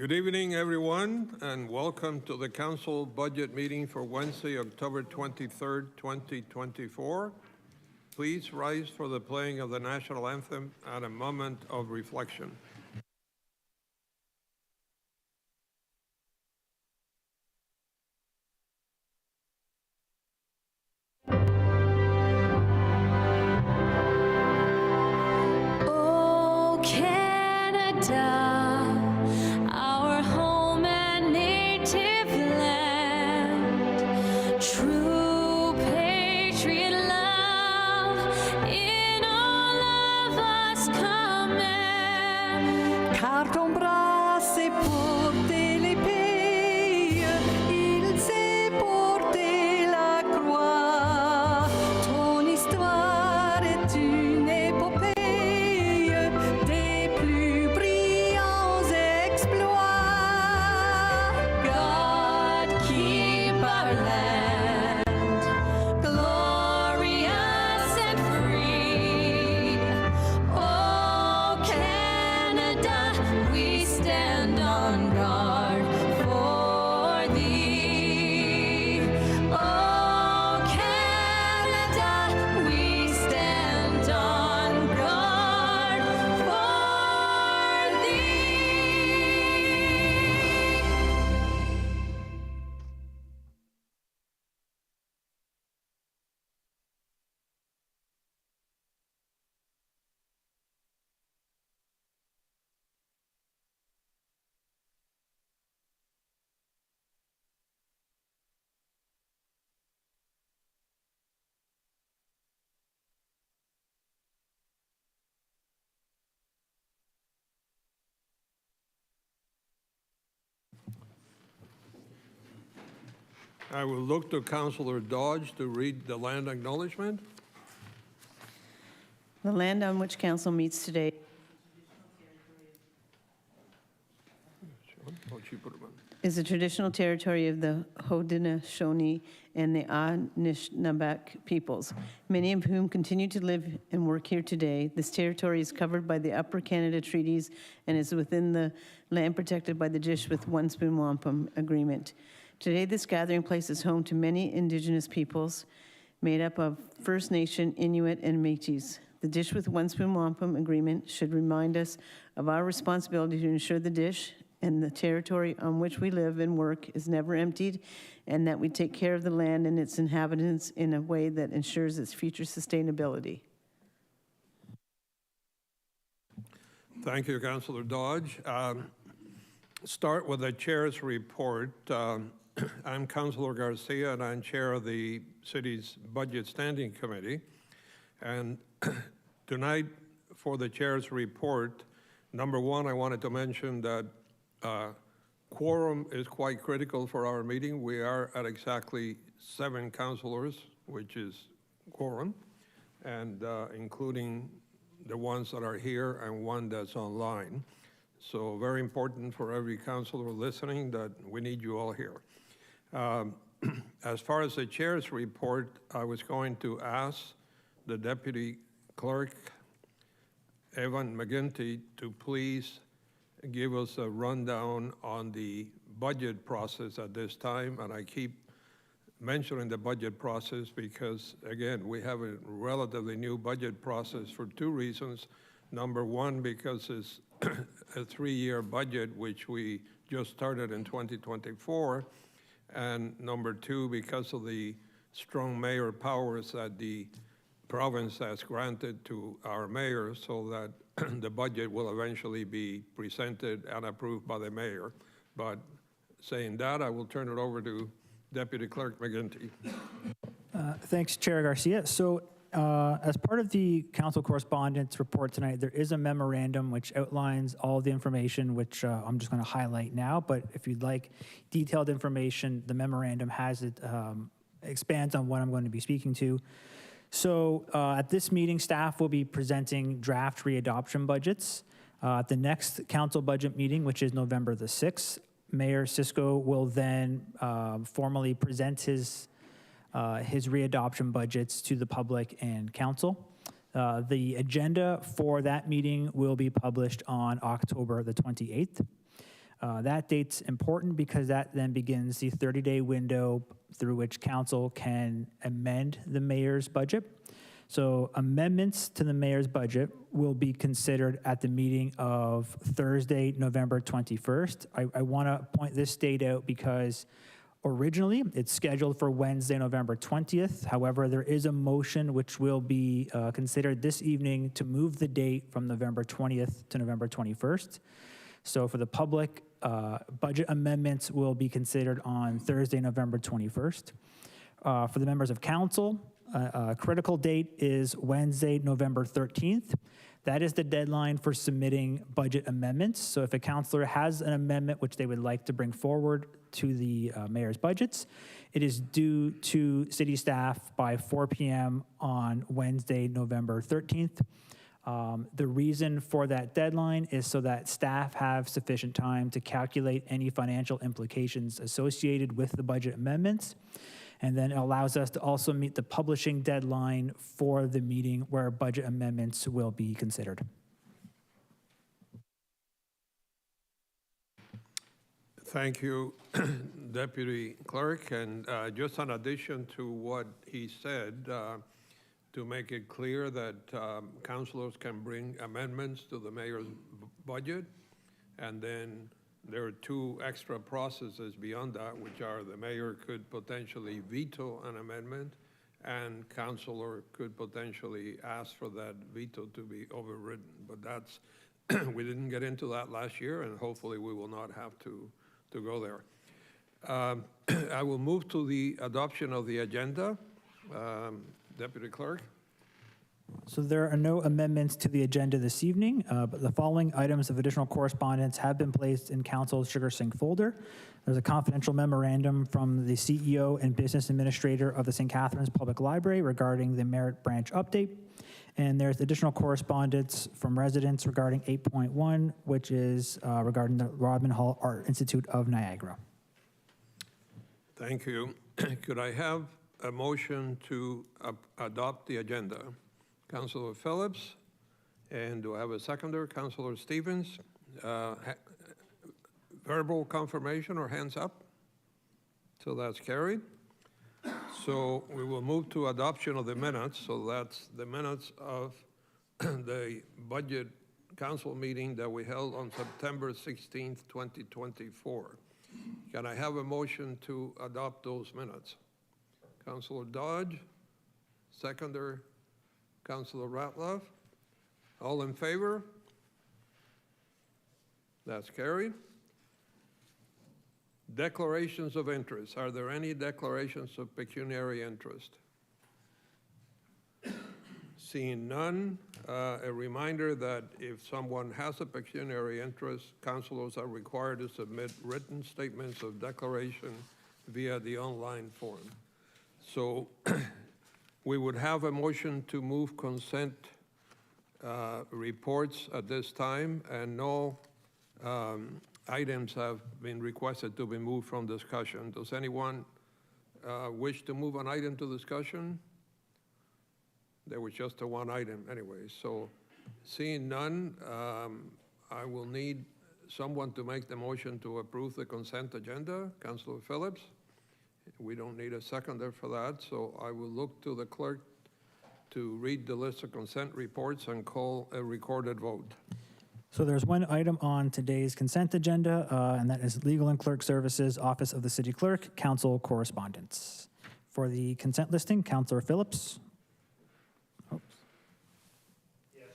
Good evening, everyone, and welcome to the Council Budget Meeting for Wednesday, October 23rd, 2024. Please rise for the playing of the National Anthem and a moment of reflection. Oh, Canada. I will look to Councillor Dodge to read the land acknowledgement. The land on which council meets today is the traditional territory of the Haudenosaunee and the Anishinaabe peoples, many of whom continue to live and work here today. This territory is covered by the Upper Canada Treaties and is within the land protected by the Dish with One Spoon Wampum Agreement. Today, this gathering place is home to many Indigenous peoples made up of First Nation, Inuit, and Métis. The Dish with One Spoon Wampum Agreement should remind us of our responsibility to ensure the Dish and the territory on which we live and work is never emptied, and that we take care of the land and its inhabitants in a way that ensures its future sustainability. Thank you, Councillor Dodge. Start with the chair's report. I'm Councillor Garcia, and I'm chair of the city's Budget Standing Committee. And tonight, for the chair's report, number one, I wanted to mention that quorum is quite critical for our meeting. We are at exactly 7 councillors, which is quorum, and including the ones that are here and one that's online. So very important for every councillor listening that we need you all here. As far as the chair's report, I was going to ask the Deputy Clerk, Evan McGinty, to please give us a rundown on the budget process at this time. And I keep mentioning the budget process because, again, we have a relatively new budget process for 2 reasons. Number one, because it's a 3-year budget, which we just started in 2024. And number 2, because of the strong mayor powers that the province has granted to our mayor, so that the budget will eventually be presented and approved by the mayor. But saying that, I will turn it over to Deputy Clerk McGinty. Thanks, Chair Garcia. So as part of the council correspondence report tonight, there is a memorandum which outlines all the information, which I'm just going to highlight now. But if you'd like detailed information, the memorandum has it, expands on what I'm going to be speaking to. So at this meeting, staff will be presenting draft readoption budgets. At the next council budget meeting, which is November the 6th, Mayor Cisco will then formally present his readoption budgets to the public and council. The agenda for that meeting will be published on October the 28th. That date's important because that then begins the 30-day window through which council can amend the mayor's budget. So amendments to the mayor's budget will be considered at the meeting of Thursday, November 21st. I want to point this date out because originally it's scheduled for Wednesday, November 20th. However, there is a motion which will be considered this evening to move the date from November 20th to November 21st. So for the public, budget amendments will be considered on Thursday, November 21st. For the members of council, a critical date is Wednesday, November 13th. That is the deadline for submitting budget amendments. So if a councilor has an amendment which they would like to bring forward to the mayor's budgets, it is due to city staff by 4 p.m. on Wednesday, November 13th. The reason for that deadline is so that staff have sufficient time to calculate any financial implications associated with the budget amendments. And then it allows us to also meet the publishing deadline for the meeting where budget amendments will be considered. Thank you, Deputy Clerk. And just in addition to what he said, to make it clear that councilors can bring amendments to the mayor's budget, and then there are two extra processes beyond that, which are the mayor could potentially veto an amendment, and councilor could potentially ask for that veto to be overridden. But that's, we didn't get into that last year, and hopefully we will not have to go there. I will move to the adoption of the agenda. Deputy Clerk. So there are no amendments to the agenda this evening, but the following items of additional correspondence have been placed in Council's Sugar Sink folder. There's a confidential memorandum from the CEO and business administrator of the St. Catharines Public Library regarding the Merritt Branch update. And there's additional correspondence from residents regarding 8.1, which is regarding the Rodman Hall Art Institute of Niagara. Thank you. Could I have a motion to adopt the agenda? Councilor Phillips, and do I have a seconder? Councilor Stevens. Verbal confirmation or hands up? So that's carried. So we will move to adoption of the minutes. So that's the minutes of the budget council meeting that we held on September 16th, 2024. Can I have a motion to adopt those minutes? Councilor Dodge, seconder, Councilor Ratliff. All in favor? That's carried. Declarations of interest. Are there any declarations of pecuniary interest? Seeing none, a reminder that if someone has a pecuniary interest, councilors are required to submit written statements of declaration via the online form. So we would have a motion to move consent reports at this time, and no items have been requested to be moved from discussion. Does anyone wish to move an item to discussion? There was just a one item anyway. So seeing none, I will need someone to make the motion to approve the consent agenda. Councilor Phillips. We don't need a seconder for that, so I will look to the clerk to read the list of consent reports and call a recorded vote. So there's one item on today's consent agenda, and that is Legal and Clerk Services, Office of the City Clerk, Council Correspondence. For the consent listing, Councilor Phillips. Oops. Yes.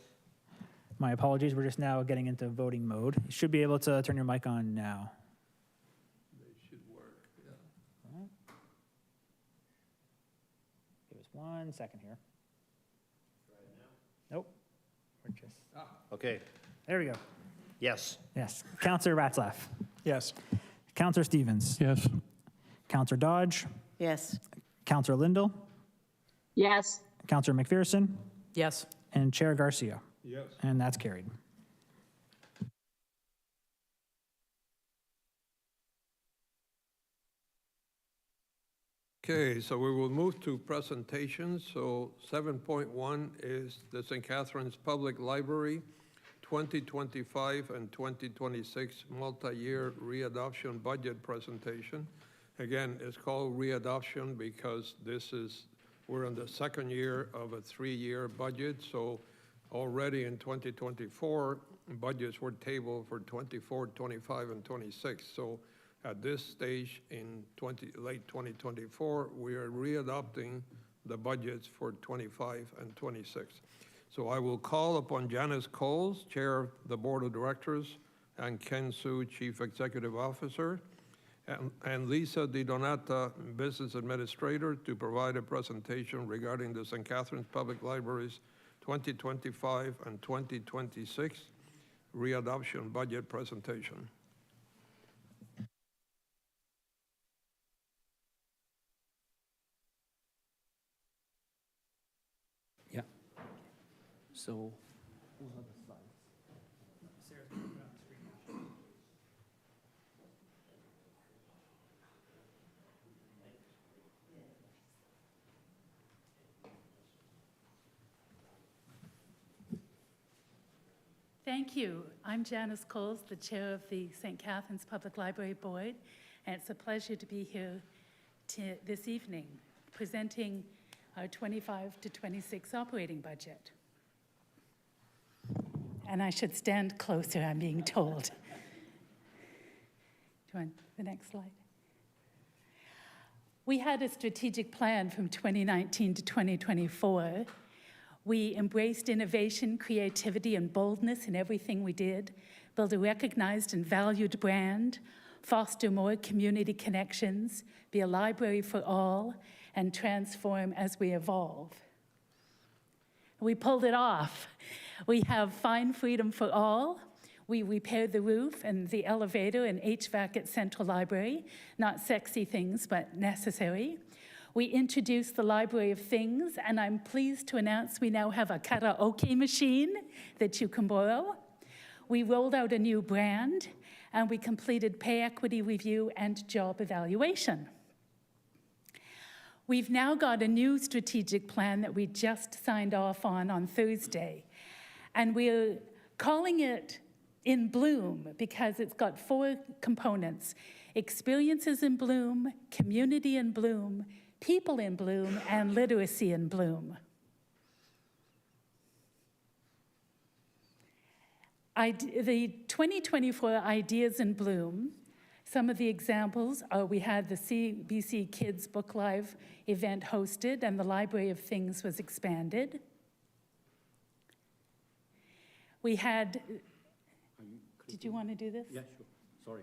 My apologies, we're just now getting into voting mode. You should be able to turn your mic on now. They should work, yeah. Right. Give us 1 second here. Right now? Nope. We're just, Okay, there we go. yes. Yes. Councilor Ratzlaff. Yes. Councilor Stevens. Yes. Councilor Dodge. Yes. Councilor Lindell. Yes. Councilor McPherson. Yes. And Chair Garcia. Yes. And that's carried. Okay, so we will move to presentations. So 7.1 is the St. Catharines Public Library 2025 and 2026 multi-year readoption budget presentation. Again, it's called readoption because we're in the second year of a 3-year budget, so already in 2024, budgets were tabled for 24, 25, and 26. So at this stage in late 2024, we are readopting the budgets for 25 and 26. So I will call upon Janice Coles, Chair of the Board of Directors, and Ken Su, Chief Executive Officer, and Lisa Di Donata, Business Administrator, to provide a presentation regarding the St. Catharines Public Library's 2025 and 2026 readoption budget presentation. Yeah. So, Thank you. I'm Janice Coles, the chair of the St. Catharines Public Library Board, and it's a pleasure to be here this evening presenting our 25 to 26 operating budget. And I should stand closer, I'm being told. Do you want the next slide? We had a strategic plan from 2019 to 2024. We embraced innovation, creativity, and boldness in everything we did, build a recognized and valued brand, foster more community connections, be a library for all, and transform as we evolve. We pulled it off. We have fine freedom for all. We repaired the roof and the elevator and HVAC at Central Library, not sexy things, but necessary. We introduced the Library of Things, and I'm pleased to announce we now have a karaoke machine that you can borrow. We rolled out a new brand, and we completed pay equity review and job evaluation. We've now got a new strategic plan that we just signed off on Thursday, and we're calling it In Bloom because it's got 4 components: experiences in bloom, community in bloom, people in bloom, and literacy in bloom. The 2024 Ideas in Bloom, some of the examples are we had the CBC Kids Book Live event hosted, and the Library of Things was expanded. We had, did you want to do this? yeah, sure. Sorry.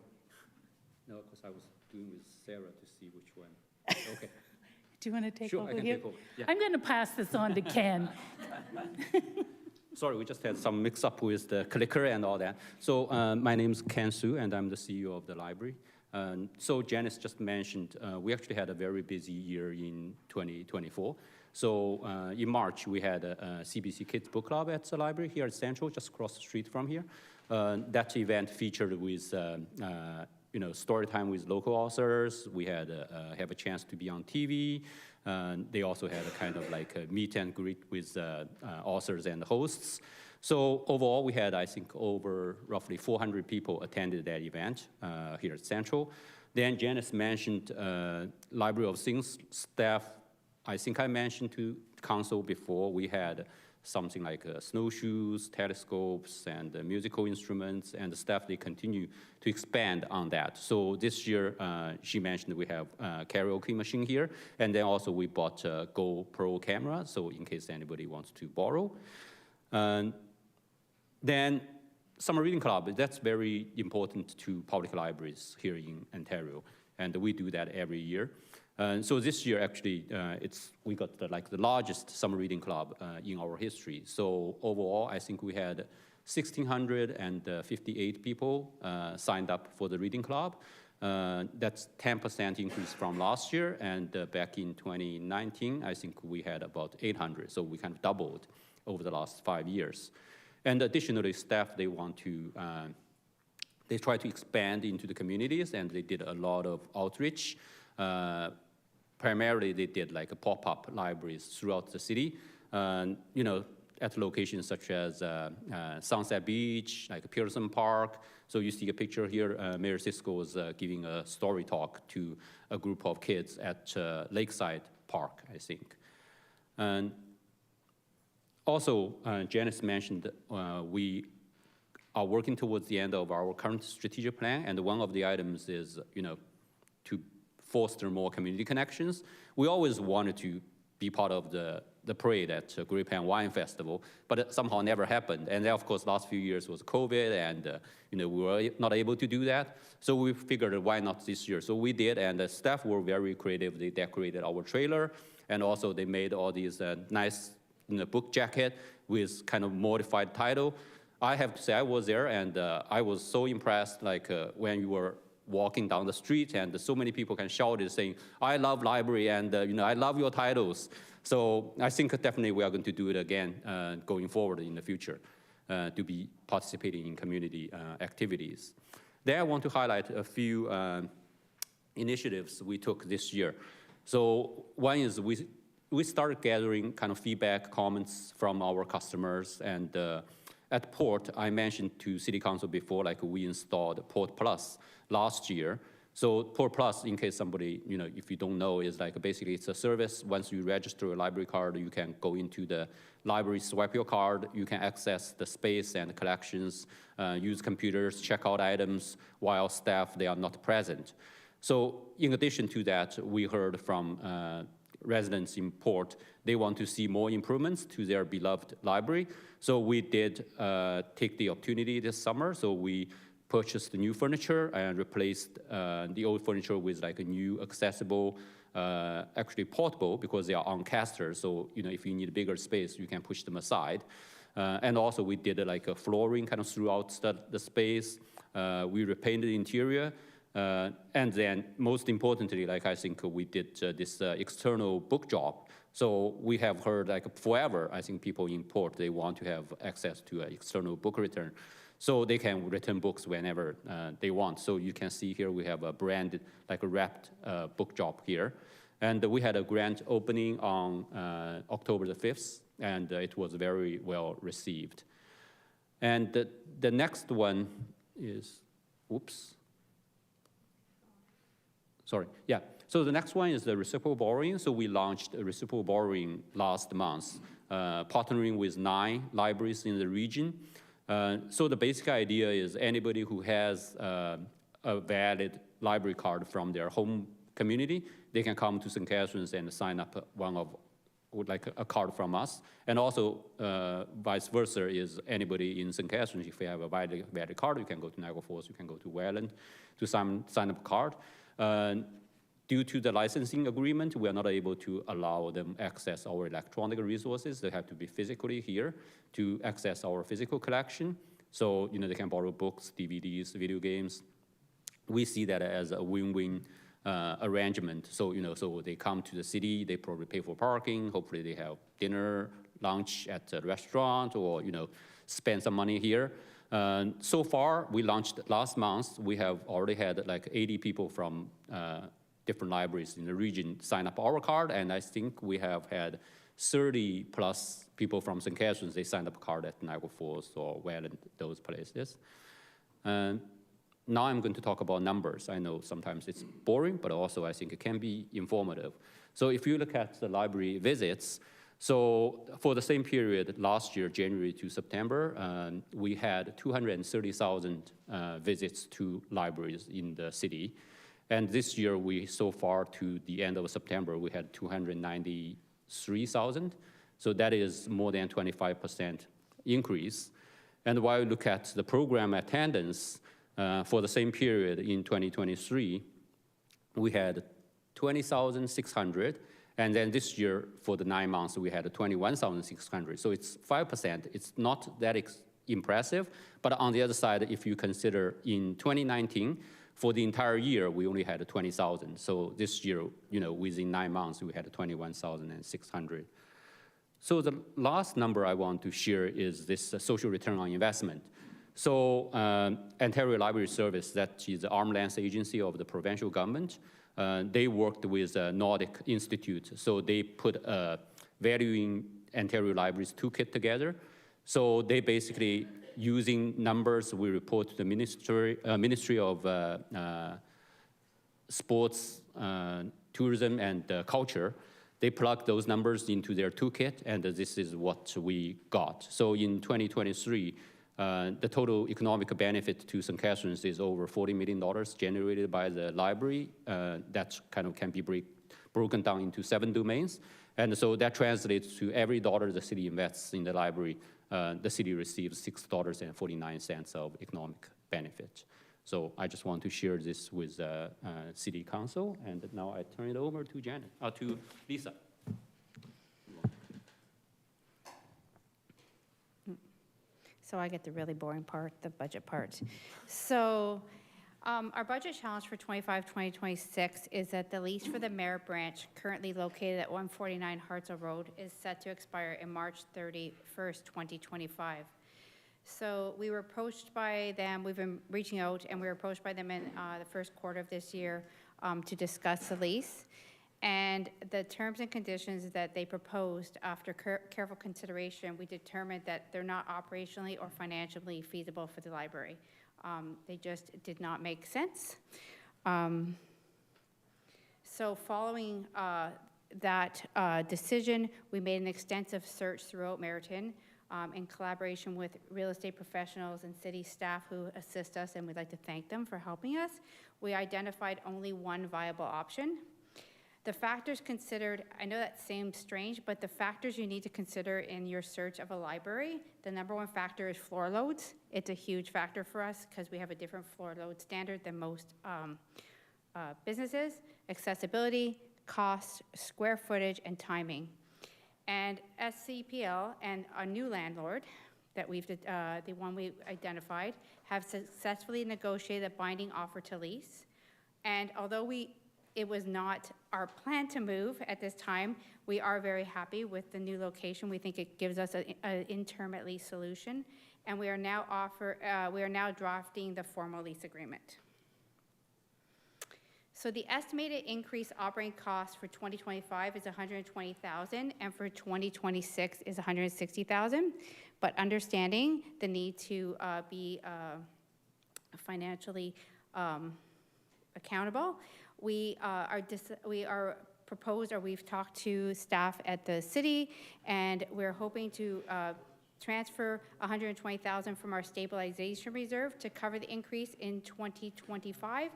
No, because I was doing with Sarah to see which one. Okay. Do you want to take Sure, over I can here? take over. Yeah. I'm going to pass this on to Ken. Sorry, we just had some mix-up with the clicker and all that. So my name is Ken Su, and I'm the CEO of the library. So Janice just mentioned, we actually had a very busy year in 2024. So in March, we had a CBC Kids Book Club at the library here at Central, just across the street from here. That event featured with story time with local authors. We had have a chance to be on TV. They also had a kind of like a meet and greet with authors and hosts. So overall, we had, I think, over roughly 400 people attended that event here at Central. Then Janice mentioned Library of Things staff. I think I mentioned to council before, we had something like snowshoes, telescopes, and musical instruments, and the staff, they continue to expand on that. So this year, she mentioned we have a karaoke machine here, and then also we bought a GoPro camera, so in case anybody wants to borrow. Then Summer Reading Club, that's very important to public libraries here in Ontario, and we do that every year. So this year, actually, we got the largest summer reading club in our history. So overall, I think we had 1,658 people signed up for the reading club. That's 10% increase from last year, and back in 2019, I think we had about 800. So we kind of doubled over the last 5 years. And additionally, staff, they try to expand into the communities, and they did a lot of outreach. Primarily, they did like a pop-up libraries throughout the city. at locations such as Sunset Beach, like Pearson Park. So you see a picture here, Mayor Cisco was giving a story talk to a group of kids at Lakeside Park, I think. And also, Janice mentioned we are working towards the end of our current strategic plan, and one of the items is, to foster more community connections. We always wanted to be part of the parade at Grape and Wine Festival, but it somehow never happened. And then, of course, last few years was COVID, and we were not able to do that. So we figured, why not this year? So we did, and the staff were very creative. They decorated our trailer, and also they made all these nice book jacket with kind of modified title. I have to say, I was there, and I was so impressed, like when you were walking down the street, and so many people can shout it saying, "I love library," and I love your titles. So I think definitely we are going to do it again going forward in the future to be participating in community activities. Then I want to highlight a few initiatives we took this year. So one is we started gathering kind of feedback, comments from our customers, and at Port, I mentioned to City Council before, like we installed Port Plus last year. So Port Plus, in case somebody, if you don't know, is like basically it's a service. Once you register a library card, you can go into the library, swipe your card, you can access the space and the collections, use computers, check out items while staff, they are not present. So in addition to that, we heard from residents in Port, they want to see more improvements to their beloved library. So we did take the opportunity this summer. So we purchased the new furniture and replaced the old furniture with like a new accessible, actually portable, because they are on casters. So if you need a bigger space, you can push them aside. And also we did like a flooring kind of throughout the space. We repainted the interior. And then most importantly, like I think we did this external book job. So we have heard like forever, I think people in Port, they want to have access to an external book return. So they can return books whenever they want. So you can see here we have a branded, like a wrapped book job here. And we had a grand opening on October the 5th, and it was very well received. And the next one is, oops. Sorry, yeah. So the next one is the reciprocal borrowing. So we launched a reciprocal borrowing last month, partnering with 9 libraries in the region. So the basic idea is anybody who has a valid library card from their home community, they can come to St. Catharines and sign up like a card from us. And also vice versa is anybody in St. Catharines, if you have a valid card, you can go to Niagara Falls, you can go to Welland to sign up a card. Due to the licensing agreement, we are not able to allow them access our electronic resources. They have to be physically here to access our physical collection. So, they can borrow books, DVDs, video games. We see that as a win-win arrangement. So, so they come to the city, they probably pay for parking, hopefully they have dinner, lunch at a restaurant, or, spend some money here. So far, we launched last month. We have already had like 80 people from different libraries in the region sign up our card, and I think we have had 30 plus people from St. Catharines, they signed up a card at Niagara Falls or Welland, those places. Now I'm going to talk about numbers. I know sometimes it's boring, but also I think it can be informative. So if you look at the library visits, so for the same period last year, January to September, we had 230,000 visits to libraries in the city. And this year, so far to the end of September, we had 293,000. So that is more than 25% increase. And while you look at the program attendance, for the same period in 2023, we had 20,600. And then this year, for the 9 months, we had 21,600. So it's 5%. It's not that impressive. But on the other side, if you consider in 2019, for the entire year, we only had 20,000. So this year, within 9 months, we had 21,600. So the last number I want to share is this social return on investment. So Ontario Library Service, that is the arm's length agency of the provincial government, they worked with Nordic Institute. So they put a valuing Ontario Libraries toolkit together. So they basically, using numbers we report to the Ministry of Sports, Tourism, and Culture, they plug those numbers into their toolkit, and this is what we got. So in 2023, the total economic benefit to St. Catharines is over $40 million generated by the library. That kind of can be broken down into 7 domains. And so that translates to every dollar the city invests in the library, the city receives $6.49 of economic benefit. So I just want to share this with City Council, and now I turn it over to to Lisa. So I get the really boring part, the budget part. So our budget challenge for 2026 is that the lease for the Mayor Branch, currently located at 149 Hartzell Road, is set to expire in March 31st, 2025. So we were approached by them, we've been reaching out, and we were approached by them in the first quarter of this year to discuss the lease. And the terms and conditions that they proposed, after careful consideration, we determined that they're not operationally or financially feasible for the library. They just did not make sense. So following that decision, we made an extensive search throughout Meriton in collaboration with real estate professionals and city staff who assist us, and we'd like to thank them for helping us. We identified only one viable option. The factors considered, I know that seems strange, but the factors you need to consider in your search of a library, the number one factor is floor loads. It's a huge factor for us because we have a different floor load standard than most businesses. Accessibility, cost, square footage, and timing. And SCPL and our new landlord, that the one we identified, have successfully negotiated a binding offer to lease. And although it was not our plan to move at this time, we are very happy with the new location. We think it gives us an intermediate lease solution, and we are now drafting the formal lease agreement. So the estimated increased operating cost for 2025 is $120,000, and for 2026 is $160,000. But understanding the need to be financially accountable, we've talked to staff at the city, and we're hoping to transfer $120,000 from our stabilization reserve to cover the increase in 2025,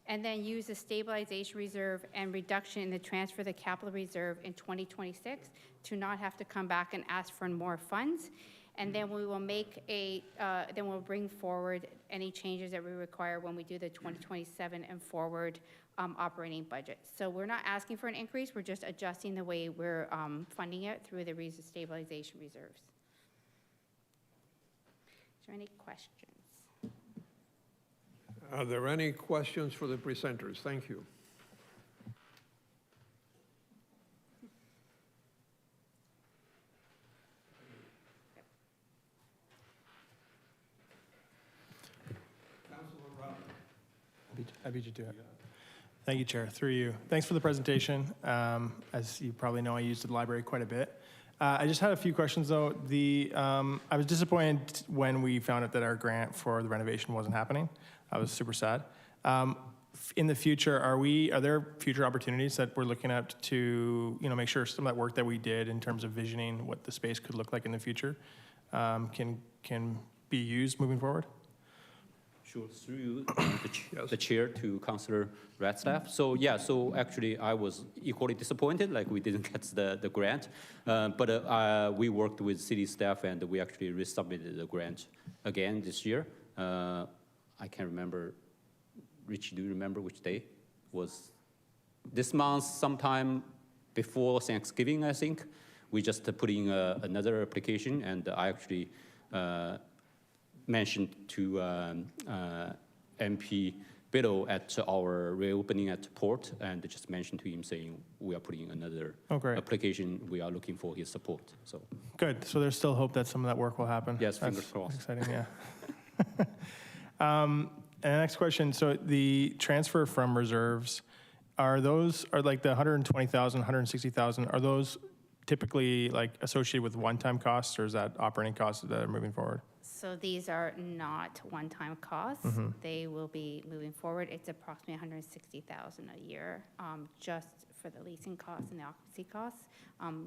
and then use the stabilization reserve and reduction in the transfer of the capital reserve in 2026 to not have to come back and ask for more funds. And then we will then we'll bring forward any changes that we require when we do the 2027 and forward operating budget. So we're not asking for an increase, we're just adjusting the way we're funding it through the stabilization reserves. Is there any questions? Are there any questions for the presenters? Thank you. Happy to do it. Thank you, Chair. Through you. Thanks for the presentation. As you probably know, I used the library quite a bit. I just had a few questions, though. I was disappointed when we found out that our grant for the renovation wasn't happening. I was super sad. In the future, are there future opportunities that we're looking at to make sure some of that work that we did in terms of visioning what the space could look like in the future can be used moving forward? Sure, through the chair to Councillor Ratzlaff. So yeah, so actually I was equally disappointed, like we didn't get the grant, but we worked with city staff and we actually resubmitted the grant again this year. I can't remember, Rich, do you remember which day? Was this month, sometime before Thanksgiving, I think. We just put in another application, and I actually mentioned to MP Biddle at our reopening at port, and just mentioned to him saying we are putting another application. We are looking for his support. So good. So there's still hope that some of that work will happen. Yes, fingers crossed. Exciting, yeah. And the next question. So the transfer from reserves, are like the 120,000, 160,000? Are those typically like associated with one-time costs, or is that operating costs that are moving forward? So these are not one-time costs. They will be moving forward. It's approximately $160,000 a year, just for the leasing costs and the occupancy costs.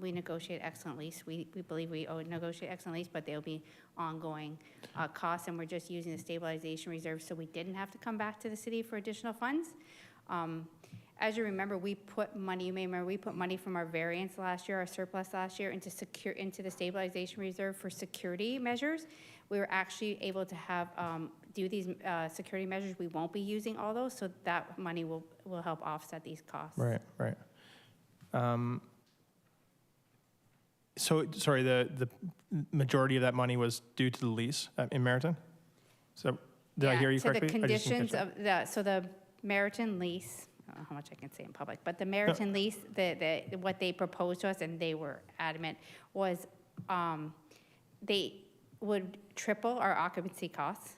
We negotiate excellent lease. We believe we negotiate excellent lease, but there'll be ongoing costs, and we're just using the stabilization reserve, so we didn't have to come back to the city for additional funds. As you remember, we put money, you may remember, we put money from our variance last year, our surplus last year, into the stabilization reserve for security measures. We were actually able to have, do these security measures. We won't be using all those, so that money will help offset these costs. Right, right. So, sorry, the majority of that money was due to the lease in Meriton? So, did I hear you correctly? To the I just didn't catch conditions of the Meriton lease, I don't know how much I can say in public, but the Meriton lease, what they proposed to us, and they were adamant, was they would triple our occupancy costs.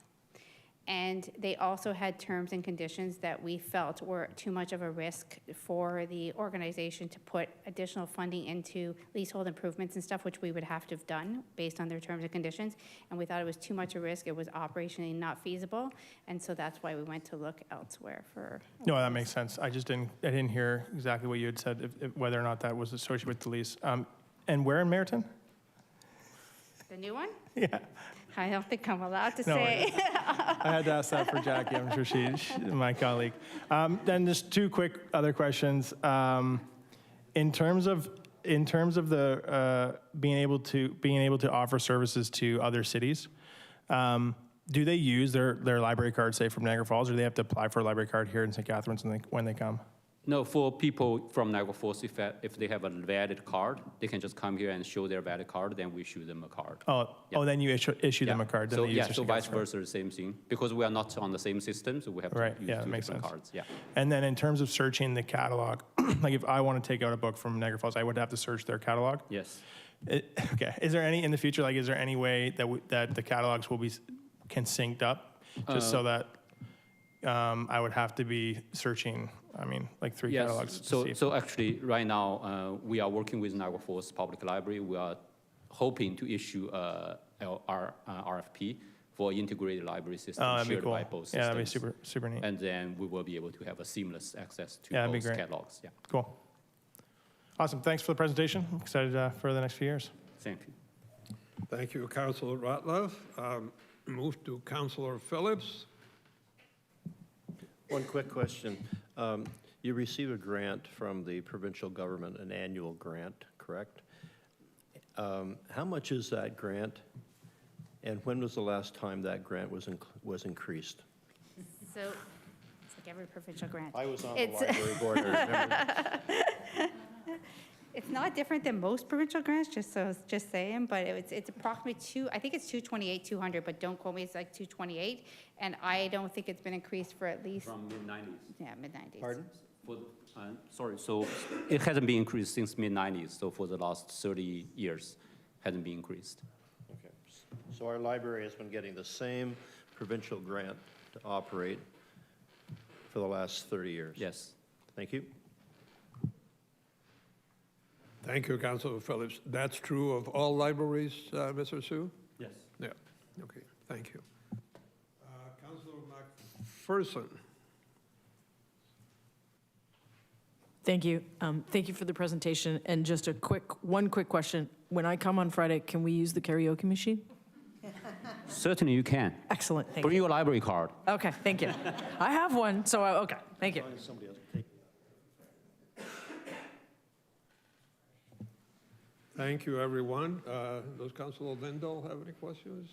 And they also had terms and conditions that we felt were too much of a risk for the organization to put additional funding into leasehold improvements and stuff, which we would have to have done based on their terms and conditions. And we thought it was too much a risk. It was operationally not feasible. And so that's why we went to look elsewhere for. No, that makes sense. I didn't hear exactly what you had said, whether or not that was associated with the lease. And where in Meriton? The new one? Yeah. I don't think I'm allowed to No, say. I had to ask that for Jackie. I'm sure she's my colleague. Then just two quick other questions. In terms of the being able to offer services to other cities, do they use their library card, say from Niagara Falls, or do they have to apply for a library card here in St. Catharines when they come? No, for people from Niagara Falls, if they have a valid card, they can just come here and show their valid card, then we issue them a card. Oh, then you issue them a card. Then So they use their so St. vice Catharines versa, the same thing. Because we are not on the same system, so we have to Right, use yeah, that two makes different sense. cards. Yeah. And then in terms of searching the catalog, like if I want to take out a book from Niagara Falls, I would have to search their catalog? Yes. Okay. Is there any, in the future, like, is there any way that the catalogs can sync up? Just so that I would have to be searching, like 3 catalogs to see. So actually, right now, we are working with Niagara Falls Public Library. We are hoping to issue our RFP for integrated library system That'd be shared cool. by both systems. Yeah, that'd be super, super neat. And then we will be able to have a seamless access to Yeah, that'd be both great. catalogs. Yeah. Cool. Awesome. Thanks for the presentation. I'm excited for the next few years. Thank you. Thank you, Councilor Ratliff. Move to Councilor Phillips. One quick question. You receive a grant from the provincial government, an annual grant, correct? How much is that grant? And when was the last time that grant was increased? So it's like every provincial grant. I was on the library board, I remember. It's not different than most provincial grants, just saying, but it's approximately I think it's 228, but don't quote me, it's like 228. And I don't think it's been increased for at least. From mid-90s. Yeah, mid-90s. Pardon? Sorry, so it hasn't been increased since mid-90s, so for the last 30 years, hasn't been increased. Okay. So our library has been getting the same provincial grant to operate for the last 30 years? Yes. Thank you. Thank you, Councilor Phillips. That's true of all libraries, Mr. Sue? Yes. Yeah, okay, thank you. Councilor McPherson. Thank you. Thank you for the presentation. And just one quick question. When I come on Friday, can we use the karaoke machine? Certainly you can. Excellent. Thank Bring you. your library card. Okay, thank you. I have one, so okay, thank you. Somebody else take. Thank you, everyone. Does Councilor Lindell have any questions?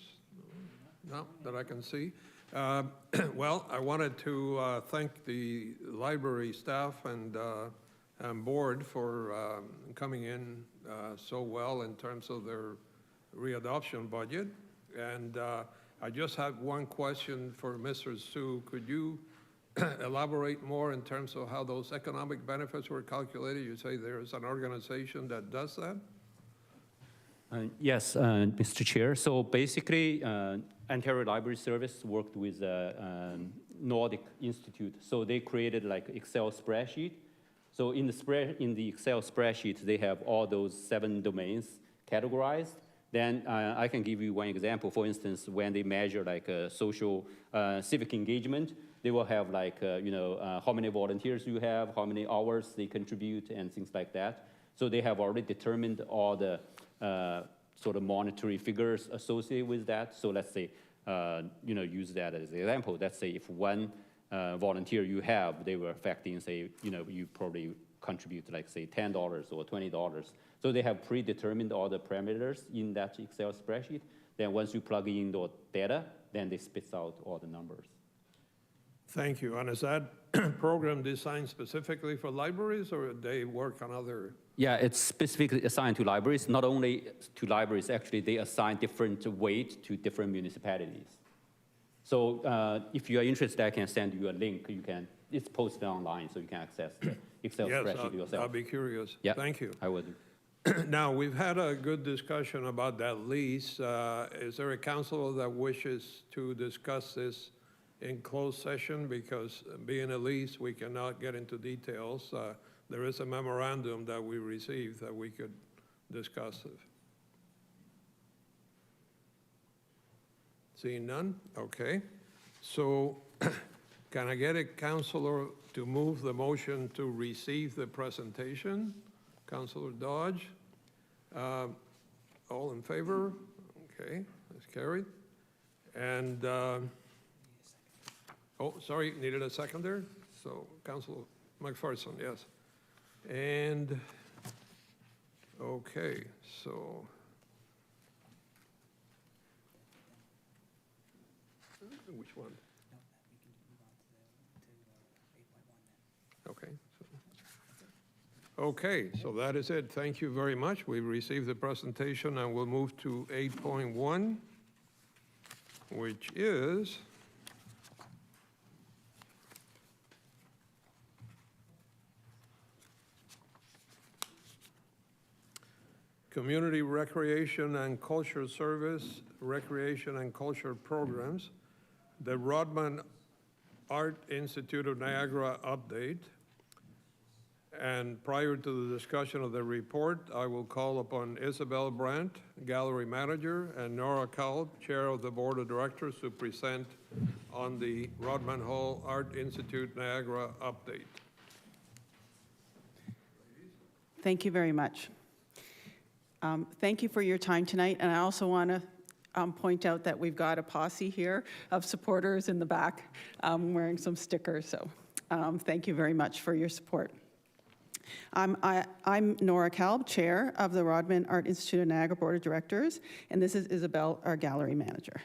No, that I can see. Well, I wanted to thank the library staff and board for coming in so well in terms of their readoption budget. And I just have one question for Mr. Sue. Could you elaborate more in terms of how those economic benefits were calculated? You say there's an organization that does that? Yes, Mr. Chair. So basically, Ontario Library Service worked with Nordic Institute. So they created like Excel spreadsheet So in the Excel spreadsheet, they have all those 7 domains categorized. Then I can give you one example. For instance, when they measure like social civic engagement, they will have like, how many volunteers you have, how many hours they contribute, and things like that. So they have already determined all the sort of monetary figures associated with that. So let's say, use that as an example. Let's say if one volunteer you have, they were affecting, say, you probably contribute like, say, $10 or $20. So they have predetermined all the parameters in that Excel spreadsheet. Then once you plug in the data, then they spits out all the numbers. Thank you. And is that program designed specifically for libraries, or they work on other? Yeah, it's specifically assigned to libraries. Not only to libraries, actually, they assign different weight to different municipalities. So if you are interested, I can send you a link. It's posted online, so you can access the Excel spreadsheet yourself. Yes, I'll be curious. Yeah, Thank you. I would. Now, we've had a good discussion about that lease. Is there a council that wishes to discuss this in closed session? Because being a lease, we cannot get into details. There is a memorandum that we received that we could discuss it. Seeing none? Okay. So can I get a councilor to move the motion to receive the presentation? Councilor Dodge? All in favor? Okay, that's carried. And, sorry, needed a seconder? So Councilor McPherson, yes. And, okay, so. Which one? Okay. Okay, so that is it. Thank you very much. We've received the presentation, and we'll move to 8.1, which is Community Recreation and Culture Service, Recreation and Culture Programs, the Rodman Art Institute of Niagara update. And prior to the discussion of the report, I will call upon Isabel Brandt, Gallery Manager, and Nora Kalb, Chair of the Board of Directors, to present on the Rodman Hall Art Institute Niagara update. Thank you very much. Thank you for your time tonight, and I also want to point out that we've got a posse here of supporters in the back wearing some stickers, so thank you very much for your support. I'm Nora Kalb, Chair of the Rodman Art Institute of Niagara Board of Directors, and this is Isabel, our Gallery Manager.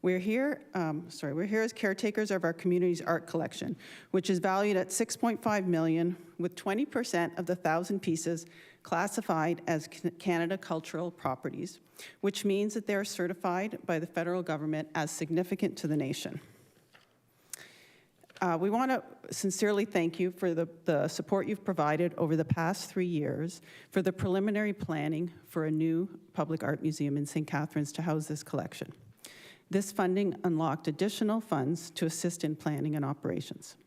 We're here as caretakers of our community's art collection, which is valued at $6.5 million, with 20% of the 1,000 pieces classified as Canada Cultural Properties, which means that they are certified by the federal government as significant to the nation. We want to sincerely thank you for the support you've provided over the past 3 years for the preliminary planning for a new public art museum in St. Catharines to house this collection. This funding unlocked additional funds to assist in planning and operations.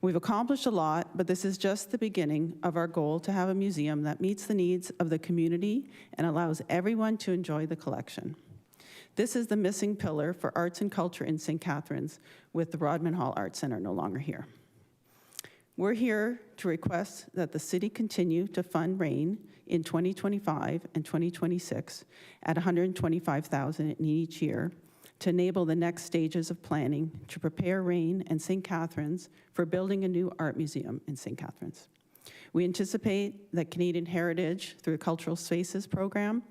We've accomplished a lot, but this is just the beginning of our goal to have a museum that meets the needs of the community and allows everyone to enjoy the collection. This is the missing pillar for arts and culture in St. Catharines, with the Rodman Hall Art Center no longer here. We're here to request that the city continue to fund RAIN in 2025 and 2026 at $125,000 in each year to enable the next stages of planning to prepare RAIN and St. Catharines for building a new art museum in St. Catharines. We anticipate that Canadian Heritage, through the Cultural Spaces program,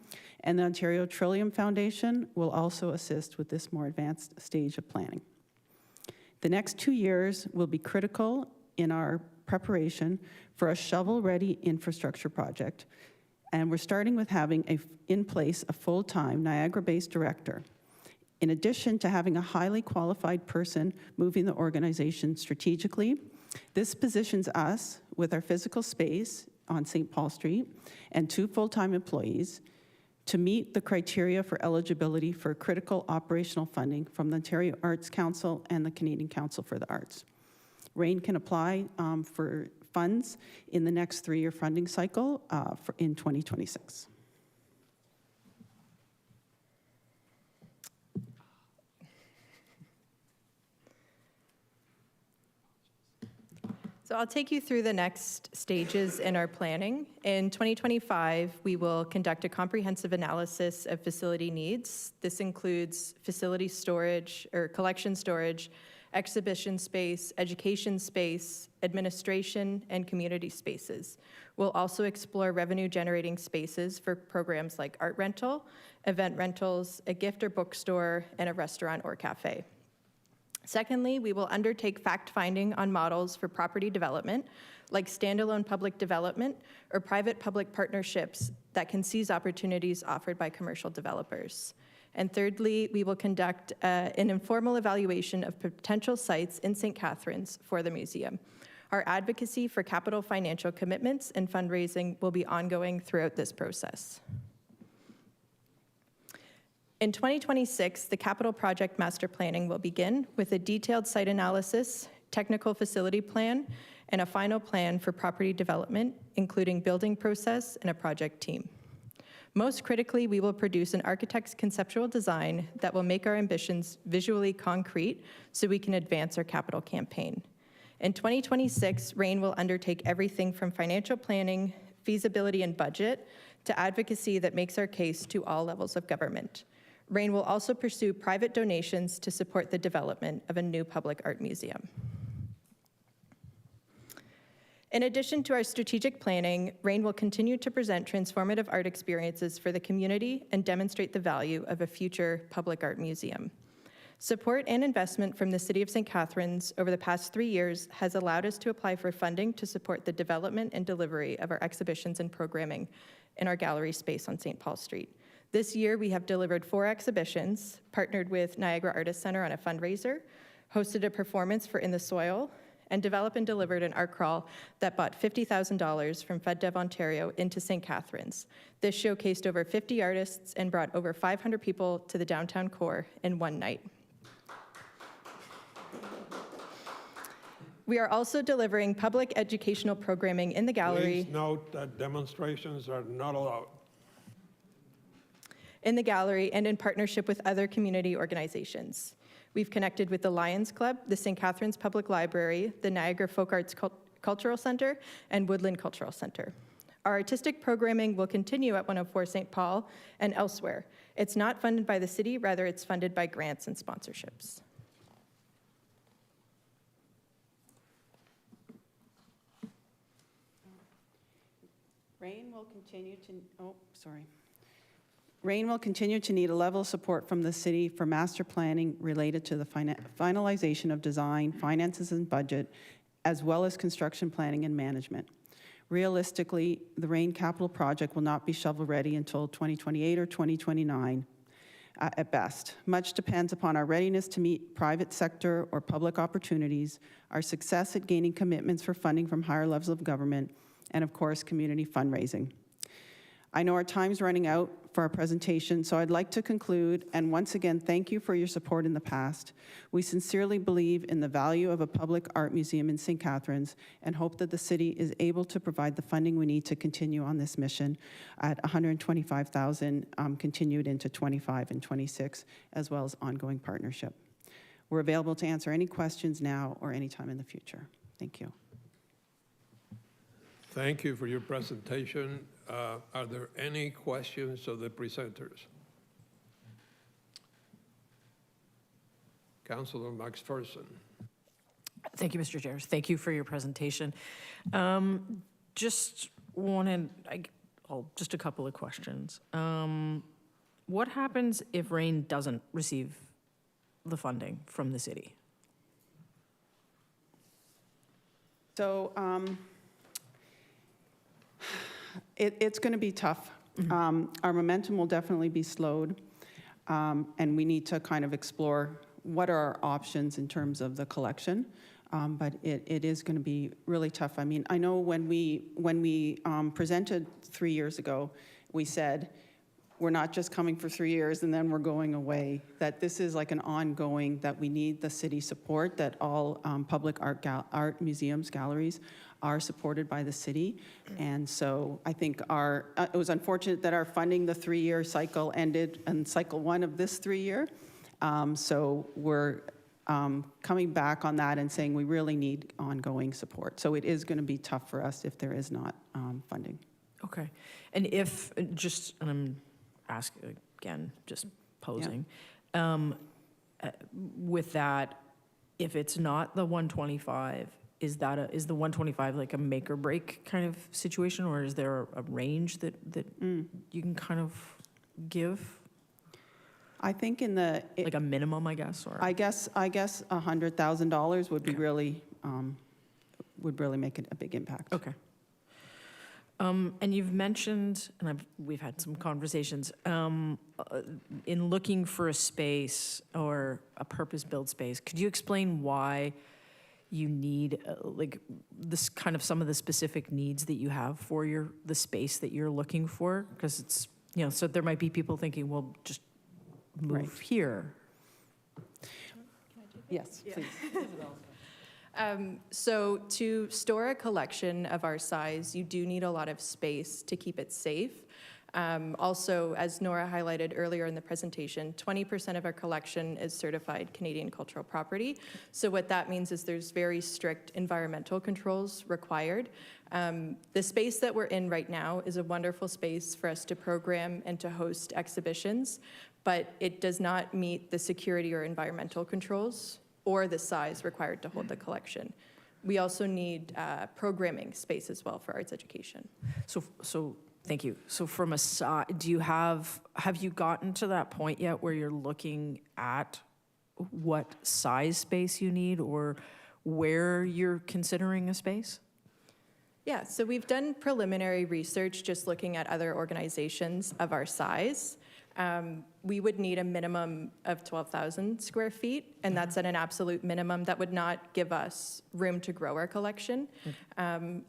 and the Ontario Trillium Foundation will also assist with this more advanced stage of planning. The next 2 years will be critical in our preparation for a shovel-ready infrastructure project, and we're starting with having in place a full-time Niagara-based director. In addition to having a highly qualified person moving the organization strategically, this positions us with our physical space on St. Paul Street and 2 full-time employees to meet the criteria for eligibility for critical operational funding from the Ontario Arts Council and the Canadian Council for the Arts. RAIN can apply for funds in the next 3-year funding cycle in 2026. So I'll take you through the next stages in our planning. In 2025, we will conduct a comprehensive analysis of facility needs. This includes facility storage or collection storage, exhibition space, education space, administration, and community spaces. We'll also explore revenue-generating spaces for programs like art rental, event rentals, a gift or bookstore, and a restaurant or cafe. Secondly, we will undertake fact-finding on models for property development, like standalone public development or private-public partnerships that can seize opportunities offered by commercial developers. And thirdly, we will conduct an informal evaluation of potential sites in St. Catharines for the museum. Our advocacy for capital financial commitments and fundraising will be ongoing throughout this process. In 2026, the capital project master planning will begin with a detailed site analysis, technical facility plan, and a final plan for property development, including building process and a project team. Most critically, we will produce an architect's conceptual design that will make our ambitions visually concrete so we can advance our capital campaign. In 2026, RAIN will undertake everything from financial planning, feasibility and budget, to advocacy that makes our case to all levels of government. RAIN will also pursue private donations to support the development of a new public art museum. In addition to our strategic planning, RAIN will continue to present transformative art experiences for the community and demonstrate the value of a future public art museum. Support and investment from the City of St. Catharines over the past 3 years has allowed us to apply for funding to support the development and delivery of our exhibitions and programming in our gallery space on St. Paul Street. This year, we have delivered 4 exhibitions, partnered with Niagara Artist Center on a fundraiser, hosted a performance for In the Soil, and developed and delivered an art crawl that brought $50,000 from FedDev Ontario into St. Catharines. This showcased over 50 artists and brought over 500 people to the downtown core in one night. We are also delivering public educational programming in the gallery. Please note that demonstrations are not allowed. In the gallery and in partnership with other community organizations. We've connected with the Lions Club, the St. Catharines Public Library, the Niagara Folk Arts Cultural Center, and Woodland Cultural Center. Our artistic programming will continue at 104 St. Paul and elsewhere. It's not funded by the city, rather it's funded by grants and sponsorships. RAIN will continue to need a level of support from the city for master planning related to the finalization of design, finances, and budget, as well as construction planning and management. Realistically, the RAIN capital project will not be shovel-ready until 2028 or 2029 at best. Much depends upon our readiness to meet private sector or public opportunities, our success at gaining commitments for funding from higher levels of government, and of course, community fundraising. I know our time's running out for our presentation, so I'd like to conclude and once again thank you for your support in the past. We sincerely believe in the value of a public art museum in St. Catharines and hope that the city is able to provide the funding we need to continue on this mission at $125,000 continued into 25 and 26, as well as ongoing partnership. We're available to answer any questions now or anytime in the future. Thank you. Thank you for your presentation. Are there any questions of the presenters? Councilor McPherson. Thank you, Mr. Chair. Thank you for your presentation. Just a couple of questions. What happens if RAIN doesn't receive the funding from the city? So it's going to be tough. Our momentum will definitely be slowed, and we need to kind of explore what are our options in terms of the collection. But it is going to be really tough. I mean, I know when we presented 3 years ago, we said we're not just coming for 3 years and then we're going away, that this is like an ongoing, that we need the city support, that all public art museums, galleries are supported by the city. And so I think it was unfortunate that our funding, the 3-year cycle ended in cycle 1 of this 3-year. So we're coming back on that and saying we really need ongoing support. So it is going to be tough for us if there is not funding. Okay. And if, just, and I'm asking again, just posing, with that, if it's not the 125, is the 125 like a make or break kind of situation, or is there a range that you can kind of give? I think like a minimum, I guess, or I guess $100,000 would be really make it a big impact. okay. And you've mentioned, and we've had some conversations, in looking for a space or a purpose-built space, could you explain why you need, like, this kind of some of the specific needs that you have for the space that you're looking for? Because it's, so there might be people thinking, well, just move here. Yes, please. So to store a collection of our size, you do need a lot of space to keep it safe. Also, as Nora highlighted earlier in the presentation, 20% of our collection is certified Canadian cultural property. So what that means is there's very strict environmental controls required. The space that we're in right now is a wonderful space for us to program and to host exhibitions, but it does not meet the security or environmental controls or the size required to hold the collection. We also need programming space as well for arts education. So thank you. So from a side, have you gotten to that point yet where you're looking at what size space you need or where you're considering a space? Yeah, so we've done preliminary research just looking at other organizations of our size. We would need a minimum of 12,000 square feet, and that's at an absolute minimum. That would not give us room to grow our collection.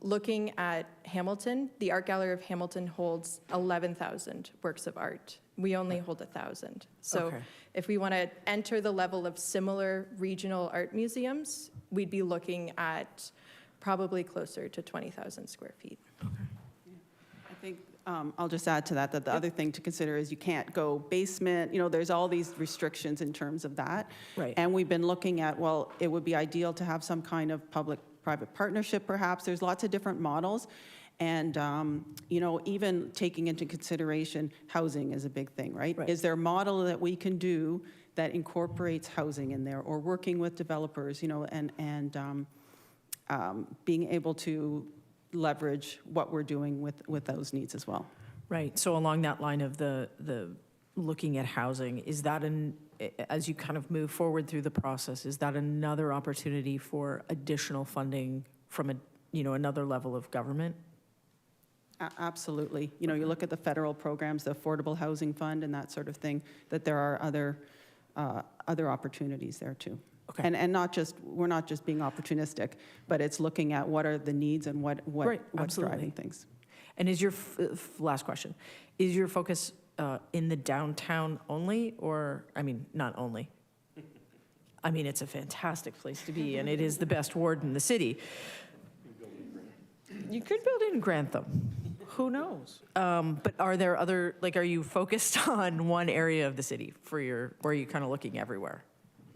Looking at Hamilton, the Art Gallery of Hamilton holds 11,000 works of art. We only hold 1,000. So if we want to enter the level of similar regional art museums, we'd be looking at probably closer to 20,000 square feet. I think I'll just add to that the other thing to consider is you can't go basement. There's all these restrictions in terms of that. Right. And we've been looking at, well, it would be ideal to have some kind of public-private partnership, perhaps. There's lots of different models. And, even taking into consideration housing is a big thing, right? Is there a model that we can do that incorporates housing in there, or working with developers, and being able to leverage what we're doing with those needs as well. Right. So along that line of the looking at housing, is that as you kind of move forward through the process, is that another opportunity for additional funding from another level of government? Absolutely. You look at the federal programs, the Affordable Housing Fund and that sort of thing, that there are other opportunities there too. Okay. And we're not just being opportunistic, but it's looking at what are the needs and what's driving things. And is your last question, is your focus in the downtown only, or, not only? It's a fantastic place to be, and it is the best ward in the city. You could build it in Grantham. Who knows? But are there other, are you focused on one area of the city or are you kind of looking everywhere?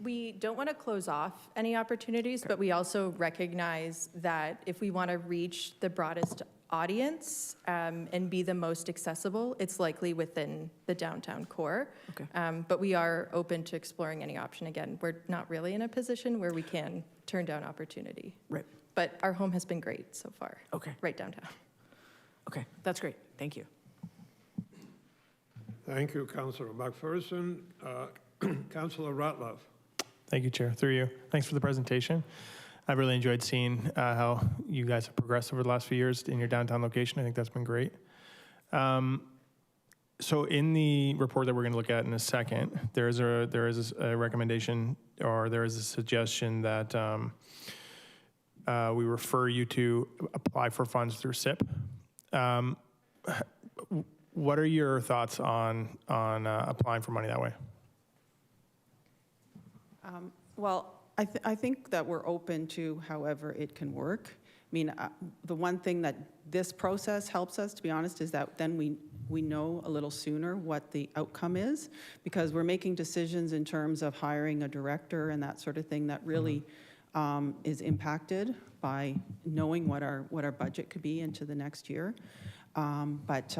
We don't want to close off any opportunities, but we also recognize that if we want to reach the broadest audience and be the most accessible, it's likely within the downtown core. Okay. But we are open to exploring any option. Again, we're not really in a position where we can turn down opportunity. Right. But our home has been great so far. Okay. Right downtown. Okay, that's great. Thank you. Thank you, Councillor McPherson. Councillor Ratliff. Thank you, Chair. Through you. Thanks for the presentation. I've really enjoyed seeing how you guys have progressed over the last few years in your downtown location. I think that's been great. So in the report that we're going to look at in a second, there is a recommendation, or there is a suggestion that we refer you to apply for funds through SIP. what are your thoughts on applying for money that way? Well, I think that we're open to however it can work. I mean, the one thing that this process helps us, to be honest, is that then we know a little sooner what the outcome is, because we're making decisions in terms of hiring a director and that sort of thing that really is impacted by knowing what our budget could be into the next year. But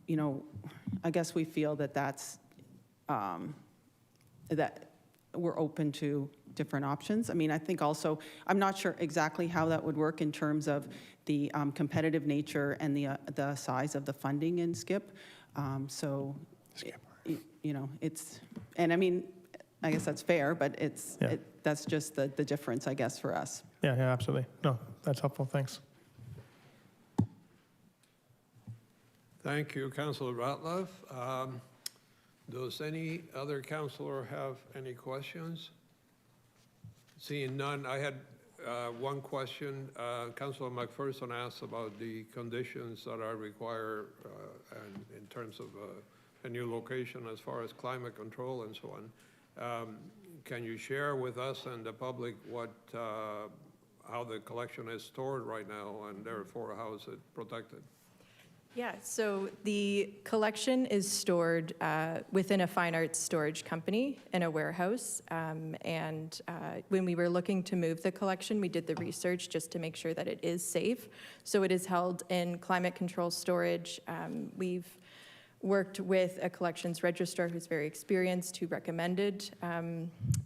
you know, I guess we feel that that's that we're open to different options. I mean, I think also, I'm not sure exactly how that would work in terms of the competitive nature and the size of the funding in SCIP. So, you know, it's, and I mean, I guess that's fair, but it's, that's just the difference, I guess, for us. Yeah, absolutely. No, that's helpful. Thanks. Thank you, Councillor Ratliff. Does any other councillor have any questions? Seeing none, I had one question. Councillor McPherson asked about the conditions that are required and in terms of a new location as far as climate control and so on. Can you share with us and the public what, how the collection is stored right now and therefore how is it protected? Yeah, so the collection is stored within a fine arts storage company in a warehouse. And when we were looking to move the collection, we did the research just to make sure that it is safe. So it is held in climate control storage. We've worked with a collections registrar who's very experienced, who recommended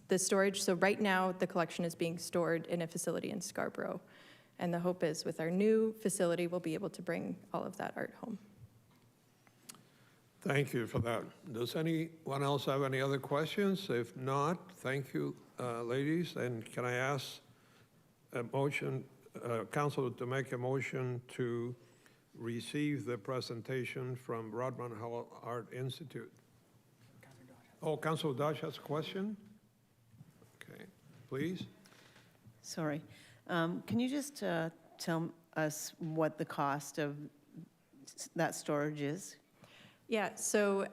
the storage. So right now, the collection is being stored in a facility in Scarborough. And the hope is with our new facility, we'll be able to bring all of that art home. Thank you for that. Does anyone else have any other questions? If not, thank you, ladies. And can I ask a motion, council to make a motion to receive the presentation from Rodman Art Institute? Oh, Councilor Dodge has a question? Okay, please. Sorry. Can you just tell us what the cost of that storage is? Yeah, so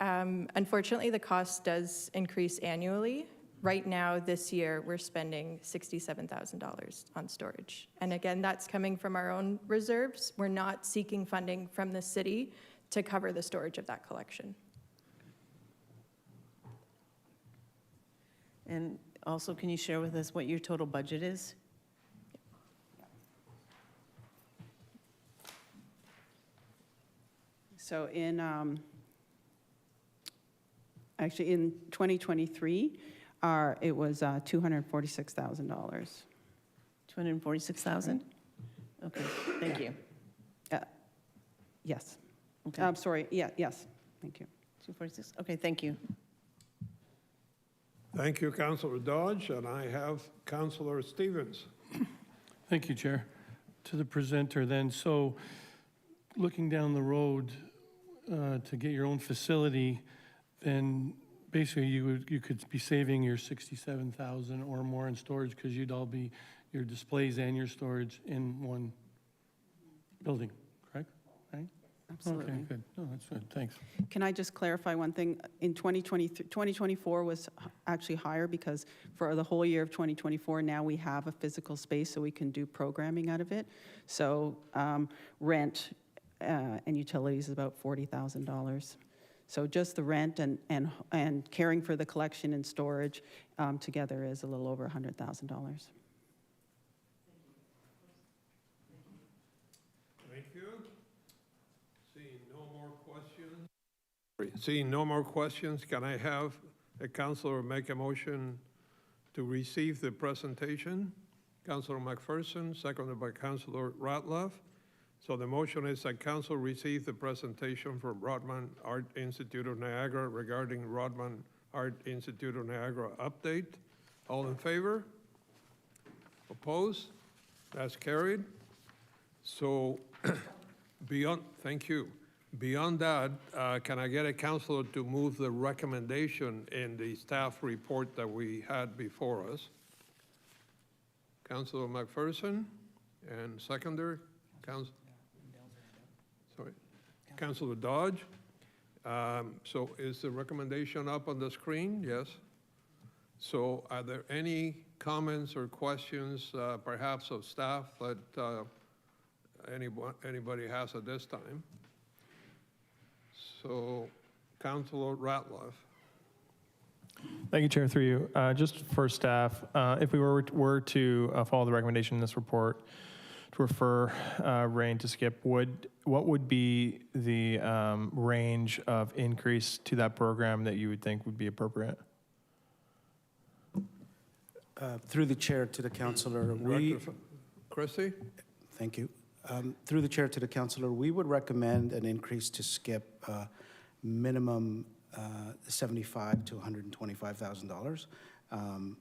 unfortunately, the cost does increase annually. Right now, this year, we're spending $67,000 on storage. And again, that's coming from our own reserves. We're not seeking funding from the city to cover the storage of that collection. And also, can you share with us what your total budget is? So in, actually in 2023, it was $246,000. 246,000? Okay, thank you. Yes. Okay. I'm sorry, yes, thank you. 246, okay, thank you. Thank you, Councilor Dodge, and I have Councilor Stevens. Thank you, Chair. To the presenter then, so looking down the road to get your own facility, then basically you could be saving your 67,000 or more in storage because you'd all be your displays and your storage in one building, correct? Right? Absolutely. Okay, good. No, that's good. Thanks. Can I just clarify one thing? In 2024 was actually higher because for the whole year of 2024, now we have a physical space so we can do programming out of it. So rent and utilities is about $40,000. So just the rent and caring for the collection and storage together is a little over $100,000. Thank you. Seeing no more questions. Seeing no more questions, can I have a councillor make a motion to receive the presentation? Councillor McPherson, seconded by Councillor Ratliff. So the motion is that council receive the presentation from Rodman Art Institute of Niagara regarding Rodman Art Institute of Niagara update. All in favor? Opposed? That's carried. So beyond, thank you. Beyond that, can I get a councilor to move the recommendation in the staff report that we had before us? Councilor McPherson and seconder, Councilor Dodge. So is the recommendation up on the screen? Yes. So are there any comments or questions, perhaps of staff, that anybody has at this time? So, Councilor Ratliff. Thank you, Chair, through you. Just for staff, if we were to follow the recommendation in this report to refer rain to skip, what would be the range of increase to that program that you would think would be appropriate? Through the chair to the councillor, Director Christie? thank you. Through the chair to the councillor, we would recommend an increase to skip minimum $75,000 to $125,000.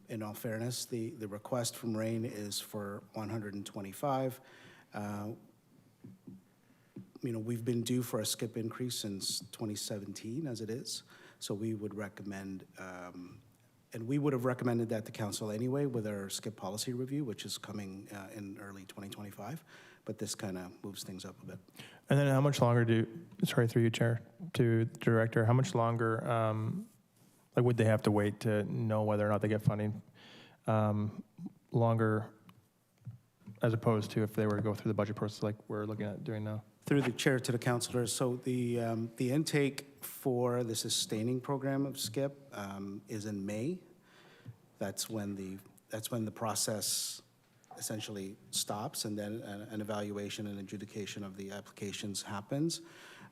In all fairness, the request from RAIN is for 125. We've been due for a skip increase since 2017 as it is, so we would recommend, and we would have recommended that to council anyway with our skip policy review, which is coming in early 2025, but this kind of moves things up a bit. And then how much longer sorry, through you, Chair, to the Director, how much longer would they have to wait to know whether or not they get funding longer as opposed to if they were to go through the budget process like we're looking at doing now? Through the chair to the councillors, so the intake for the sustaining program of SKIP is in May. That's when the process essentially stops, and then an evaluation and adjudication of the applications happens.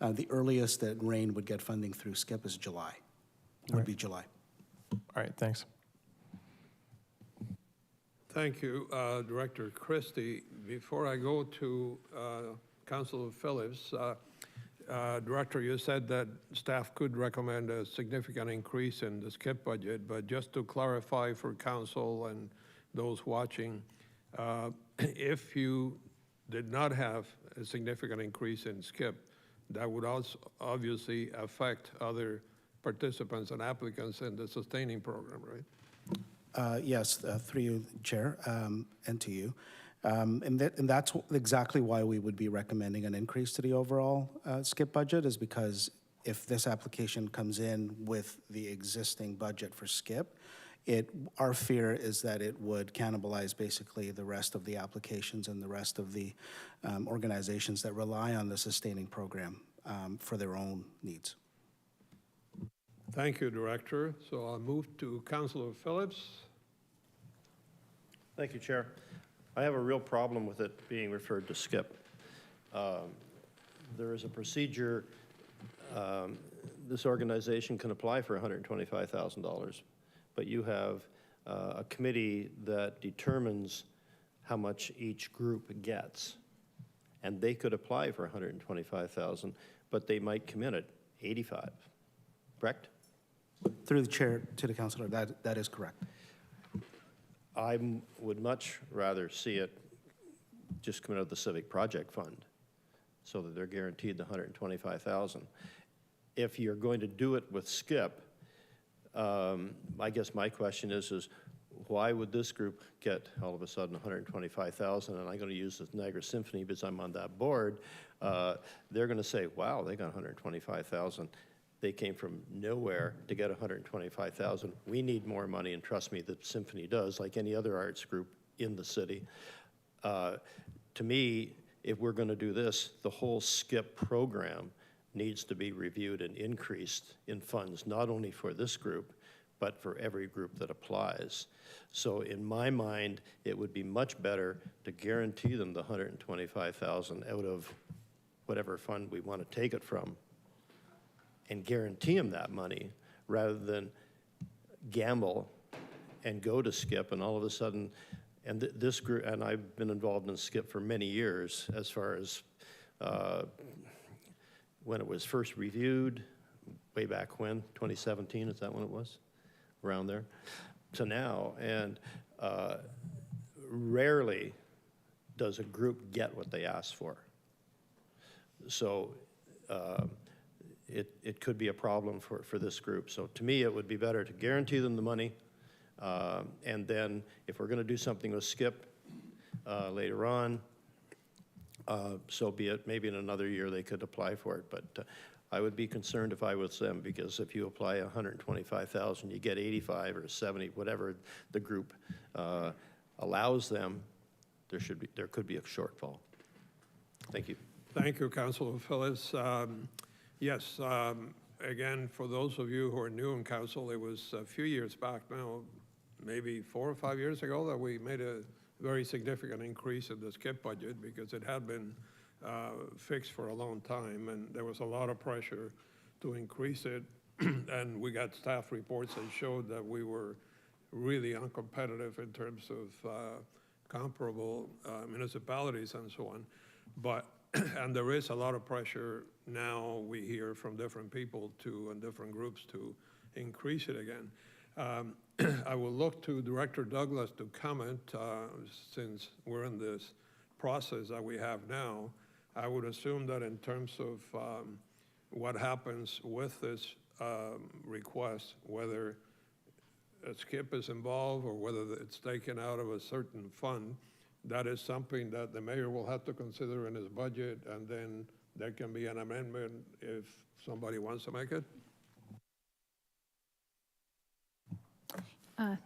The earliest that RAIN would get funding through SKIP is July. Would be July. All right, thanks. Thank you, Director Christie. Before I go to Councilor Phillips, Director, you said that staff could recommend a significant increase in the SKIP budget, but just to clarify for council and those watching, if you did not have a significant increase in SKIP, that would also obviously affect other participants and applicants in the sustaining program, right? Yes, through you, Chair, and to you. And that's exactly why we would be recommending an increase to the overall SKIP budget, is because if this application comes in with the existing budget for SKIP, our fear is that it would cannibalize basically the rest of the applications and the rest of the organizations that rely on the sustaining program for their own needs. Thank you, Director. So I'll move to Councilor Phillips. Thank you, Chair. I have a real problem with it being referred to SKIP. There is a procedure. This organization can apply for $125,000, but you have a committee that determines how much each group gets. And they could apply for $125,000, but they might come in at $85,000, correct? Through the chair to the councillor, that is correct. I would much rather see it just come out of the Civic Project Fund so that they're guaranteed the $125,000. If you're going to do it with SKIP, I guess my question is why would this group get all of a sudden $125,000? And I'm going to use the Niagara Symphony because I'm on that board. They're going to say, wow, they got $125,000. They came from nowhere to get $125,000. We need more money, and trust me, the symphony does, like any other arts group in the city. To me, if we're going to do this, the whole SKIP program needs to be reviewed and increased in funds, not only for this group, but for every group that applies. So in my mind, it would be much better to guarantee them the $125,000 out of whatever fund we want to take it from, and guarantee them that money rather than gamble and go to SKIP and all of a sudden, and this group, and I've been involved in SKIP for many years as far as when it was first reviewed, way back when, 2017, is that when it was? Around there, to now, and rarely does a group get what they ask for. So it could be a problem for this group. So to me, it would be better to guarantee them the money, and then if we're going to do something with SKIP later on, so be it. Maybe in another year they could apply for it. But I would be concerned if I was them, because if you apply 125,000, you get 85 or 70, whatever the group allows them, there could be a shortfall. Thank you. Thank you, Councilor Phillips. Yes, again, for those of you who are new in council, it was a few years back now, maybe 4 or 5 years ago, that we made a very significant increase in the skip budget because it had been fixed for a long time, and there was a lot of pressure to increase it. And we got staff reports that showed that we were really uncompetitive in terms of comparable municipalities and so on. But, and there is a lot of pressure now, we hear from different people and different groups to increase it again. I will look to Director Douglas to comment, since we're in this process that we have now. I would assume that in terms of what happens with this request, whether a skip is involved or whether it's taken out of a certain fund, that is something that the mayor will have to consider in his budget, and then there can be an amendment if somebody wants to make it.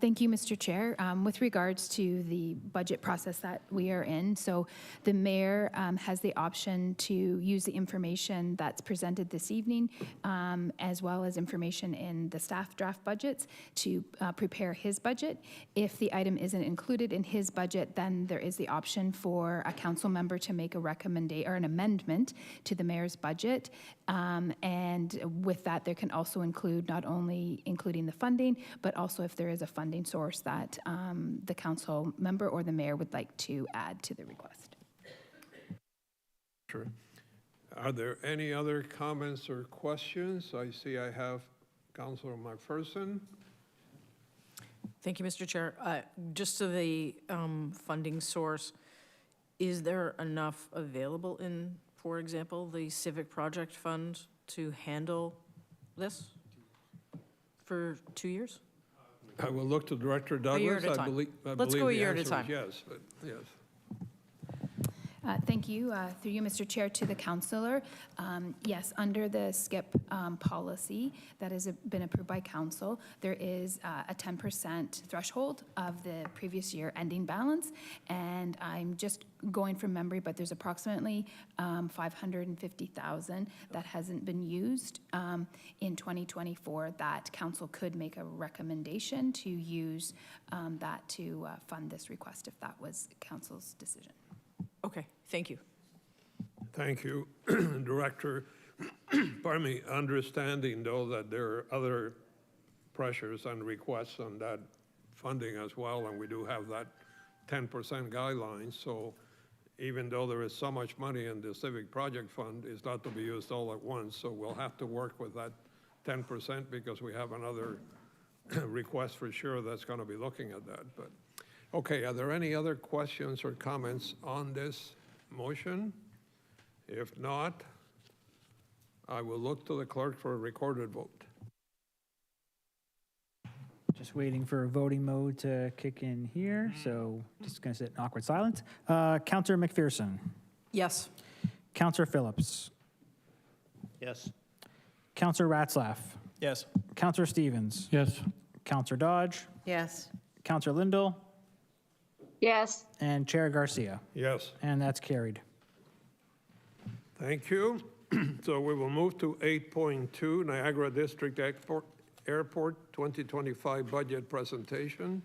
Thank you, Mr. Chair. With regards to the budget process that we are in, so the mayor has the option to use the information that's presented this evening, as well as information in the staff draft budgets to prepare his budget. If the item isn't included in his budget, then there is the option for a council member to make a recommendation or an amendment to the mayor's budget. And with that, there can also include not only including the funding, but also if there is a funding source that the council member or the mayor would like to add to the request. Sure. Are there any other comments or questions? I see I have Councilor McPherson. Thank you, Mr. Chair. Just to the funding source, is there enough available in, for example, the Civic Project Fund to handle this for 2 years? I will look to Director Douglas. A year at a time. Let's go a year at a time. Yes, but yes. Thank you. Through you, Mr. Chair, to the councillor. Yes, under the SKIP policy that has been approved by council, there is a 10% threshold of the previous year ending balance. And I'm just going from memory, but there's approximately 550,000 that hasn't been used in 2024 that council could make a recommendation to use that to fund this request if that was council's decision. Okay, thank you. Thank you, Director. Pardon me, understanding though that there are other pressures and requests on that funding as well, and we do have that 10% guideline. So even though there is so much money in the Civic Project Fund, it's not to be used all at once. So we'll have to work with that 10% because we have another request for sure that's going to be looking at that. But okay, are there any other questions or comments on this motion? If not, I will look to the clerk for a recorded vote. Just waiting for voting mode to kick in here, so just going to sit in awkward silence. Councillor McPherson. Yes. Councillor Phillips. Yes. Councillor Ratzlaff. Yes. Councillor Stevens. Yes. Councillor Dodge. Yes. Councillor Lindell. Yes. And Chair Garcia. Yes. And that's carried. Thank you. So we will move to 8.2, Niagara District Airport 2025 budget presentation.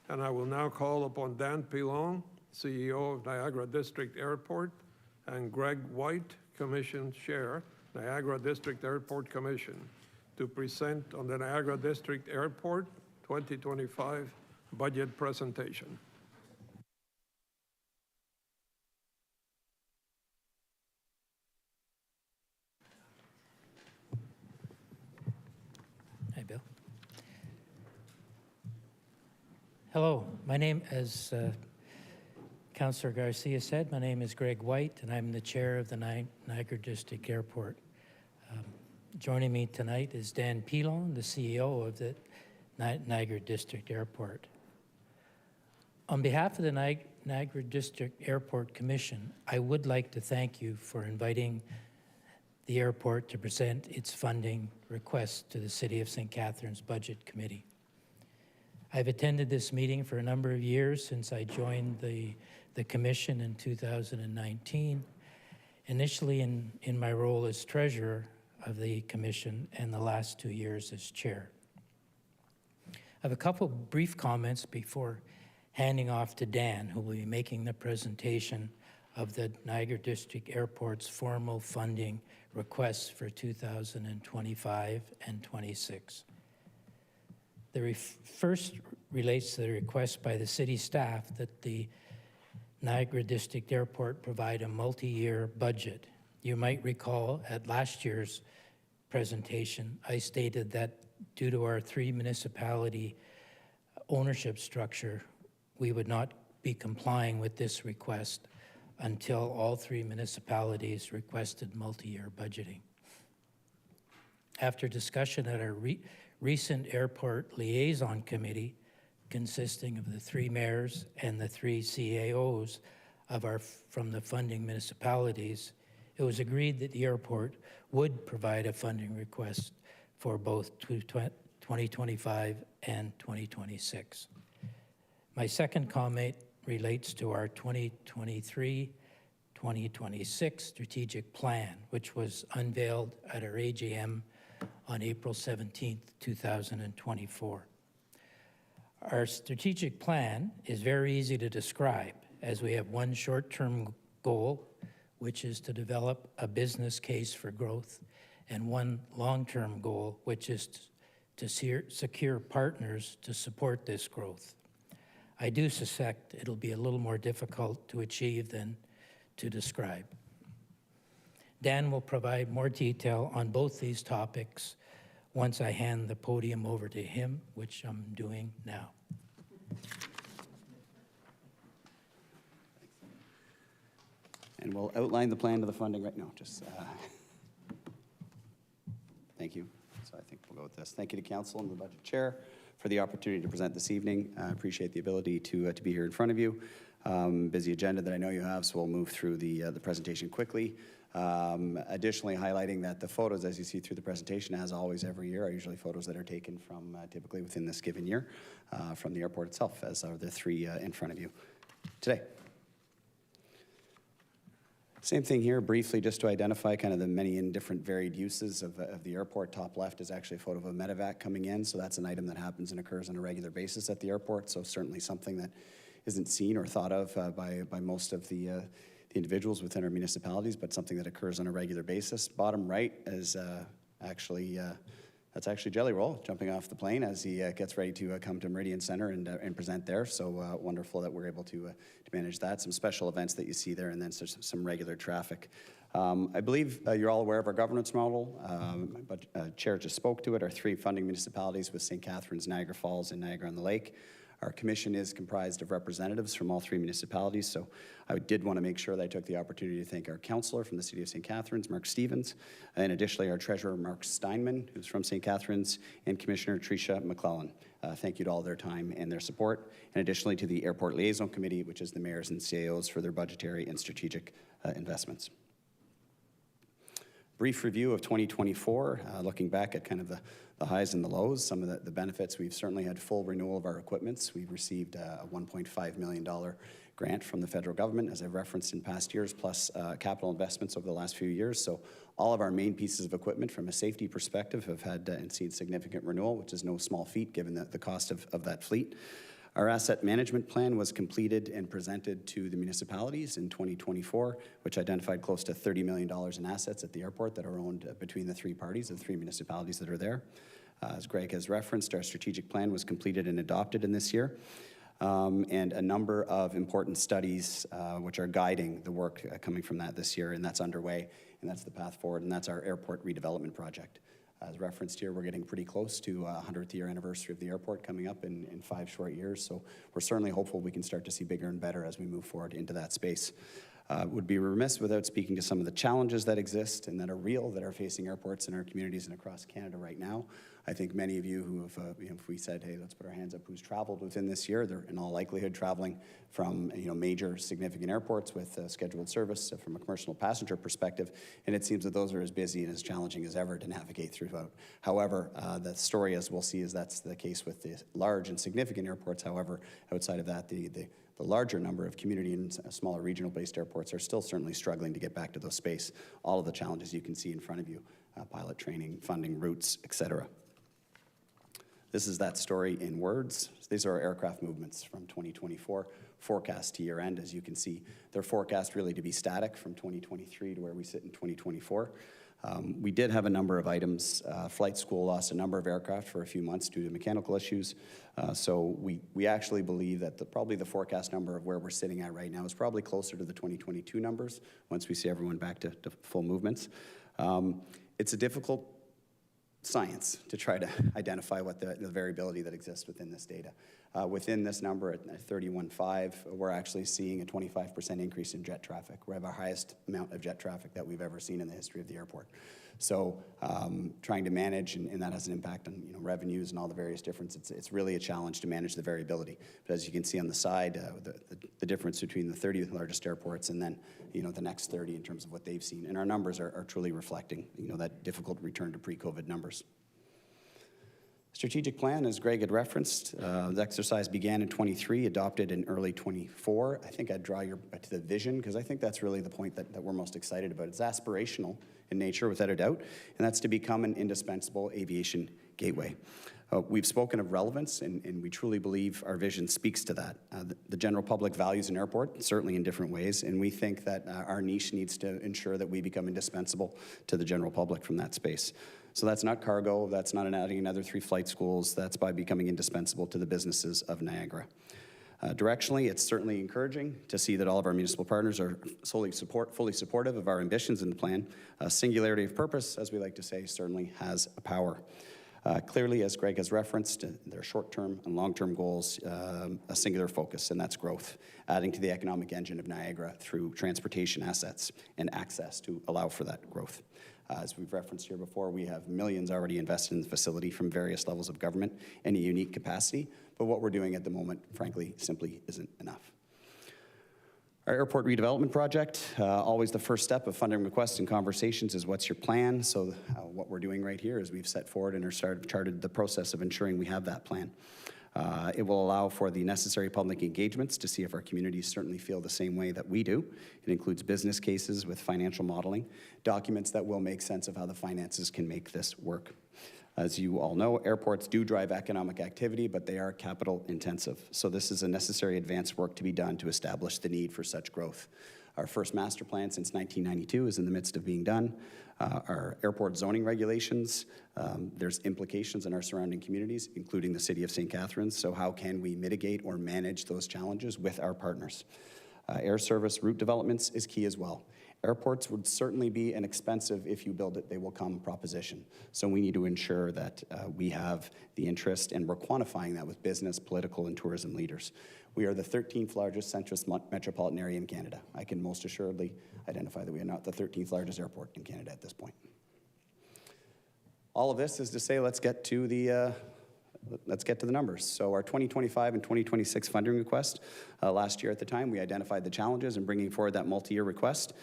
And I will now call upon Dan Pilon, CEO of Niagara District Airport, and Greg White, Commission Chair, Niagara District Airport Commission, to present on the Niagara District Airport 2025 budget presentation. Hi, Bill. Hello, my name, as Councillor Garcia said, my name is Greg White, and I'm the chair of the Niagara District Airport. Joining me tonight is Dan Pilon, the CEO of the Niagara District Airport. On behalf of the Niagara District Airport Commission, I would like to thank you for inviting the airport to present its funding request to the City of St. Catharines Budget Committee. I've attended this meeting for a number of years since I joined the commission in 2019, initially in my role as treasurer of the commission and the last 2 years as chair. I have a couple brief comments before handing off to Dan, who will be making the presentation of the Niagara District Airport's formal funding requests for 2025 and 26. The first relates to the request by the city staff that the Niagara District Airport provide a multi-year budget. You might recall at last year's presentation, I stated that due to our 3 municipality ownership structure, we would not be complying with this request until all 3 municipalities requested multi-year budgeting. After discussion at our recent airport liaison committee, consisting of the 3 mayors and the 3 CAOs from the funding municipalities, it was agreed that the airport would provide a funding request for both 2025 and 2026. My second comment relates to our 2023-2026 strategic plan, which was unveiled at our AGM on April 17th, 2024. Our strategic plan is very easy to describe, as we have one short-term goal, which is to develop a business case for growth, and one long-term goal, which is to secure partners to support this growth. I do suspect it'll be a little more difficult to achieve than to describe. Dan will provide more detail on both these topics once I hand the podium over to him, which I'm doing now. And we'll outline the plan to the funding right now. Thank you. So I think we'll go with this. Thank you to Council and the Budget Chair for the opportunity to present this evening. I appreciate the ability to be here in front of you. Busy agenda that I know you have, so we'll move through the presentation quickly. Additionally, highlighting that the photos, as you see through the presentation, as always every year, are usually photos that are taken from typically within this given year from the airport itself, as are the 3 in front of you today. Same thing here, briefly, just to identify kind of the many and different varied uses of the airport. Top left is actually a photo of a medevac coming in, so that's an item that happens and occurs on a regular basis at the airport, so certainly something that isn't seen or thought of by most of the individuals within our municipalities, but something that occurs on a regular basis. Bottom right is that's actually Jelly Roll jumping off the plane as he gets ready to come to Meridian Center and present there. So wonderful that we're able to manage that. Some special events that you see there, and then some regular traffic. I believe you're all aware of our governance model, but Chair just spoke to it. Our 3 funding municipalities with St. Catharines, Niagara Falls, and Niagara-on-the-Lake. Our commission is comprised of representatives from all 3 municipalities, so I did want to make sure that I took the opportunity to thank our councillor from the City of St. Catharines, Mark Stevens, and additionally our treasurer, Mark Steinman, who's from St. Catharines, and Commissioner Tricia McClellan. Thank you to all their time and their support, and additionally to the Airport Liaison Committee, which is the mayors and CAOs for their budgetary and strategic investments. Brief review of 2024, looking back at kind of the highs and the lows, some of the benefits. We've certainly had full renewal of our equipments. We've received a $1.5 million grant from the federal government, as I've referenced in past years, plus capital investments over the last few years. So all of our main pieces of equipment from a safety perspective have had and seen significant renewal, which is no small feat given the cost of that fleet. Our asset management plan was completed and presented to the municipalities in 2024, which identified close to $30 million in assets at the airport that are owned between the 3 parties, the 3 municipalities that are there. As Greg has referenced, our strategic plan was completed and adopted in this year. And a number of important studies which are guiding the work coming from that this year, and that's underway, and that's the path forward, and that's our airport redevelopment project. As referenced here, we're getting pretty close to 100th year anniversary of the airport coming up in 5 short years, so we're certainly hopeful we can start to see bigger and better as we move forward into that space. Would be remiss without speaking to some of the challenges that exist and that are real, that are facing airports in our communities and across Canada right now. I think many of you who have, if we said, hey, let's put our hands up, who's traveled within this year, they're in all likelihood traveling from major significant airports with scheduled service from a commercial passenger perspective, and it seems that those are as busy and as challenging as ever to navigate throughout. However, the story, as we'll see, is that's the case with the large and significant airports. However, outside of that, the larger number of community and smaller regional-based airports are still certainly struggling to get back to those space. All of the challenges you can see in front of you, pilot training, funding, routes, et cetera. This is that story in words. These are our aircraft movements from 2024, forecast to year end. As you can see, they're forecast really to be static from 2023 to where we sit in 2024. We did have a number of items. Flight school lost a number of aircraft for a few months due to mechanical issues. So we actually believe that probably the forecast number of where we're sitting at right now is probably closer to the 2022 numbers once we see everyone back to full movements. It's a difficult science to try to identify what the variability that exists within this data. Within this number at 31.5, we're actually seeing a 25% increase in jet traffic. We have our highest amount of jet traffic that we've ever seen in the history of the airport. So trying to manage, and that has an impact on revenues and all the various differences. It's really a challenge to manage the variability. But as you can see on the side, the difference between the 30 largest airports and then the next 30 in terms of what they've seen. And our numbers are truly reflecting that difficult return to pre-COVID numbers. Strategic plan, as Greg had referenced, the exercise began in 23, adopted in early 24. I think I'd draw you to the vision, because I think that's really the point that we're most excited about. It's aspirational in nature, without a doubt, and that's to become an indispensable aviation gateway. We've spoken of relevance, and we truly believe our vision speaks to that. The general public values an airport, certainly in different ways, and we think that our niche needs to ensure that we become indispensable to the general public from that space. So that's not cargo, that's not adding another 3 flight schools, that's by becoming indispensable to the businesses of Niagara. Directionally, it's certainly encouraging to see that all of our municipal partners are fully supportive of our ambitions in the plan. Singularity of purpose, as we like to say, certainly has a power. Clearly, as Greg has referenced, their short-term and long-term goals, a singular focus, and that's growth, adding to the economic engine of Niagara through transportation assets and access to allow for that growth. As we've referenced here before, we have millions already invested in the facility from various levels of government in a unique capacity, but what we're doing at the moment, frankly, simply isn't enough. Our airport redevelopment project, always the first step of funding requests and conversations is what's your plan? So what we're doing right here is we've set forward and charted the process of ensuring we have that plan. It will allow for the necessary public engagements to see if our communities certainly feel the same way that we do. It includes business cases with financial modeling, documents that will make sense of how the finances can make this work. As you all know, airports do drive economic activity, but they are capital intensive. So this is a necessary advanced work to be done to establish the need for such growth. Our first master plan since 1992 is in the midst of being done. Our airport zoning regulations, there's implications in our surrounding communities, including the city of St. Catharines. So how can we mitigate or manage those challenges with our partners? Air service route developments is key as well. Airports would certainly be an expensive, if you build it, they will come proposition. So we need to ensure that we have the interest, and we're quantifying that with business, political, and tourism leaders. We are the 13th largest centrist metropolitan area in Canada. I can most assuredly identify that we are not the 13th largest airport in Canada at this point. All of this is to say, let's get to the numbers. So our 2025 and 2026 funding request, last year at the time, we identified the challenges in bringing forward that multi-year request.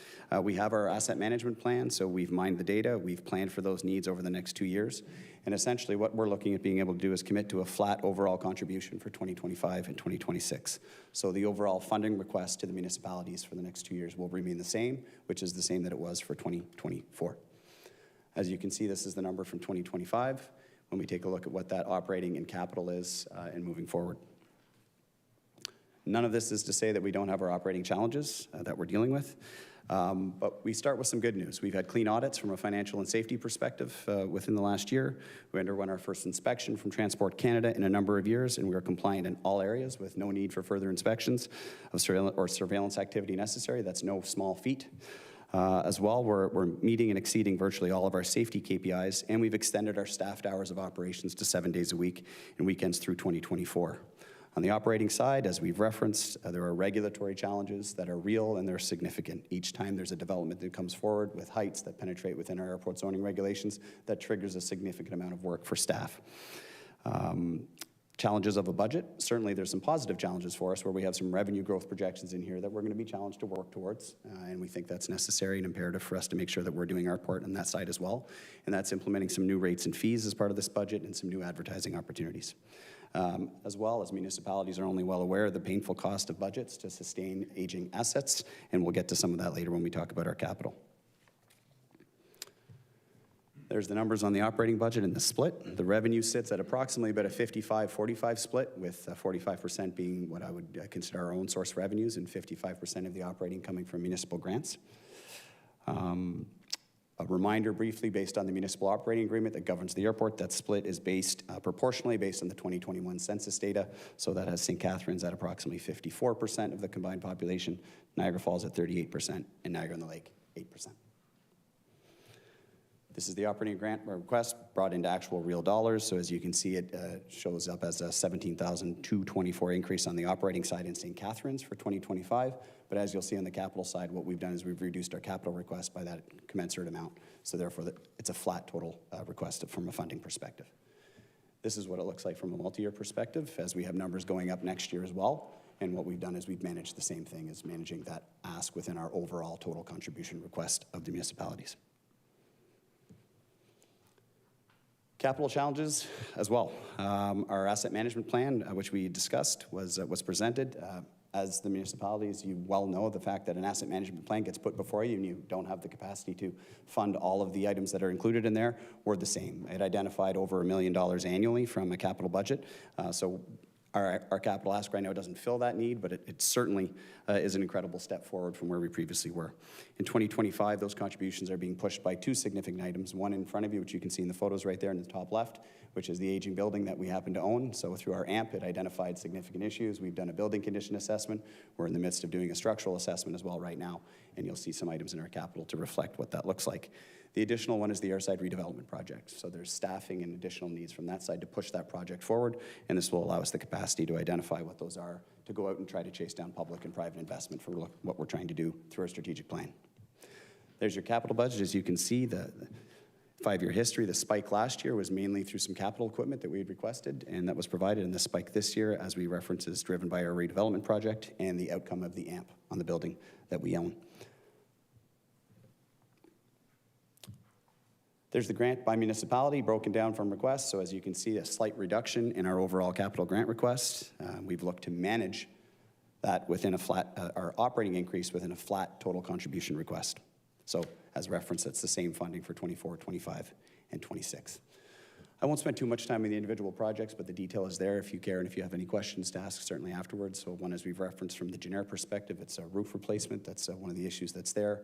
We have our asset management plan, so we've mined the data, we've planned for those needs over the next 2 years. And essentially what we're looking at being able to do is commit to a flat overall contribution for 2025 and 2026. So the overall funding request to the municipalities for the next 2 years will remain the same, which is the same that it was for 2024. As you can see, this is the number from 2025. When we take a look at what that operating and capital is and moving forward. None of this is to say that we don't have our operating challenges that we're dealing with, but we start with some good news. We've had clean audits from a financial and safety perspective within the last year. We underwent our first inspection from Transport Canada in a number of years, and we are compliant in all areas with no need for further inspections or surveillance activity necessary. That's no small feat. As well, we're meeting and exceeding virtually all of our safety KPIs, and we've extended our staffed hours of operations to 7 days a week and weekends through 2024. On the operating side, as we've referenced, there are regulatory challenges that are real and they're significant. Each time there's a development that comes forward with heights that penetrate within our airport zoning regulations, that triggers a significant amount of work for staff. Challenges of a budget. Certainly there's some positive challenges for us where we have some revenue growth projections in here that we're going to be challenged to work towards, and we think that's necessary and imperative for us to make sure that we're doing our part on that side as well. And that's implementing some new rates and fees as part of this budget and some new advertising opportunities. As well as municipalities are only well aware of the painful cost of budgets to sustain aging assets, and we'll get to some of that later when we talk about our capital. There's the numbers on the operating budget and the split. The revenue sits at approximately about a 55-45 split, with 45% being what I would consider our own source revenues and 55% of the operating coming from municipal grants. A reminder briefly, based on the municipal operating agreement that governs the airport, that split is based proportionally based on the 2021 census data. So that has St. Catharines at approximately 54% of the combined population, Niagara Falls at 38%, and Niagara-on-the-Lake 8%. This is the operating grant request brought into actual real dollars. So as you can see, it shows up as a $17,224 increase on the operating side in St. Catharines for 2025. But as you'll see on the capital side, what we've done is we've reduced our capital request by that commensurate amount. So therefore, it's a flat total request from a funding perspective. This is what it looks like from a multi-year perspective, as we have numbers going up next year as well. And what we've done is we've managed the same thing as managing that ask within our overall total contribution request of the municipalities. Capital challenges as well. Our asset management plan, which we discussed, was presented. As the municipalities, you well know the fact that an asset management plan gets put before you and you don't have the capacity to fund all of the items that are included in there. We're the same. It identified over $1 million annually from a capital budget. So our capital ask right now doesn't fill that need, but it certainly is an incredible step forward from where we previously were. In 2025, those contributions are being pushed by two significant items. One in front of you, which you can see in the photos right there in the top left, which is the aging building that we happen to own. So through our AMP, it identified significant issues. We've done a building condition assessment. We're in the midst of doing a structural assessment as well right now, and you'll see some items in our capital to reflect what that looks like. The additional one is the airside redevelopment project. So there's staffing and additional needs from that side to push that project forward, and this will allow us the capacity to identify what those are, to go out and try to chase down public and private investment for what we're trying to do through our strategic plan. There's your capital budget. As you can see, the 5-year history, the spike last year was mainly through some capital equipment that we had requested, and that was provided, and the spike this year, as we reference, is driven by our redevelopment project and the outcome of the AMP on the building that we own. There's the grant by municipality broken down from requests. So as you can see, a slight reduction in our overall capital grant request. We've looked to manage that within a flat, our operating increase within a flat total contribution request. So as referenced, that's the same funding for 24, 25, and 26. I won't spend too much time on the individual projects, but the detail is there if you care and if you have any questions to ask, certainly afterwards. So one, as we've referenced from the generic perspective, it's a roof replacement. That's one of the issues that's there.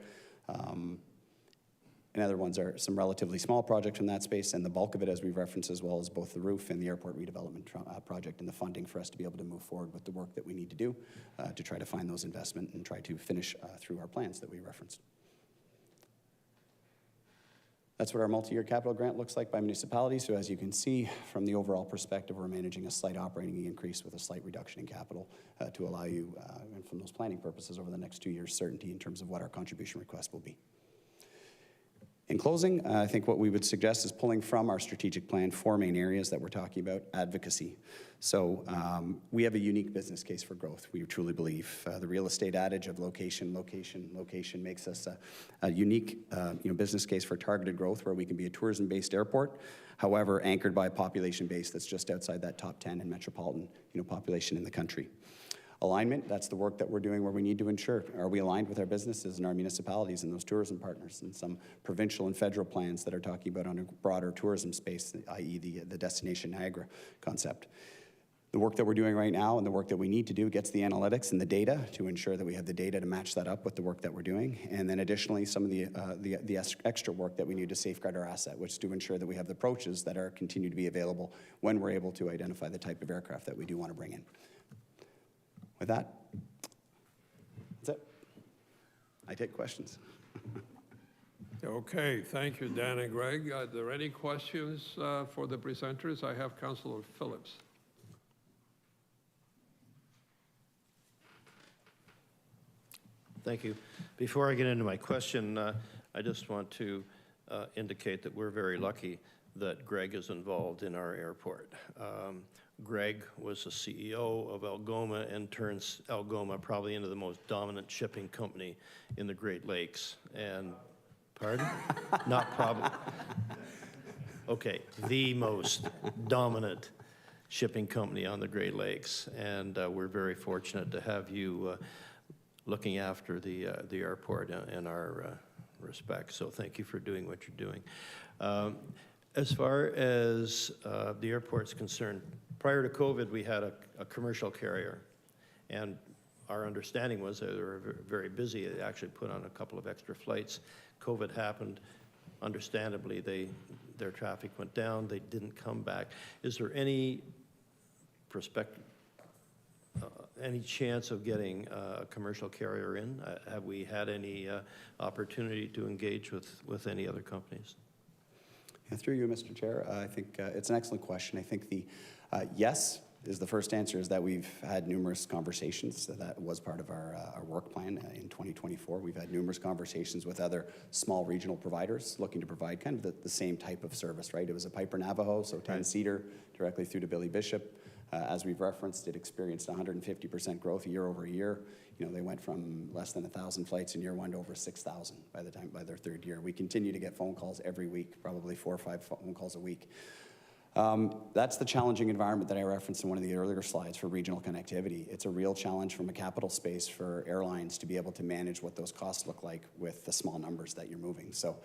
And other ones are some relatively small projects from that space, and the bulk of it, as we've referenced, as well as both the roof and the airport redevelopment project and the funding for us to be able to move forward with the work that we need to do to try to find those investment and try to finish through our plans that we referenced. That's what our multi-year capital grant looks like by municipality. So as you can see, from the overall perspective, we're managing a slight operating increase with a slight reduction in capital to allow you, and from those planning purposes over the next 2 years, certainty in terms of what our contribution request will be. In closing, I think what we would suggest is pulling from our strategic plan 4 main areas that we're talking about. Advocacy. So we have a unique business case for growth, we truly believe. The real estate adage of location, location, location makes us a unique business case for targeted growth where we can be a tourism-based airport, however, anchored by a population base that's just outside that top 10 in metropolitan population in the country. Alignment, that's the work that we're doing where we need to ensure, are we aligned with our businesses and our municipalities and those tourism partners, and some provincial and federal plans that are talking about on a broader tourism space, i.e. the Destination Niagara concept. The work that we're doing right now and the work that we need to do gets the analytics and the data to ensure that we have the data to match that up with the work that we're doing. And then additionally, some of the extra work that we need to safeguard our asset, which is to ensure that we have the approaches that are continue to be available when we're able to identify the type of aircraft that we do want to bring in. With that, that's it. I take questions. Okay, thank you, Dan and Greg. Are there any questions for the presenters? I have Councillor Phillips. Thank you. Before I get into my question, I just want to indicate that we're very lucky that Greg is involved in our airport. Greg was the CEO of Algoma and turns Algoma probably into the most dominant shipping company in the Great Lakes. And, pardon? Not probably. Okay, the most dominant shipping company on the Great Lakes. And we're very fortunate to have you looking after the airport in our respect. So thank you for doing what you're doing. As far as the airport's concerned, prior to COVID, we had a commercial carrier, and our understanding was that they were very busy. They actually put on a couple of extra flights. COVID happened. Understandably, their traffic went down. They didn't come back. Is there any any chance of getting a commercial carrier in? Have we had any opportunity to engage with any other companies? Yeah, through you, Mr. Chair, I think it's an excellent question. I think the yes is the first answer, is that we've had numerous conversations. So that was part of our work plan in 2024. We've had numerous conversations with other small regional providers looking to provide kind of the same type of service, right? It was a Piper Navajo, so 10-seater directly through to Billy Bishop. As we've referenced, it experienced 150% growth year over year. You know, they went from less than 1,000 flights in year one to over 6,000 by their third year. We continue to get phone calls every week, probably 4 or 5 phone calls a week. That's the challenging environment that I referenced in one of the earlier slides for regional connectivity. It's a real challenge from a capital space for airlines to be able to manage what those costs look like with the small numbers that you're moving. So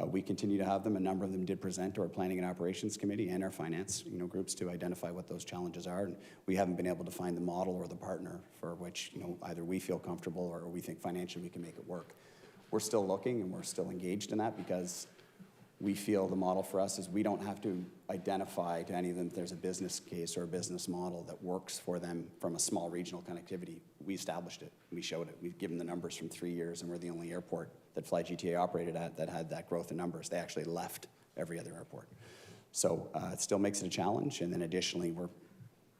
we continue to have them. A number of them did present to our Planning and Operations Committee and our finance groups to identify what those challenges are. And we haven't been able to find the model or the partner for which either we feel comfortable or we think financially we can make it work. We're still looking and we're still engaged in that because we feel the model for us is we don't have to identify to any of them if there's a business case or a business model that works for them from a small regional connectivity. We established it. We showed it. We've given the numbers from 3 years, and we're the only airport that FlyGTA operated at that had that growth in numbers. They actually left every other airport. So it still makes it a challenge. And then additionally, we're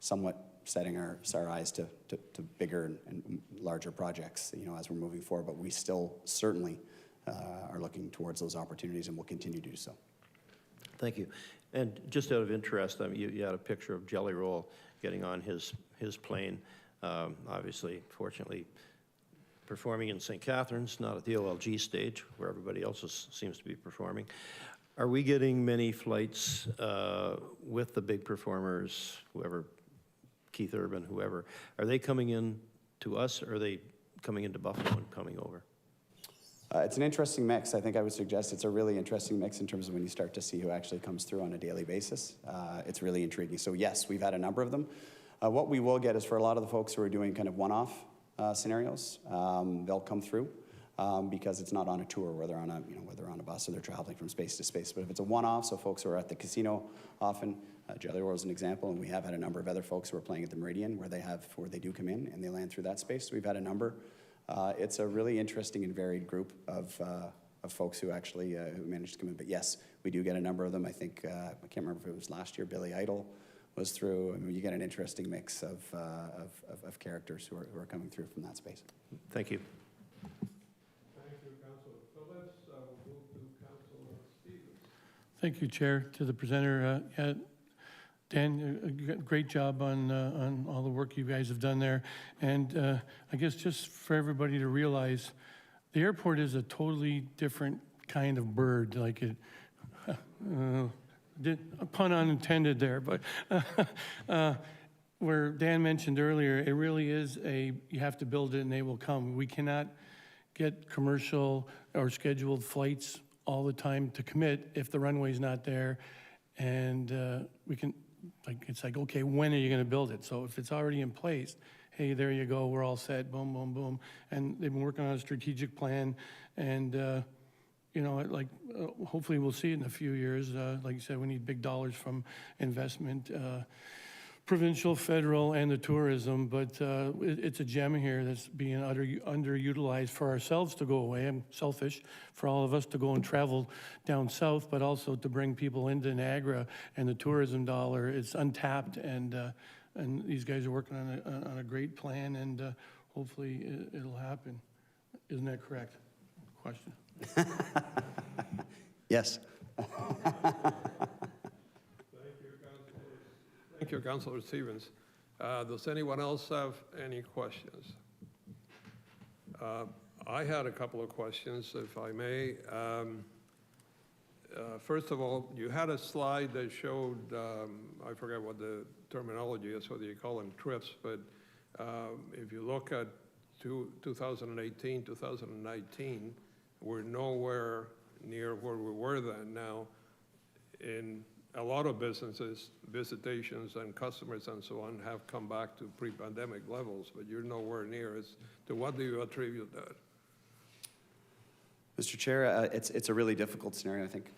somewhat setting our eyes to bigger and larger projects, as we're moving forward. But we still certainly are looking towards those opportunities and will continue to do so. Thank you. And just out of interest, I mean, you had a picture of Jelly Roll getting on his plane. Obviously, fortunately, performing in St. Catharines, not at the OLG stage where everybody else seems to be performing. Are we getting many flights with the big performers, whoever, Keith Urban, whoever? Are they coming in to us, or are they coming into Buffalo and coming over? It's an interesting mix. I think I would suggest it's a really interesting mix in terms of when you start to see who actually comes through on a daily basis. It's really intriguing. So yes, we've had a number of them. What we will get is for a lot of the folks who are doing kind of one-off scenarios, they'll come through because it's not on a tour where they're on a bus or they're traveling from space to space. But if it's a one-off, so folks who are at the casino often, Jelly Roll is an example, and we have had a number of other folks who are playing at the Meridian where they do come in and they land through that space. So we've had a number. It's a really interesting and varied group of folks who actually who managed to come in. But yes, we do get a number of them. I think, I can't remember if it was last year, Billy Idol was through. I mean, you get an interesting mix of characters who are coming through from that space. Thank you. Thank you, Councilor Phillips. We'll move to Councilor Stevens. Thank you, Chair, to the presenter. Dan, great job on all the work you guys have done there. And I guess just for everybody to realize, the airport is a totally different kind of bird. Like it, a pun unintended there, but where Dan mentioned earlier, it really is you have to build it and they will come. We cannot get commercial or scheduled flights all the time to commit if the runway's not there. And it's like, okay, when are you going to build it? So if it's already in place, hey, there you go, we're all set, boom, boom, boom. And they've been working on a strategic plan, and hopefully we'll see it in a few years. Like you said, we need big dollars from investment, provincial, federal, and the tourism, but it's a gem here that's being underutilized for ourselves to go away. I'm selfish for all of us to go and travel down south, but also to bring people into Niagara and the tourism dollar. It's untapped, and these guys are working on a great plan, and hopefully it'll happen. Isn't that correct? Question. Yes. Thank you, Councillor Stevens. Does anyone else have any questions? I had a couple of questions, if I may. First of all, you had a slide that showed, I forget what the terminology is, whether you call them trips, but if you look at 2018, 2019, we're nowhere near where we were then. Now, in a lot of businesses, visitations and customers and so on have come back to pre-pandemic levels, but you're nowhere near. To what do you attribute that? Mr. Chair, it's a really difficult scenario, I think.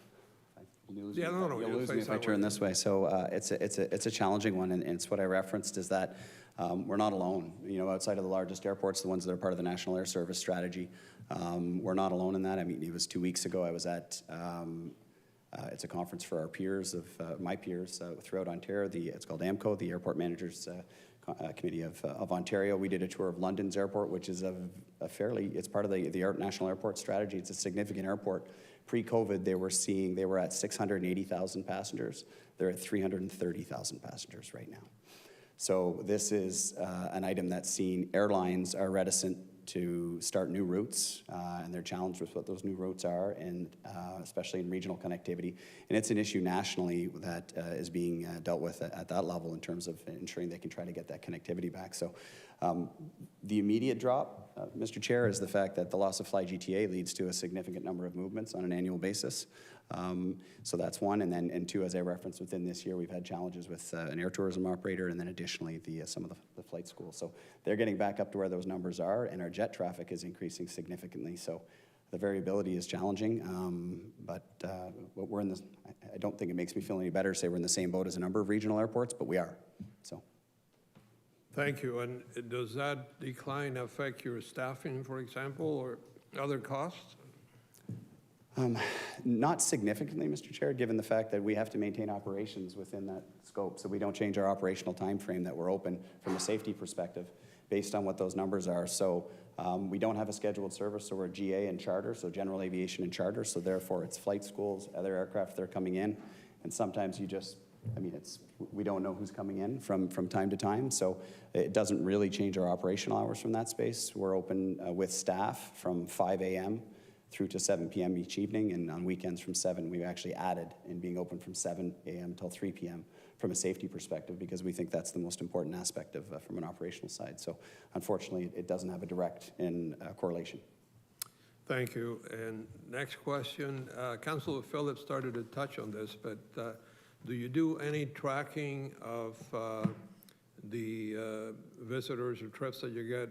You'll lose me if I turn this way. So it's a challenging one, and it's what I referenced is that we're not alone. You know, outside of the largest airports, the ones that are part of the National Air Service strategy, we're not alone in that. I mean, it was 2 weeks ago I was at it's a conference for our peers, my peers throughout Ontario. It's called AMCO, the Airport Managers Committee of Ontario. We did a tour of London's airport, which is it's part of the National Airport strategy. It's a significant airport. Pre-COVID, they were at 680,000 passengers. They're at 330,000 passengers right now. So this is an item that's seen airlines are reticent to start new routes, and they're challenged with what those new routes are, and especially in regional connectivity. And it's an issue nationally that is being dealt with at that level in terms of ensuring they can try to get that connectivity back. So the immediate drop, Mr. Chair, is the fact that the loss of Fly GTA leads to a significant number of movements on an annual basis. So that's one, and two, as I referenced within this year, we've had challenges with an air tourism operator, and then additionally some of the flight schools. So they're getting back up to where those numbers are, and our jet traffic is increasing significantly. So the variability is challenging, but we're in this. I don't think it makes me feel any better to say we're in the same boat as a number of regional airports, but we are. So. Thank you. And does that decline affect your staffing, for example, or other costs? Not significantly, Mr. Chair, given the fact that we have to maintain operations within that scope. So we don't change our operational time frame that we're open from a safety perspective based on what those numbers are. So we don't have a scheduled service, so we're GA and charter, so general aviation and charter. So therefore, it's flight schools, other aircraft that are coming in. And sometimes we don't know who's coming in from time to time. So it doesn't really change our operational hours from that space. We're open with staff from 5 a.m. through to 7 p.m. each evening, and on weekends from 7. We've actually added in being open from 7 a.m. till 3 p.m. from a safety perspective, because we think that's the most important aspect from an operational side. So unfortunately, it doesn't have a direct correlation. Thank you. And next question, Councillor Phillips started to touch on this, but do you do any tracking of the visitors or trips that you get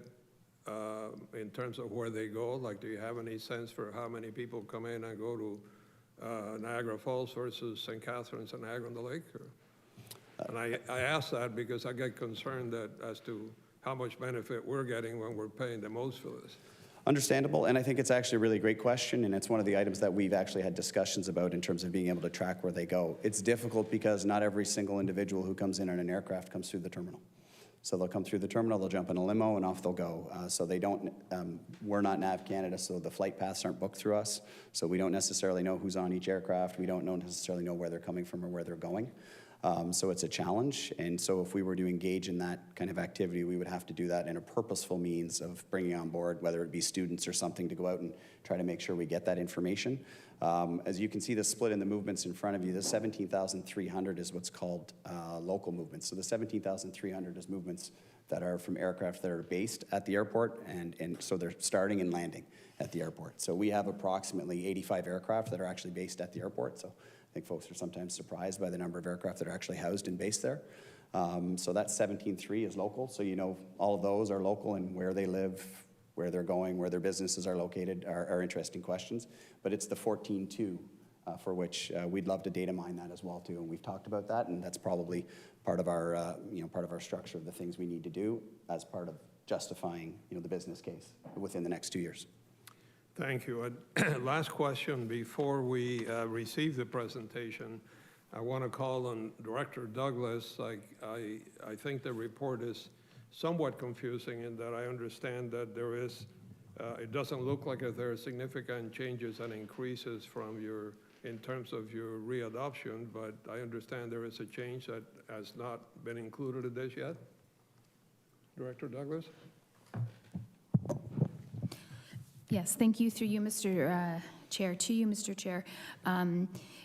in terms of where they go? Like, do you have any sense for how many people come in and go to Niagara Falls versus St. Catharines and Niagara-on-the-Lake? And I ask that because I get concerned as to how much benefit we're getting when we're paying the most for this. Understandable, and I think it's actually a really great question, and it's one of the items that we've actually had discussions about in terms of being able to track where they go. It's difficult because not every single individual who comes in on an aircraft comes through the terminal. So they'll come through the terminal, they'll jump in a limo, and off they'll go. So they don't, we're not NAV Canada, so the flight paths aren't booked through us. So we don't necessarily know who's on each aircraft. We don't necessarily know where they're coming from or where they're going. So it's a challenge. And so if we were to engage in that kind of activity, we would have to do that in a purposeful means of bringing on board, whether it be students or something, to go out and try to make sure we get that information. As you can see the split in the movements in front of you, the 17,300 is what's called local movements. So the 17,300 is movements that are from aircraft that are based at the airport, and so they're starting and landing at the airport. So we have approximately 85 aircraft that are actually based at the airport. So I think folks are sometimes surprised by the number of aircraft that are actually housed and based there. So that 17.3 is local. So you know all of those are local, and where they live, where they're going, where their businesses are located are interesting questions. But it's the 14.2 for which we'd love to data mine that as well too. And we've talked about that, and that's probably part of our part of our structure of the things we need to do as part of justifying the business case within the next 2 years. Thank you. Last question before we receive the presentation. I want to call on Director Douglas. I think the report is somewhat confusing in that I understand that there is It doesn't look like there are significant changes and increases in terms of your readoption, but I understand there is a change that has not been included in this yet. Director Douglas? Yes, thank you through you, Mr. Chair, to you, Mr. Chair.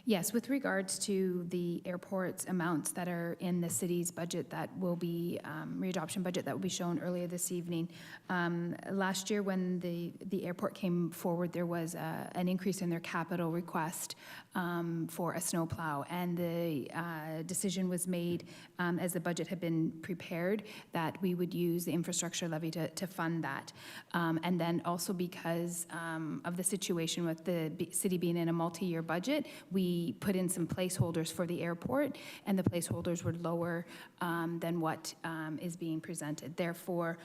Yes, with regards to the airport's amounts that are in the city's budget that will be, readoption budget that will be shown earlier this evening. Last year when the airport came forward, there was an increase in their capital request for a snowplow, and the decision was made as the budget had been prepared that we would use the infrastructure levy to fund that. And then also because of the situation with the city being in a multi-year budget, we put in some placeholders for the airport, and the placeholders were lower than what is being presented. Therefore,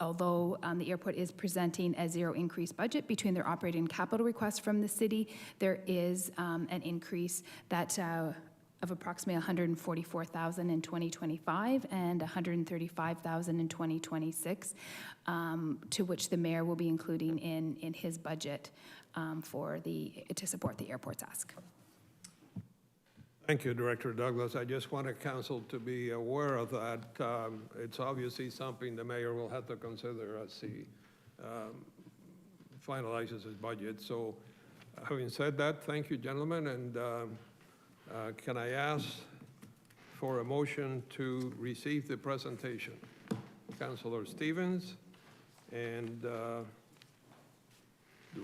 although the airport is presenting a zero increase budget between their operating and capital requests from the city, there is an increase that of approximately $144,000 in 2025 and $135,000 in 2026, to which the mayor will be including in his budget to support the airport's ask. Thank you, Director Douglas. I just wanted council to be aware of that. It's obviously something the mayor will have to consider as he finalizes his budget. So having said that, thank you, gentlemen, and can I ask for a motion to receive the presentation? Councilor Stevens, and do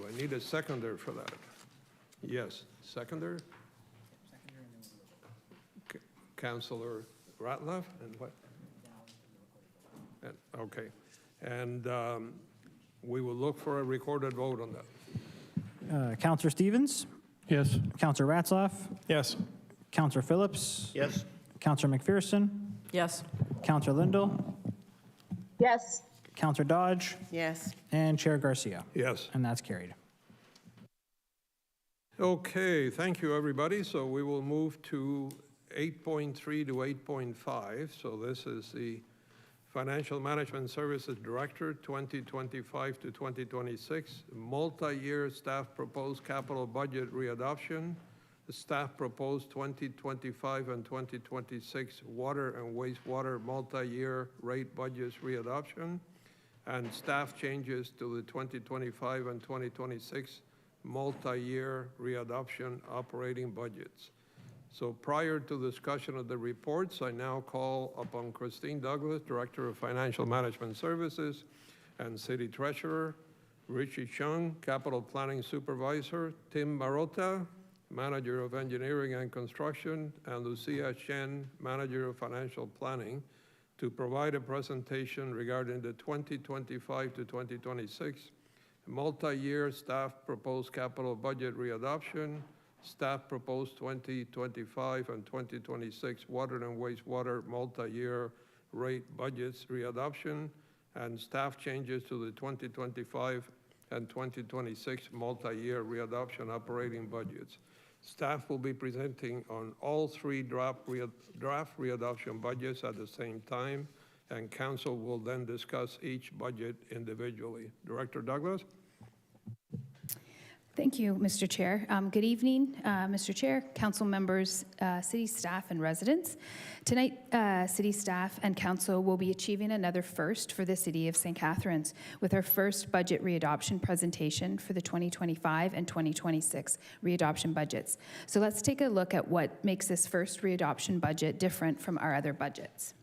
I need a seconder for that? Yes, seconder? Councilor Ratliff, and what? Okay, and we will look for a recorded vote on that. Councillor Stevens? Yes. Councillor Ratzlaff? Yes. Councillor Phillips? Yes. Councillor McPherson? Yes. Councillor Lindell? Yes. Councillor Dodge? Yes. And Chair Garcia. Yes. And that's carried. Okay, thank you, everybody. So we will move to 8.3 to 8.5. So this is the Financial Management Services Director, 2025 to 2026, multi-year staff proposed capital budget readoption, the staff proposed 2025 and 2026 water and wastewater multi-year rate budgets readoption, and staff changes to the 2025 and 2026 multi-year readoption operating budgets. So prior to discussion of the reports, I now call upon Christine Douglas, Director of Financial Management Services and City Treasurer, Richie Chung, Capital Planning Supervisor, Tim Marotta, Manager of Engineering and Construction, and Lucia Chen, Manager of Financial Planning, to provide a presentation regarding the 2025 to 2026 multi-year staff proposed capital budget readoption, staff proposed 2025 and 2026 water and wastewater multi-year rate budgets readoption, and staff changes to the 2025 and 2026 multi-year readoption operating budgets. Staff will be presenting on all three draft readoption budgets at the same time, and council will then discuss each budget individually. Director Douglas? Thank you, Mr. Chair. Good evening, Mr. Chair, council members, city staff, and residents. Tonight, city staff and council will be achieving another first for the city of St. Catharines with our first budget readoption presentation for the 2025 and 2026 readoption budgets. So let's take a look at what makes this first readoption budget different from our other budgets.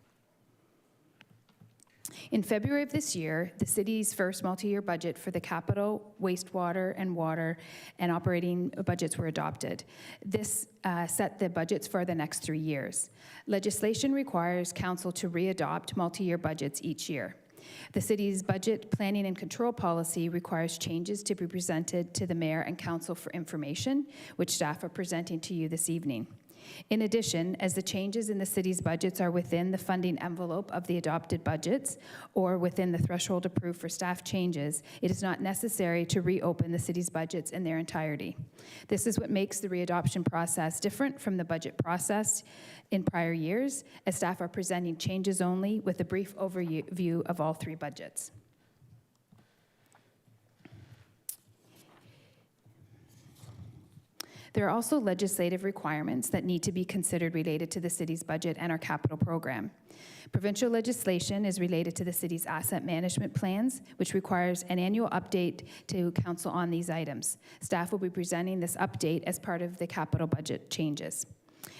In February of this year, the city's first multi-year budget for the capital, wastewater, and water and operating budgets were adopted. This set the budgets for the next 3 years. Legislation requires council to readopt multi-year budgets each year. The city's budget planning and control policy requires changes to be presented to the mayor and council for information, which staff are presenting to you this evening. In addition, as the changes in the city's budgets are within the funding envelope of the adopted budgets or within the threshold approved for staff changes, it is not necessary to reopen the city's budgets in their entirety. This is what makes the readoption process different from the budget process in prior years, as staff are presenting changes only with a brief overview of all three budgets. There are also legislative requirements that need to be considered related to the city's budget and our capital program. Provincial legislation is related to the city's asset management plans, which requires an annual update to council on these items. Staff will be presenting this update as part of the capital budget changes.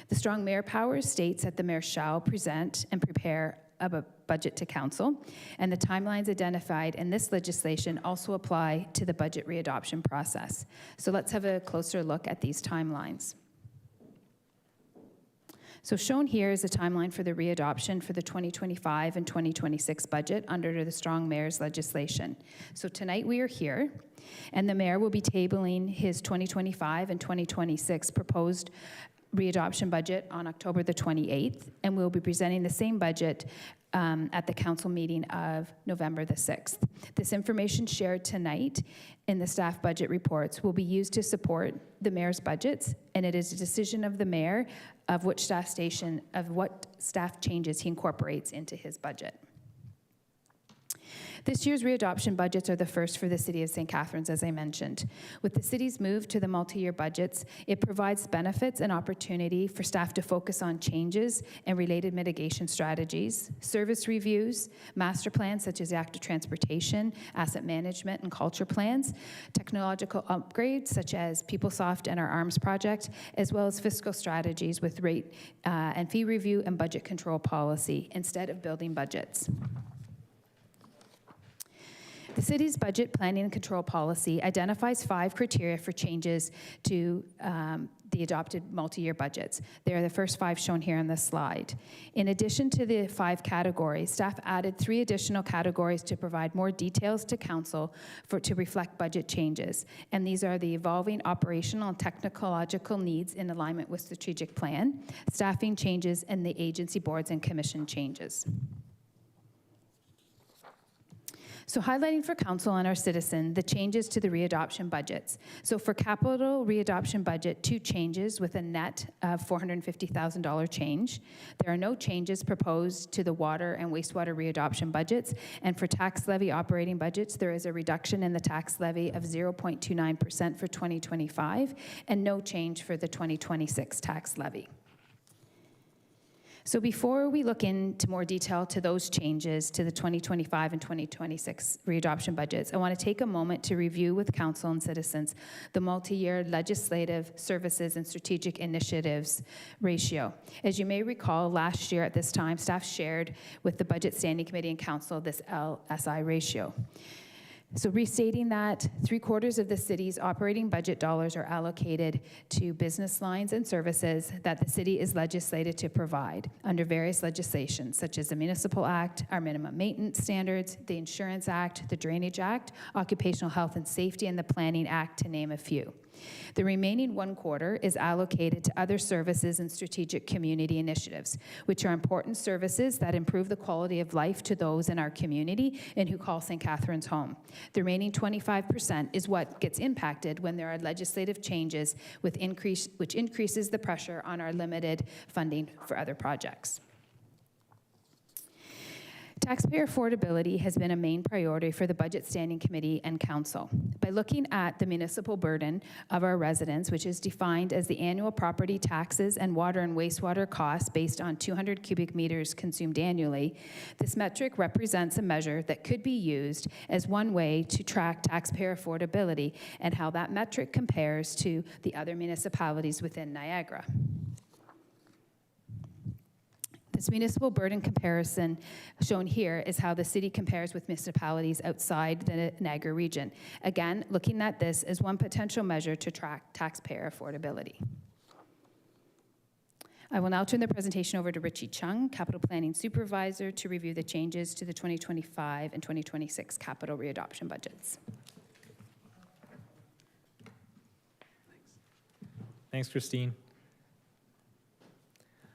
The strong mayor powers states that the mayor shall present and prepare a budget to council, and the timelines identified in this legislation also apply to the budget readoption process. So let's have a closer look at these timelines. So shown here is a timeline for the readoption for the 2025 and 2026 budget under the strong mayor's legislation. So tonight we are here, and the mayor will be tabling his 2025 and 2026 proposed readoption budget on October the 28th, and we'll be presenting the same budget at the council meeting of November the 6th. This information shared tonight in the staff budget reports will be used to support the mayor's budgets, and it is a decision of the mayor of what staff changes he incorporates into his budget. This year's readoption budgets are the first for the City of St. Catharines, as I mentioned. With the city's move to the multi-year budgets, it provides benefits and opportunity for staff to focus on changes and related mitigation strategies, service reviews, master plans such as active transportation, asset management, and culture plans, technological upgrades such as PeopleSoft and our ARMS project, as well as fiscal strategies with rate and fee review and budget control policy instead of building budgets. The city's budget planning and control policy identifies 5 criteria for changes to the adopted multi-year budgets. They are the first 5 shown here on this slide. In addition to the 5 categories, staff added 3 additional categories to provide more details to council to reflect budget changes. And these are the evolving operational and technological needs in alignment with strategic plan, staffing changes, and the agency boards and commission changes. So highlighting for council and our citizen the changes to the readoption budgets. So for capital readoption budget, 2 changes with a net of $450,000 change. There are no changes proposed to the water and wastewater readoption budgets. And for tax levy operating budgets, there is a reduction in the tax levy of 0.29% for 2025 and no change for the 2026 tax levy. So before we look into more detail to those changes to the 2025 and 2026 readoption budgets, I want to take a moment to review with council and citizens the multi-year legislative services and strategic initiatives ratio. As you may recall, last year at this time, staff shared with the Budget Standing Committee and Council this LSI ratio. So restating that, 3/4 of the city's operating budget dollars are allocated to business lines and services that the city is legislated to provide under various legislations, such as the Municipal Act, our minimum maintenance standards, the Insurance Act, the Drainage Act, Occupational Health and Safety, and the Planning Act, to name a few. The remaining 1/4 is allocated to other services and strategic community initiatives, which are important services that improve the quality of life to those in our community and who call St. Catharines home. The remaining 25% is what gets impacted when there are legislative changes which increases the pressure on our limited funding for other projects. Taxpayer affordability has been a main priority for the Budget Standing Committee and Council. By looking at the municipal burden of our residents, which is defined as the annual property taxes and water and wastewater costs based on 200 cubic meters consumed annually, this metric represents a measure that could be used as one way to track taxpayer affordability and how that metric compares to the other municipalities within Niagara. This municipal burden comparison shown here is how the city compares with municipalities outside the Niagara region. Again, looking at this as one potential measure to track taxpayer affordability. I will now turn the presentation over to Richie Chung, Capital Planning Supervisor, to review the changes to the 2025 and 2026 capital readoption budgets. Thanks, Christine.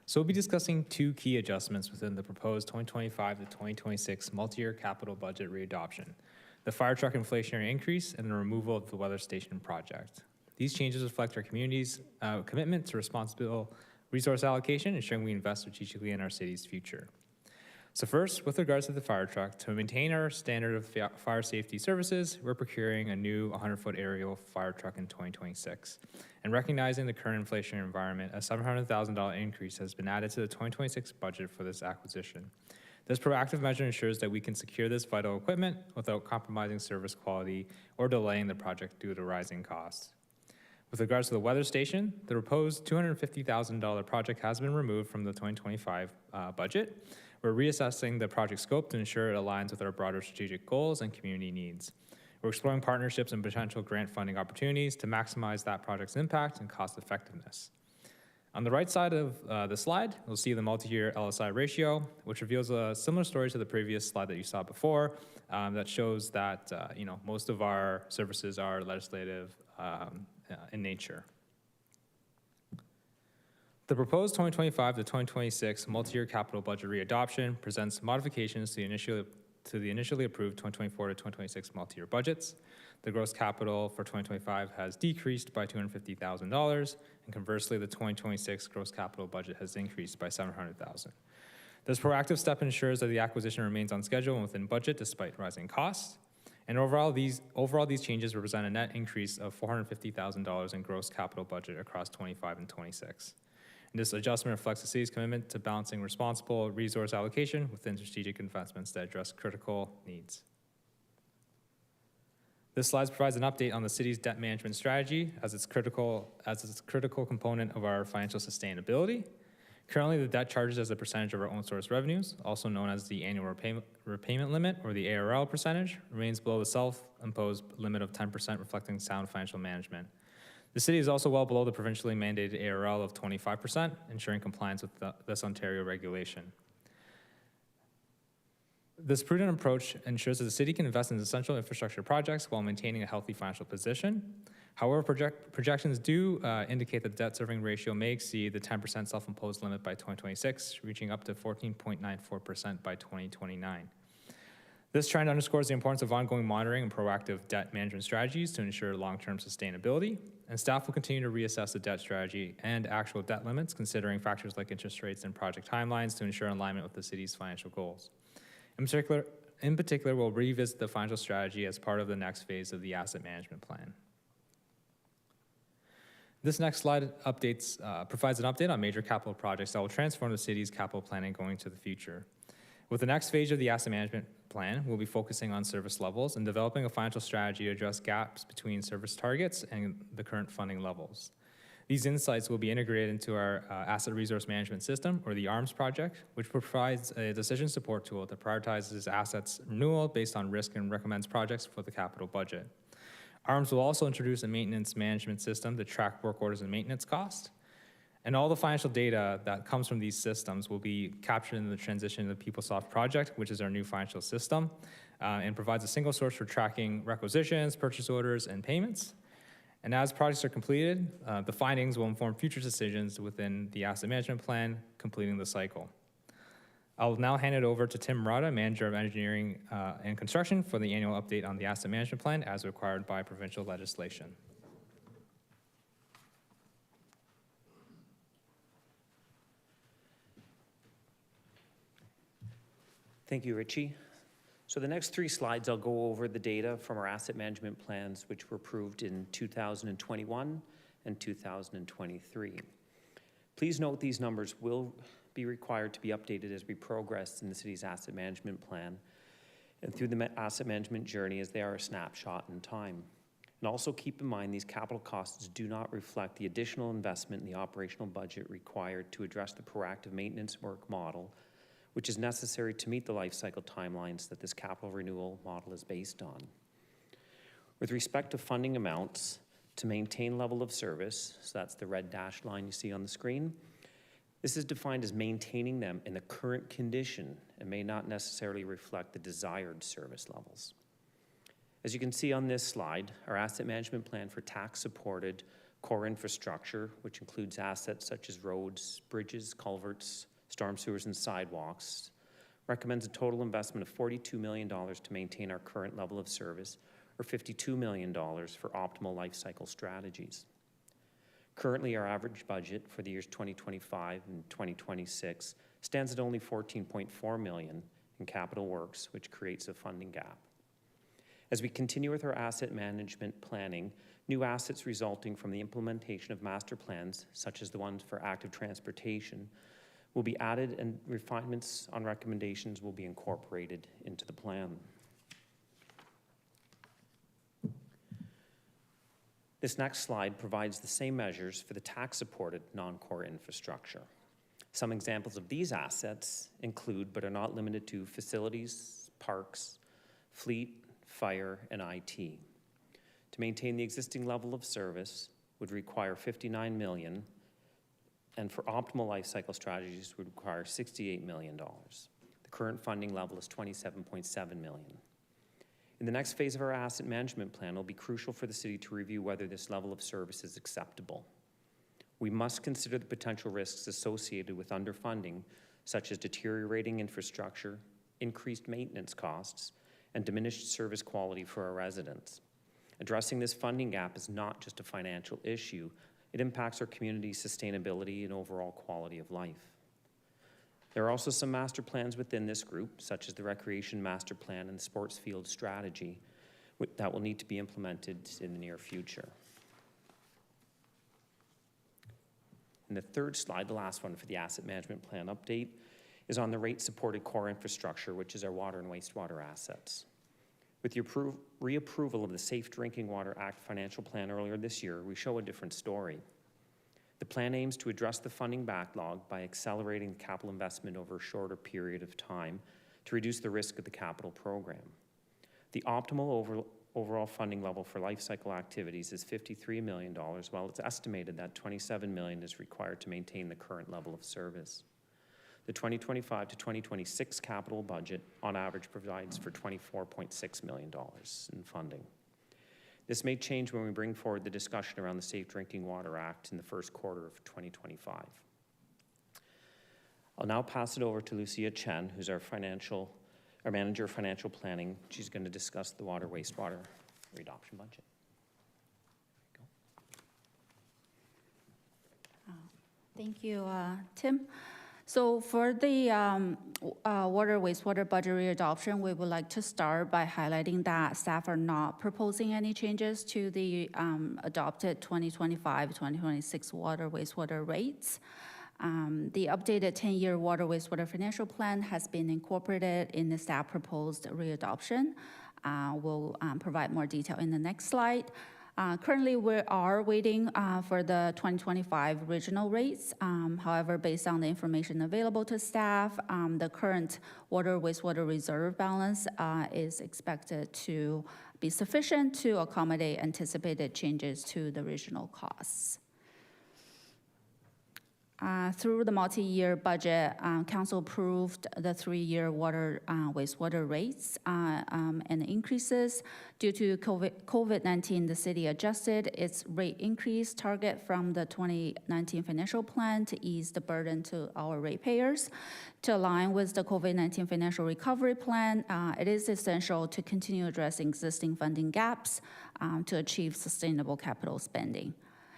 So we'll be discussing 2 key adjustments within the proposed 2025 to 2026 multi-year capital budget readoption: the fire truck inflationary increase and the removal of the weather station project. These changes reflect our community's commitment to responsible resource allocation, ensuring we invest strategically in our city's future. So first, with regards to the fire truck, to maintain our standard of fire safety services, we're procuring a new 100-foot aerial fire truck in 2026. And recognizing the current inflationary environment, a $700,000 increase has been added to the 2026 budget for this acquisition. This proactive measure ensures that we can secure this vital equipment without compromising service quality or delaying the project due to rising costs. With regards to the weather station, the proposed $250,000 project has been removed from the 2025 budget. We're reassessing the project scope to ensure it aligns with our broader strategic goals and community needs. We're exploring partnerships and potential grant funding opportunities to maximize that project's impact and cost effectiveness. On the right side of the slide, you'll see the multi-year LSI ratio, which reveals a similar story to the previous slide that you saw before, that shows that most of our services are legislative in nature. The proposed 2025 to 2026 multi-year capital budget readoption presents modifications to the initially approved 2024 to 2026 multi-year budgets. The gross capital for 2025 has decreased by $250,000, and conversely, the 2026 gross capital budget has increased by $700,000. This proactive step ensures that the acquisition remains on schedule and within budget despite rising costs. And overall, these changes represent a net increase of $450,000 in gross capital budget across 25 and 26. And this adjustment reflects the city's commitment to balancing responsible resource allocation within strategic investments that address critical needs. This slide provides an update on the city's debt management strategy as its critical component of our financial sustainability. Currently, the debt charges as a percentage of our own source revenues, also known as the annual repayment limit, or the ARL percentage, remains below the self-imposed limit of 10%, reflecting sound financial management. The city is also well below the provincially mandated ARL of 25%, ensuring compliance with this Ontario regulation. This prudent approach ensures that the city can invest in essential infrastructure projects while maintaining a healthy financial position. However, projections do indicate that the debt serving ratio may exceed the 10% self-imposed limit by 2026, reaching up to 14.94% by 2029. This trend underscores the importance of ongoing monitoring and proactive debt management strategies to ensure long-term sustainability, and staff will continue to reassess the debt strategy and actual debt limits, considering factors like interest rates and project timelines to ensure alignment with the city's financial goals. In particular, we'll revisit the financial strategy as part of the next phase of the asset management plan. This next slide provides an update on major capital projects that will transform the city's capital planning going into the future. With the next phase of the asset management plan, we'll be focusing on service levels and developing a financial strategy to address gaps between service targets and the current funding levels. These insights will be integrated into our Asset Resource Management System, or the ARMS project, which provides a decision support tool that prioritizes assets renewal based on risk and recommends projects for the capital budget. ARMS will also introduce a maintenance management system to track work orders and maintenance costs. And all the financial data that comes from these systems will be captured in the transition to the PeopleSoft project, which is our new financial system, and provides a single source for tracking requisitions, purchase orders, and payments. And as projects are completed, the findings will inform future decisions within the asset management plan, completing the cycle. I'll now hand it over to Tim Murata, Manager of Engineering and Construction, for the annual update on the asset management plan as required by provincial legislation. Thank you, Richie. So the next 3 slides, I'll go over the data from our asset management plans, which were approved in 2021 and 2023. Please note these numbers will be required to be updated as we progress in the city's asset management plan and through the asset management journey, as they are a snapshot in time. And also keep in mind these capital costs do not reflect the additional investment in the operational budget required to address the proactive maintenance work model, which is necessary to meet the life cycle timelines that this capital renewal model is based on. With respect to funding amounts to maintain level of service, so that's the red dashed line you see on the screen, this is defined as maintaining them in the current condition and may not necessarily reflect the desired service levels. As you can see on this slide, our asset management plan for tax-supported core infrastructure, which includes assets such as roads, bridges, culverts, storm sewers, and sidewalks, recommends a total investment of $42 million to maintain our current level of service, or $52 million for optimal life cycle strategies. Currently, our average budget for the years 2025 and 2026 stands at only $14.4 million in capital works, which creates a funding gap. As we continue with our asset management planning, new assets resulting from the implementation of master plans, such as the ones for active transportation, will be added and refinements on recommendations will be incorporated into the plan. This next slide provides the same measures for the tax-supported non-core infrastructure. Some examples of these assets include, but are not limited to, facilities, parks, fleet, fire, and IT. To maintain the existing level of service would require $59 million, and for optimal life cycle strategies would require $68 million. The current funding level is $27.7 million. In the next phase of our asset management plan, it will be crucial for the city to review whether this level of service is acceptable. We must consider the potential risks associated with underfunding, such as deteriorating infrastructure, increased maintenance costs, and diminished service quality for our residents. Addressing this funding gap is not just a financial issue, it impacts our community's sustainability and overall quality of life. There are also some master plans within this group, such as the Recreation Master Plan and the Sports Field Strategy, that will need to be implemented in the near future. And the third slide, the last one for the asset management plan update, is on the rate-supported core infrastructure, which is our water and wastewater assets. With the reapproval of the Safe Drinking Water Act financial plan earlier this year, we show a different story. The plan aims to address the funding backlog by accelerating capital investment over a shorter period of time to reduce the risk of the capital program. The optimal overall funding level for life cycle activities is $53 million, while it's estimated that $27 million is required to maintain the current level of service. The 2025 to 2026 capital budget on average provides for $24.6 million in funding. This may change when we bring forward the discussion around the Safe Drinking Water Act in the first quarter of 2025. I'll now pass it over to Lucia Chen, who's our manager of financial planning. She's going to discuss the water wastewater readoption budget. Thank you, Tim. So for the water wastewater budget readoption, we would like to start by highlighting that staff are not proposing any changes to the adopted 2025-2026 water wastewater rates. The updated 10-year water wastewater financial plan has been incorporated in the staff proposed readoption. We'll provide more detail in the next slide. Currently, we are waiting for the 2025 regional rates. However, based on the information available to staff, the current water wastewater reserve balance is expected to be sufficient to accommodate anticipated changes to the regional costs. Through the multi-year budget, Council approved the 3-year water wastewater rates and increases. Due to COVID-19, the city adjusted its rate increase target from the 2019 financial plan to ease the burden to our ratepayers. To align with the COVID-19 financial recovery plan, it is essential to continue addressing existing funding gaps to achieve sustainable capital spending.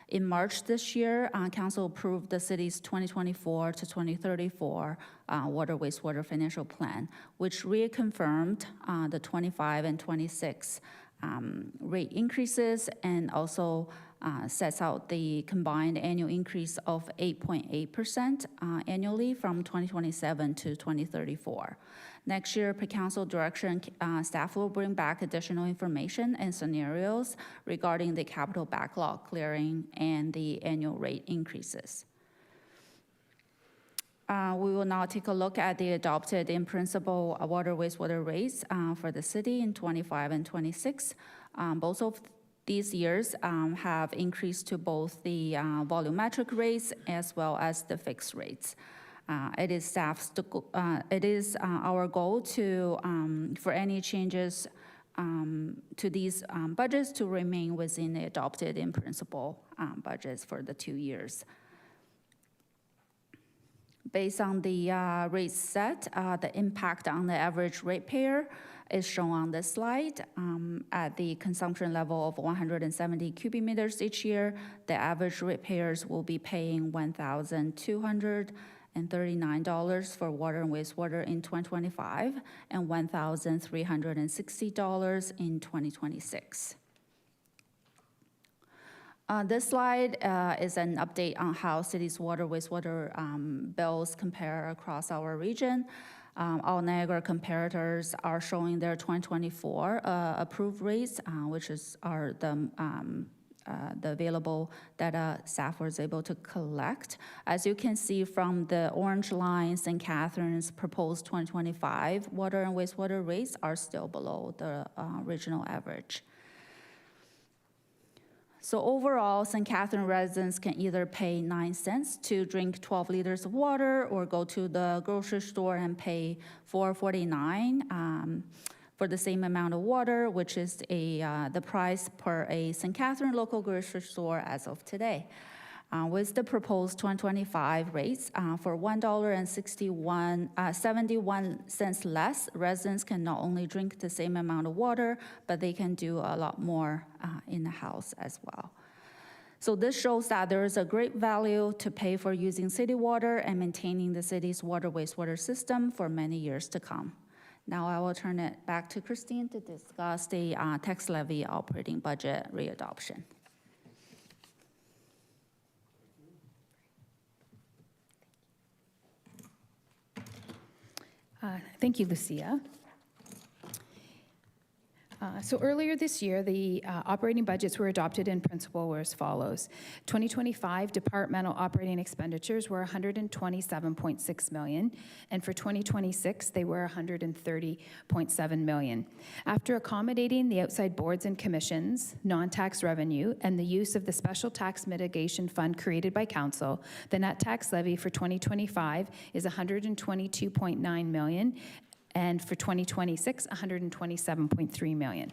In March this year, Council approved the city's 2024 to 2034 water wastewater financial plan, which reconfirmed the 25 and 26 rate increases and also sets out the combined annual increase of 8.8% annually from 2027 to 2034. Next year, per council direction, staff will bring back additional information and scenarios regarding the capital backlog clearing and the annual rate increases. We will now take a look at the adopted in principle water wastewater rates for the city in 25 and 26. Both of these years have increased to both the volumetric rates as well as the fixed rates. It is our goal to for any changes to these budgets to remain within the adopted in principle budgets for the 2 years. Based on the rates set, the impact on the average ratepayer is shown on this slide. At the consumption level of 170 cubic meters each year, the average ratepayers will be paying $1,200 $1,039 for water and wastewater in 2025, and $1,360 in 2026. This slide is an update on how cities' water, wastewater bills compare across our region. All Niagara comparators are showing their 2024 approved rates, which are the available data staff was able to collect. As you can see from the orange line, St. Catharines' proposed 2025 water and wastewater rates are still below the regional average. So overall, St. Catharines residents can either pay 9 cents to drink 12 liters of water or go to the grocery store and pay $4.49 for the same amount of water, which is the price per a St. Catharines local grocery store as of today. With the proposed 2025 rates, for $1.71 less, residents can not only drink the same amount of water, but they can do a lot more in the house as well. So this shows that there is a great value to pay for using city water and maintaining the city's water wastewater system for many years to come. Now I will turn it back to Christine to discuss the tax levy operating budget readoption. Thank you, Lucia. So earlier this year, the operating budgets were adopted in principle were as follows. 2025 departmental operating expenditures were $127.6 million, and for 2026, they were $130.7 million. After accommodating the outside boards and commissions, non-tax revenue, and the use of the special tax mitigation fund created by council, the net tax levy for 2025 is $122.9 million, and for 2026, $127.3 million.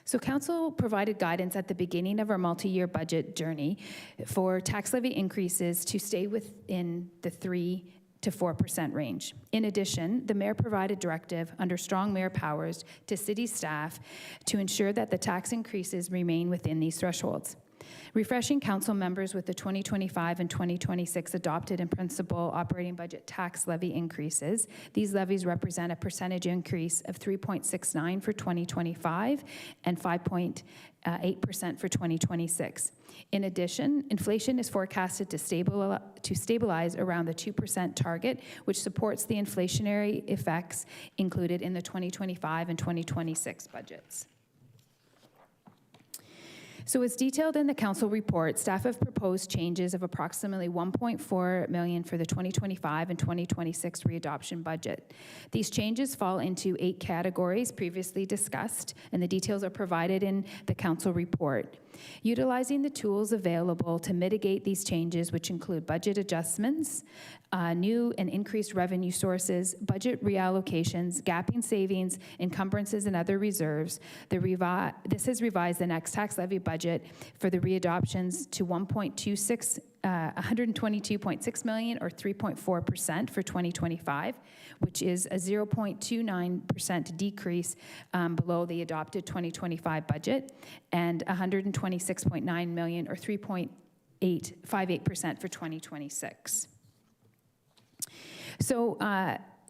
So council provided guidance at the beginning of our multi-year budget journey for tax levy increases to stay within the 3 to 4% range. In addition, the mayor provided directive under strong mayor powers to city staff to ensure that the tax increases remain within these thresholds. Refreshing council members with the 2025 and 2026 adopted in principle operating budget tax levy increases. These levies represent a percentage increase of 3.69% for 2025 and 5.8% for 2026. In addition, inflation is forecasted to stabilize around the 2% target, which supports the inflationary effects included in the 2025 and 2026 budgets. So as detailed in the council report, staff have proposed changes of approximately $1.4 million for the 2025 and 2026 readoption budget. These changes fall into 8 categories previously discussed, and the details are provided in the council report. Utilizing the tools available to mitigate these changes, which include budget adjustments, new and increased revenue sources, budget reallocations, gapping savings, encumbrances, and other reserves, this has revised the next tax levy budget for the readoptions to $122.6 million, or 3.4% for 2025, which is a 0.29% decrease below the adopted 2025 budget, and $126.9 million, or 3.58% for 2026. So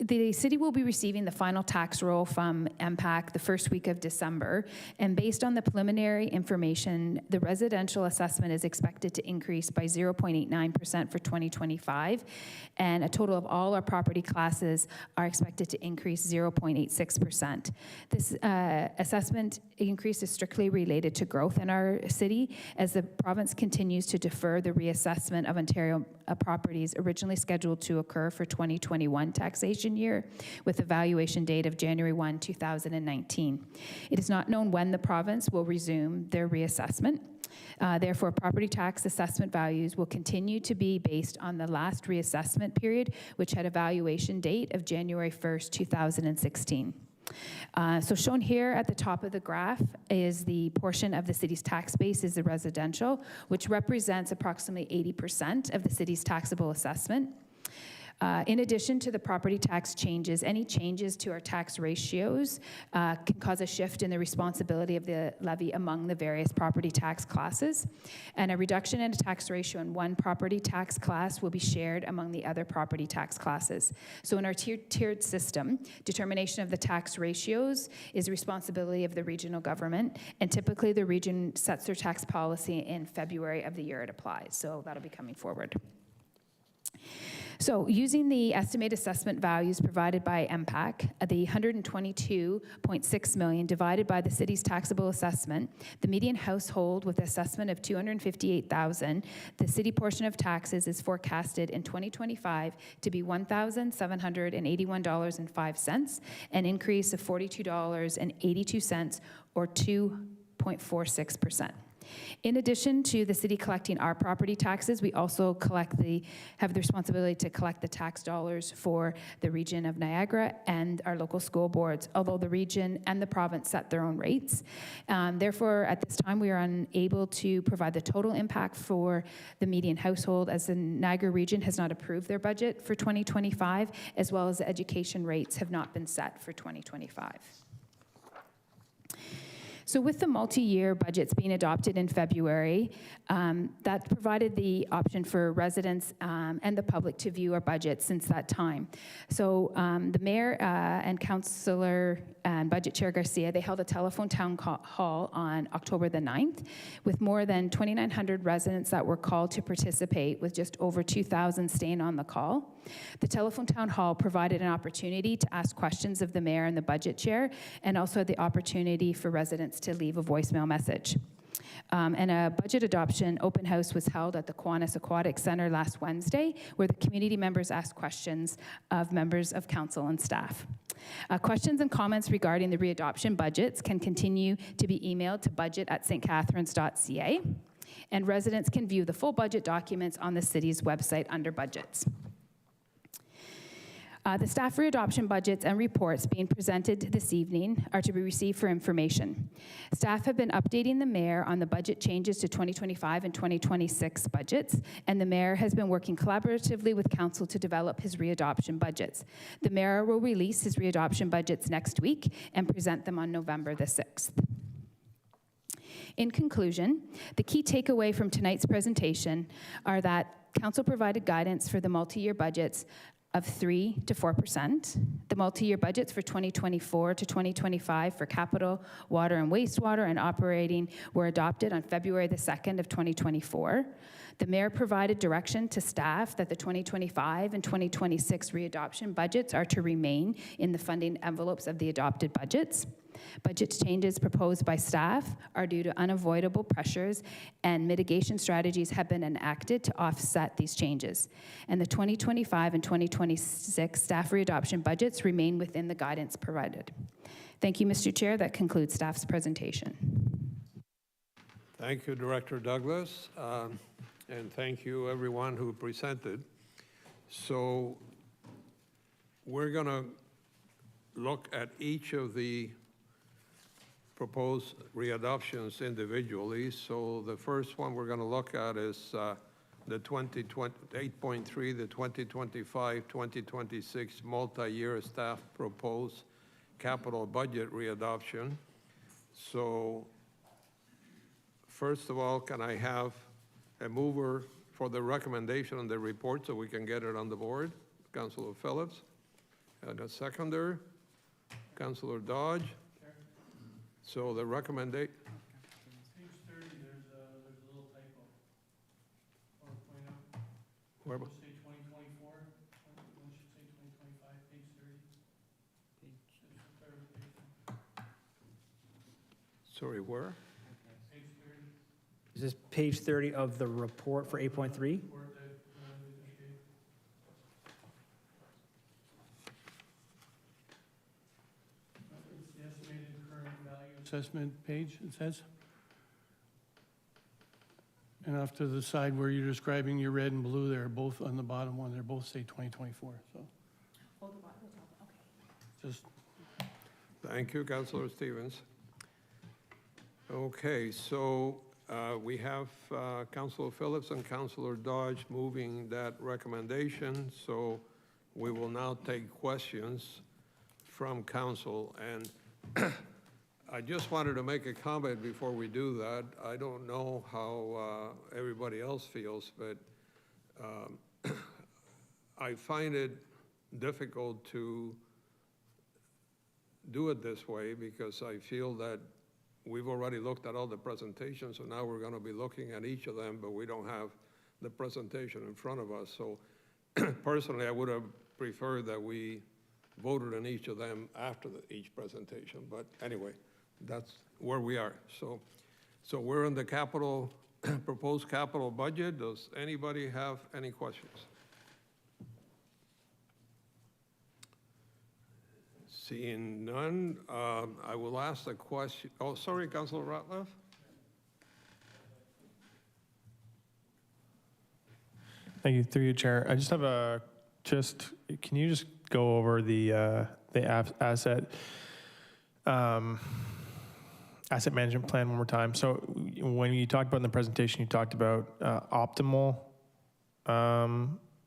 the city will be receiving the final tax roll from MPAC the first week of December, and based on the preliminary information, the residential assessment is expected to increase by 0.89% for 2025, and a total of all our property classes are expected to increase 0.86%. This assessment increase is strictly related to growth in our city, as the province continues to defer the reassessment of Ontario properties originally scheduled to occur for 2021 taxation year, with a valuation date of January 1, 2019. It is not known when the province will resume their reassessment. Therefore, property tax assessment values will continue to be based on the last reassessment period, which had a valuation date of January 1st, 2016. So shown here at the top of the graph is the portion of the city's tax base is the residential, which represents approximately 80% of the city's taxable assessment. In addition to the property tax changes, any changes to our tax ratios can cause a shift in the responsibility of the levy among the various property tax classes. And a reduction in a tax ratio in one property tax class will be shared among the other property tax classes. So in our tiered system, determination of the tax ratios is the responsibility of the regional government, and typically the region sets their tax policy in February of the year it applies. So that'll be coming forward. So using the estimated assessment values provided by MPAC, the $122.6 million divided by the city's taxable assessment, the median household with assessment of $258,000, the city portion of taxes is forecasted in 2025 to be $1,781.05, an increase of $42.82 or 2.46%. In addition to the city collecting our property taxes, we also have the responsibility to collect the tax dollars for the region of Niagara and our local school boards, although the region and the province set their own rates. Therefore, at this time, we are unable to provide the total impact for the median household, as the Niagara region has not approved their budget for 2025, as well as the education rates have not been set for 2025. So with the multi-year budgets being adopted in February, that provided the option for residents and the public to view our budget since that time. So the mayor and councillor and budget chair Garcia, they held a telephone town hall on October the 9th with more than 2,900 residents that were called to participate, with just over 2,000 staying on the call. The telephone town hall provided an opportunity to ask questions of the mayor and the budget chair, and also the opportunity for residents to leave a voicemail message. And a budget adoption open house was held at the Kiwanis Aquatic Center last Wednesday, where the community members asked questions of members of council and staff. Questions and comments regarding the readoption budgets can continue to be emailed to budget@stcatharines.ca, and residents can view the full budget documents on the city's website under budgets. The staff readoption budgets and reports being presented this evening are to be received for information. Staff have been updating the mayor on the budget changes to 2025 and 2026 budgets, and the mayor has been working collaboratively with council to develop his readoption budgets. The mayor will release his readoption budgets next week and present them on November the 6th. In conclusion, the key takeaway from tonight's presentation are that council provided guidance for the multi-year budgets of 3 to 4%. The multi-year budgets for 2024 to 2025 for capital, water and wastewater, and operating were adopted on February the 2nd of 2024. The mayor provided direction to staff that the 2025 and 2026 readoption budgets are to remain in the funding envelopes of the adopted budgets. Budget changes proposed by staff are due to unavoidable pressures, and mitigation strategies have been enacted to offset these changes. And the 2025 and 2026 staff readoption budgets remain within the guidance provided. Thank you, Mr. Chair. That concludes staff's presentation. Thank you, Director Douglas, and thank you, everyone who presented. So we're going to look at each of the proposed readoptions individually. So the first one we're going to look at is the 8.3, the 2025-2026 multi-year staff proposed capital budget readoption. So first of all, can I have a mover for the recommendation on the report so we can get it on the board? Councilor Phillips. And a seconder, Councilor Dodge. So the recommendation. Page 30, there's a little typo. I want to point out. Where? It should say 2024. It should say 2025, page 30. Sorry, where? Page 30. Is this page 30 of the report for 8.3? Assessment page, it says. And off to the side where you're describing your red and blue, they're both on the bottom one. They're both say 2024. So. Just. Thank you, Councilor Stevens. Okay, so we have Councilor Phillips and Councilor Dodge moving that recommendation. So we will now take questions from council. And I just wanted to make a comment before we do that. I don't know how everybody else feels, but I find it difficult to do it this way because I feel that we've already looked at all the presentations, so now we're going to be looking at each of them, but we don't have the presentation in front of us. So personally, I would have preferred that we voted on each of them after each presentation. But anyway, that's where we are. So we're in the capital, proposed capital budget. Does anybody have any questions? Seeing none, I will ask the question. Oh, sorry, Councilor Ratliff. Thank you, through you, Chair. I just have can you just go over the asset management plan one more time? So when you talked about in the presentation, you talked about optimal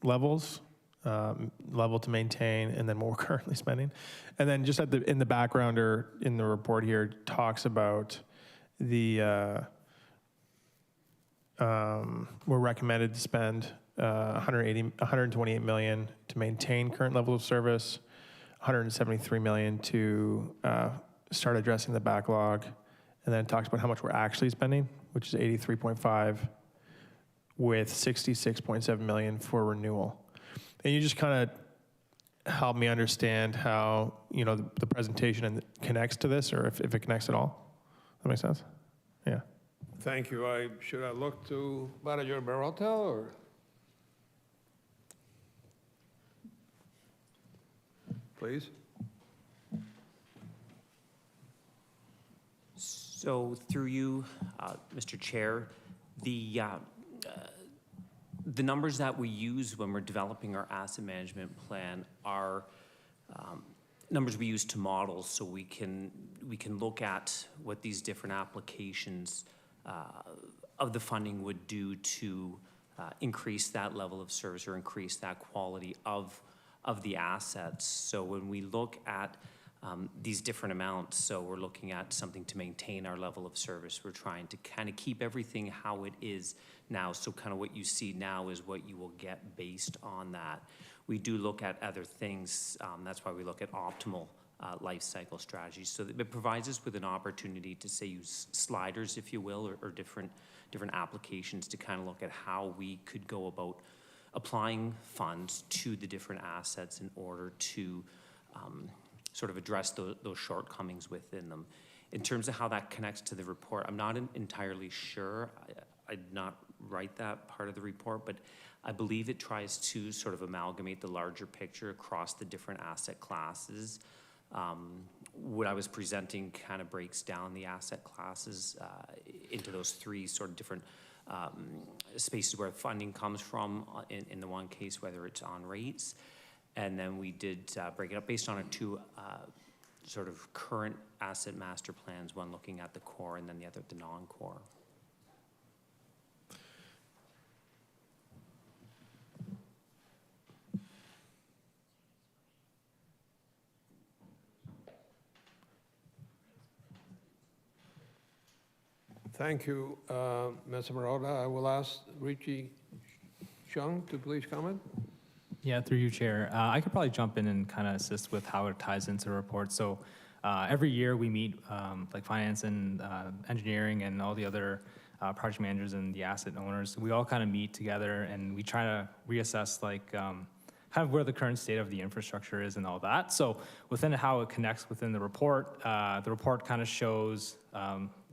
levels, level to maintain, and then what we're currently spending. And then just in the background or in the report here talks about we're recommended to spend 128 million to maintain current level of service, 173 million to start addressing the backlog, and then it talks about how much we're actually spending, which is 83.5, with 66.7 million for renewal. And you just kind of help me understand how the presentation connects to this, or if it connects at all. That makes sense? Yeah. Thank you. Should I look to Manager Marotta or? Please. So through you, Mr. Chair, the numbers that we use when we're developing our asset management plan are numbers we use to model, so we can look at what these different applications of the funding would do to increase that level of service or increase that quality of the assets. So when we look at these different amounts, so we're looking at something to maintain our level of service. We're trying to kind of keep everything how it is now. So kind of what you see now is what you will get based on that. We do look at other things. That's why we look at optimal life cycle strategies. So that it provides us with an opportunity to, say, use sliders, if you will, or different applications to kind of look at how we could go about applying funds to the different assets in order to sort of address those shortcomings within them. In terms of how that connects to the report, I'm not entirely sure. I did not write that part of the report, but I believe it tries to sort of amalgamate the larger picture across the different asset classes. What I was presenting kind of breaks down the asset classes into those three sort of different spaces where funding comes from, in the one case, whether it's on rates. And then we did break it up based on our two sort of current asset master plans, one looking at the core and then the other at the non-core. Thank you, Ms. Marotta. I will ask Richie Chung to please comment. Yeah, through you, Chair. I could probably jump in and kind of assist with how it ties into the report. So every year we meet like finance and engineering and all the other project managers and the asset owners. We all kind of meet together and we try to reassess like kind of where the current state of the infrastructure is and all that. So within how it connects within the report kind of shows,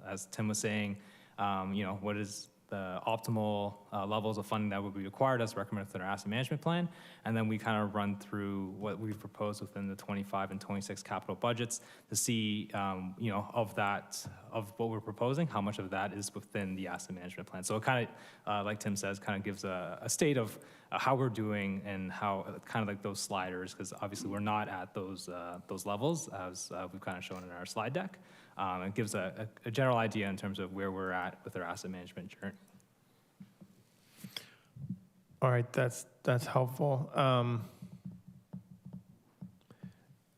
as Tim was saying, what is the optimal levels of funding that would be required as recommended for our asset management plan. And then we kind of run through what we've proposed within the 25 and 26 capital budgets to see, of what we're proposing, how much of that is within the asset management plan. So it kind of, like Tim says, kind of gives a state of how we're doing and how kind of like those sliders, because obviously we're not at those levels as we've kind of shown in our slide deck. It gives a general idea in terms of where we're at with our asset management journey. All right, that's helpful.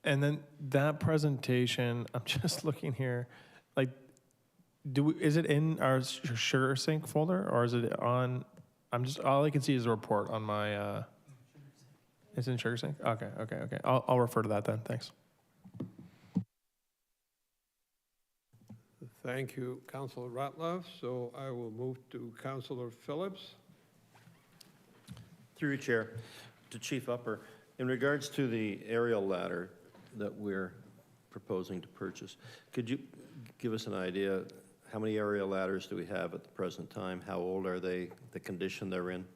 And then that presentation, I'm just looking here, like, is it in our Sugar Sync folder, or is it on, all I can see is a report on my, it's in Sugar Sync? Okay. I'll refer to that then, thanks. Thank you, Councilor Ratliff. So I will move to Councilor Phillips. Through you, Chair, to Chief Upper, in regards to the aerial ladder that we're proposing to purchase, could you give us an idea, how many aerial ladders do we have at the present time? How old are they, the condition they're in?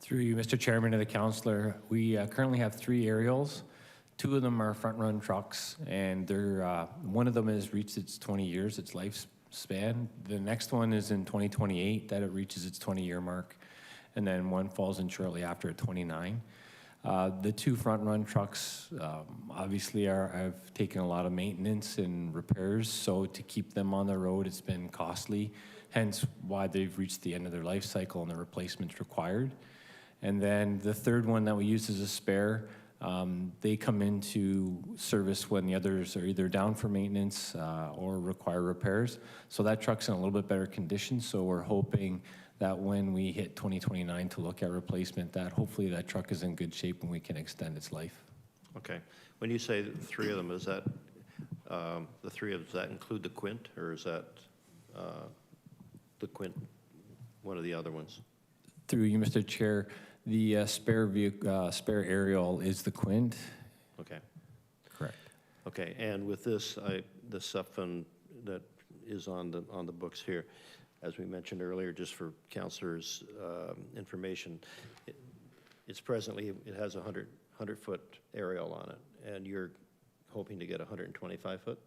Through you, Mr. Chairman and the councillor, we currently have 3 aerials. 2 of them are front-run trucks, and they're, one of them has reached its 20 years, its lifespan. The next one is in 2028 that it reaches its 20-year mark, and then one falls in shortly after at 29. The 2 front-run trucks obviously have taken a lot of maintenance and repairs, so to keep them on the road, it's been costly, hence why they've reached the end of their life cycle and the replacement's required. And then the 3rd one that we use as a spare, they come into service when the others are either down for maintenance or require repairs. So that truck's in a little bit better condition, so we're hoping that when we hit 2029 to look at replacement, that hopefully that truck is in good shape and we can extend its life. Okay. When you say 3 of them, is that, the 3 of them, does that include the Quint, or is that the Quint one of the other ones? Through you, Mr. Chair, the spare aerial is the Quint. Okay. Correct. Okay, and with this, the SUP fund that is on the books here, as we mentioned earlier, just for councilors' information, it has a 100-foot aerial on it, and you're hoping to get 125-foot?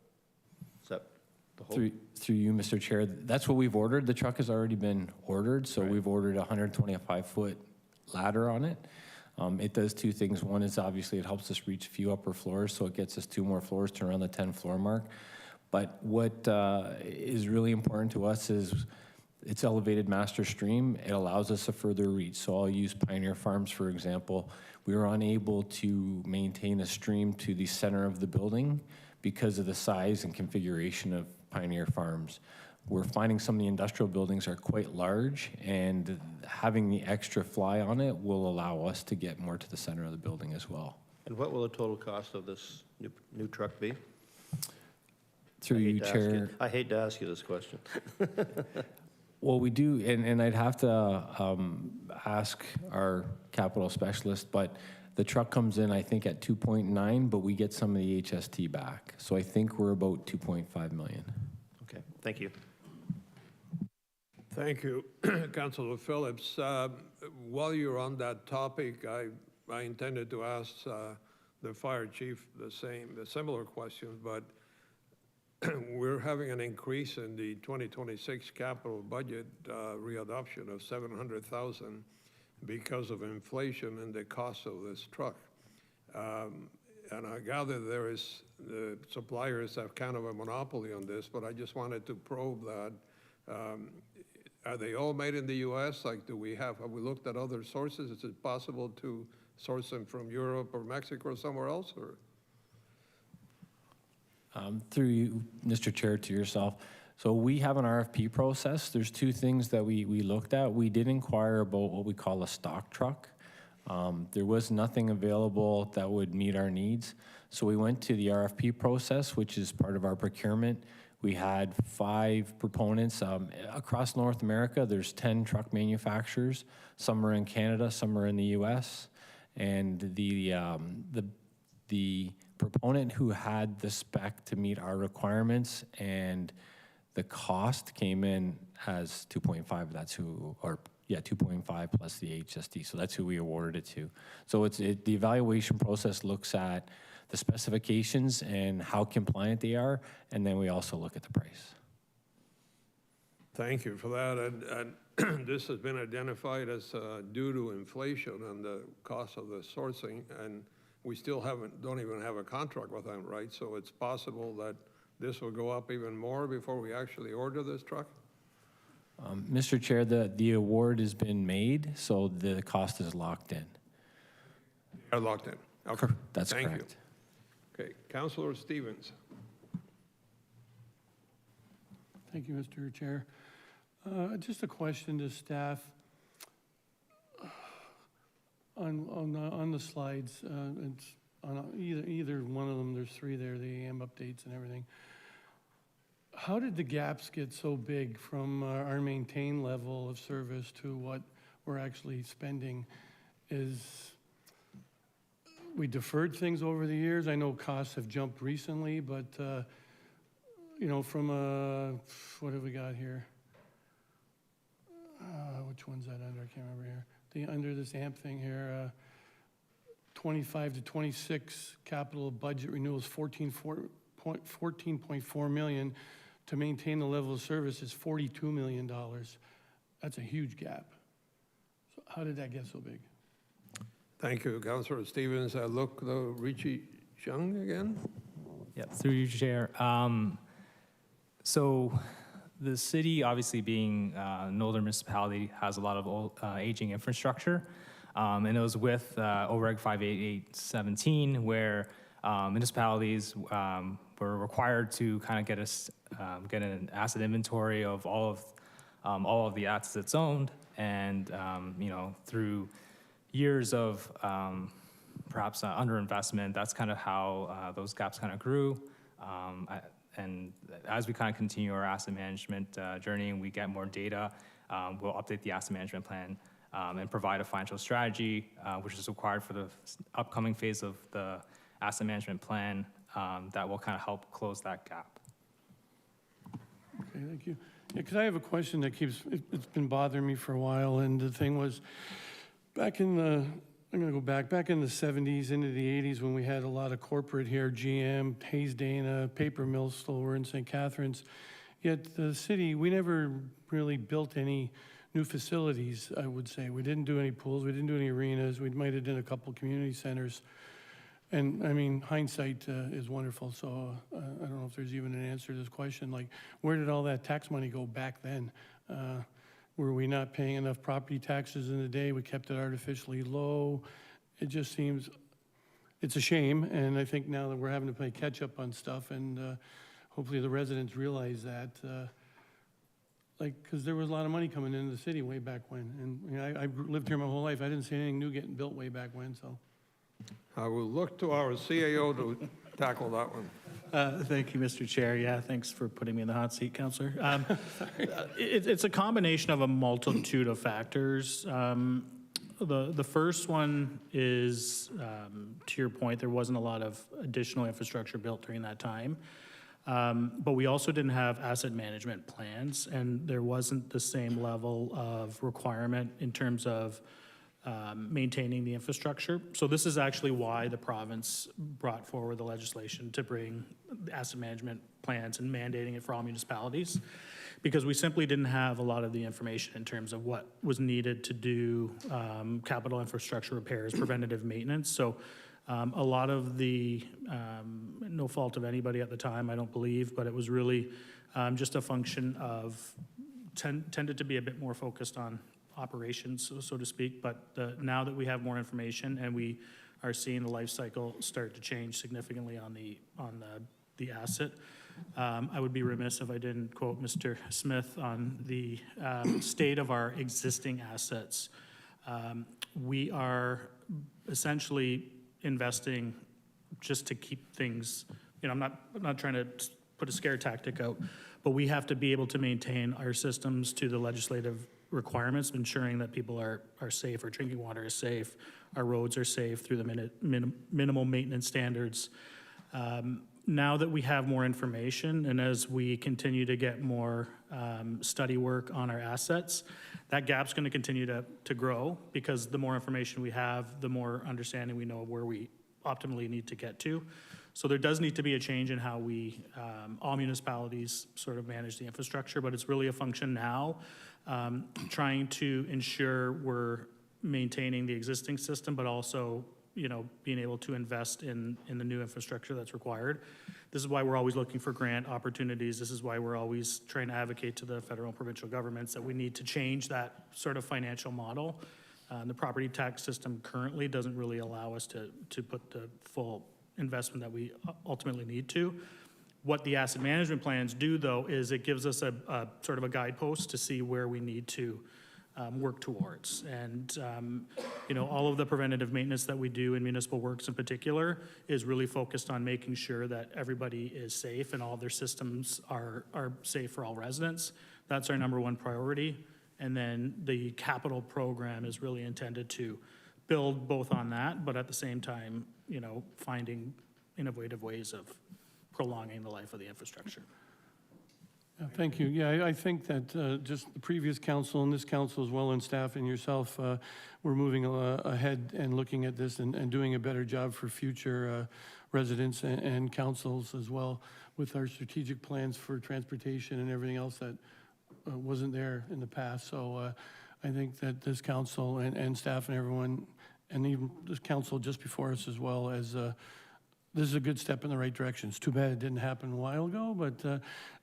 Is that the whole? Through you, Mr. Chair, that's what we've ordered. The truck has already been ordered, so we've ordered a 125-foot ladder on it. It does 2 things. One is obviously it helps us reach a few upper floors, so it gets us 2 more floors to around the 10-floor mark. But what is really important to us is it's elevated master stream. It allows us a further reach. So I'll use Pioneer Farms, for example. We were unable to maintain a stream to the center of the building because of the size and configuration of Pioneer Farms. We're finding some of the industrial buildings are quite large, and having the extra fly on it will allow us to get more to the center of the building as well. And what will the total cost of this new truck be? Through you, Chair. I hate to ask you this question. Well, we do, and I'd have to ask our capital specialist, but the truck comes in, I think, at 2.9, but we get some of the HST back. So I think we're about 2.5 million. Okay, thank you. Thank you, Councilor Phillips. While you're on that topic, I intended to ask the fire chief the similar question, but we're having an increase in the 2026 capital budget readoption of $700,000 because of inflation and the cost of this truck. And I gather the suppliers have kind of a monopoly on this, but I just wanted to probe that. Are they all made in the U.S.? Like, have we looked at other sources? Is it possible to source them from Europe or Mexico or somewhere else? Or? Through you, Mr. Chair, to yourself. So we have an RFP process. There's 2 things that we looked at. We did inquire about what we call a stock truck. There was nothing available that would meet our needs. So we went to the RFP process, which is part of our procurement. We had 5 proponents. Across North America, there's 10 truck manufacturers. Some are in Canada, some are in the US. And the proponent who had the spec to meet our requirements and the cost came in as 2.5. That's who, or yeah, 2.5 plus the HST. So that's who we awarded it to. So the evaluation process looks at the specifications and how compliant they are, and then we also look at the price. Thank you for that. And this has been identified as due to inflation and the cost of the sourcing, and we still don't even have a contract with them, right? So it's possible that this will go up even more before we actually order this truck? Mr. Chair, the award has been made, so the cost is locked in. Are locked in. Okay. That's Thank correct. you. Okay, Councillor Stevens. Thank you, Mr. Chair. Just a question to staff. On the slides, it's on either one of them, there's three there, the AM updates and everything. How did the gaps get so big from our maintained level of service to what we're actually spending? Is we deferred things over the years? I know costs have jumped recently, but you know, from what have we got here? Which one's that under? I can't remember here. Under this AMP thing here, 25 to 26 capital budget renewals, 14.4 million. To maintain the level of service is $42 million. That's a huge gap. So how did that get so big? Thank you, Councillor Stevens. Look, the Richie Chung again. Yeah, through you, Chair. So the city, obviously being an older municipality, has a lot of old, aging infrastructure. And it was with OREG 58817, where municipalities were required to kind of get an asset inventory of all of the assets owned. And you know, through years of perhaps underinvestment, that's kind of how those gaps kind of grew. And as we kind of continue our asset management journey and we get more data, we'll update the asset management plan and provide a financial strategy, which is required for the upcoming phase of the asset management plan that will kind of help close that gap. Okay, thank you. Yeah, because I have a question that it's been bothering me for a while, and the thing was, I'm going to go back in the 70s into the 80s when we had a lot of corporate here, GM, Hayes Dana, paper mills still were in St. Catharines. Yet the city, we never really built any new facilities, I would say. We didn't do any pools, we didn't do any arenas, we might have done a couple community centers. And I mean, hindsight is wonderful, so I don't know if there's even an answer to this question. Like, where did all that tax money go back then? Were we not paying enough property taxes in the day? We kept it artificially low. It just seems, it's a shame, and I think now that we're having to play catch up on stuff, and hopefully the residents realize that, because there was a lot of money coming into the city way back when, and you know, I lived here my whole life. I didn't see anything new getting built way back when, so. I will look to our CAO to tackle that one. Thank you, Mr. Chair. Yeah, thanks for putting me in the hot seat, Councillor. It's a combination of a multitude of factors. The first one is, to your point, there wasn't a lot of additional infrastructure built during that time. But we also didn't have asset management plans, and there wasn't the same level of requirement in terms of maintaining the infrastructure. So this is actually why the province brought forward the legislation to bring asset management plans and mandating it for all municipalities, because we simply didn't have a lot of the information in terms of what was needed to do capital infrastructure repairs, preventative maintenance. So a lot of the, no fault of anybody at the time, I don't believe, but it was really just a function of, tended to be a bit more focused on operations, so to speak. But now that we have more information and we are seeing the life cycle start to change significantly on the asset, I would be remiss if I didn't quote Mr. Smith on the state of our existing assets. We are essentially investing just to keep things, you know, I'm not trying to put a scare tactic out, but we have to be able to maintain our systems to the legislative requirements, ensuring that people are safe, our drinking water is safe, our roads are safe through the minimal maintenance standards. Now that we have more information, and as we continue to get more study work on our assets, that gap's going to continue to grow, because the more information we have, the more understanding we know where we optimally need to get to. So there does need to be a change in how we, all municipalities sort of manage the infrastructure, but it's really a function now, trying to ensure we're maintaining the existing system, but also, you know, being able to invest in the new infrastructure that's required. This is why we're always looking for grant opportunities. This is why we're always trying to advocate to the federal and provincial governments that we need to change that sort of financial model. The property tax system currently doesn't really allow us to put the full investment that we ultimately need to. What the asset management plans do, though, is it gives us a sort of a guidepost to see where we need to work towards. And, all of the preventative maintenance that we do in municipal works in particular is really focused on making sure that everybody is safe and all their systems are safe for all residents. That's our number one priority. And then the capital program is really intended to build both on that, but at the same time, finding innovative ways of prolonging the life of the infrastructure. Thank you. Yeah, I think that just the previous council and this council as well, and staff and yourself, we're moving ahead and looking at this and doing a better job for future residents and councils as well with our strategic plans for transportation and everything else that wasn't there in the past. So I think that this council and staff and everyone, and even this council just before us as well, as this is a good step in the right direction. It's too bad it didn't happen a while ago, but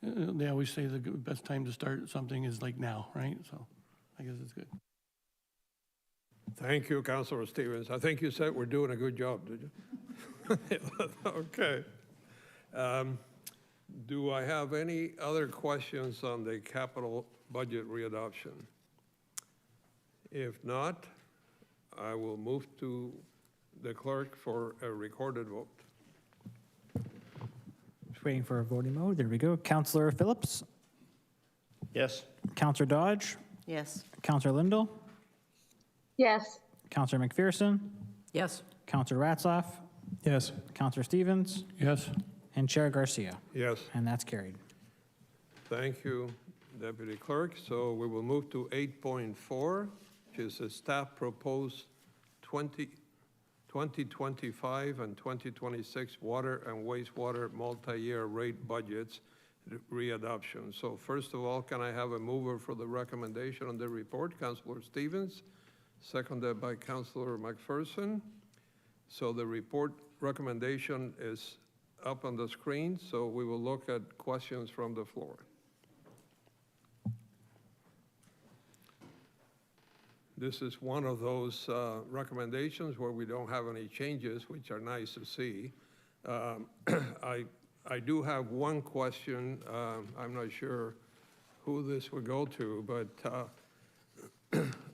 they always say the best time to start something is like now, right? So I guess it's good. Thank you, Councilor Stevens. I think you said we're doing a good job, did you? Okay. Do I have any other questions on the capital budget readoption? If not, I will move to the clerk for a recorded vote. Just waiting for a voting mode. There we go. Councillor Phillips? Yes. Councillor Dodge? Yes. Councillor Lindell? Yes. Councillor McPherson? Yes. Councillor Ratzlaff? Yes. Councillor Stevens? Yes. And Chair Garcia. Yes. And that's carried. Thank you, Deputy Clerk. So we will move to 8.4, which is the staff proposed 2025 and 2026 water and wastewater multi-year rate budgets readoption. So first of all, can I have a mover for the recommendation on the report? Councilor Stevens, seconded by Councilor McPherson. So the report recommendation is up on the screen, so we will look at questions from the floor. This is one of those recommendations where we don't have any changes, which are nice to see. I do have one question. I'm not sure who this would go to, but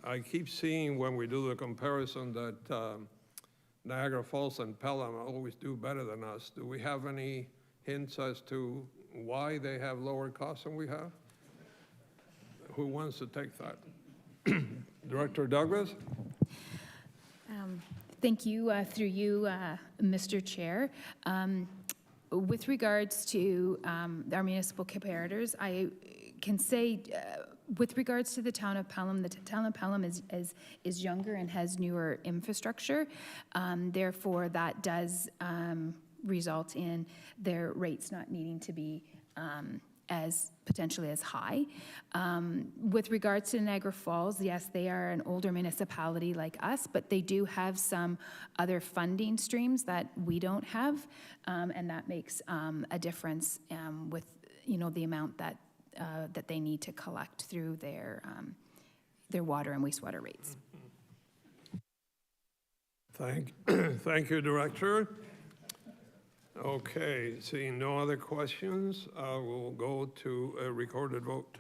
I keep seeing when we do the comparison that Niagara Falls and Pelham always do better than us. Do we have any hints as to why they have lower costs than we have? Who wants to take that? Director Douglas? Thank you, through you, Mr. Chair. With regards to our municipal comparators, I can say, with regards to the town of Pelham, the town of Pelham is younger and has newer infrastructure. Therefore, that does result in their rates not needing to be as potentially as high. With regards to Niagara Falls, yes, they are an older municipality like us, but they do have some other funding streams that we don't have, and that makes a difference with the amount that that they need to collect through their water and wastewater rates. Thank you, Director. Okay, seeing no other questions, we'll go to a recorded vote.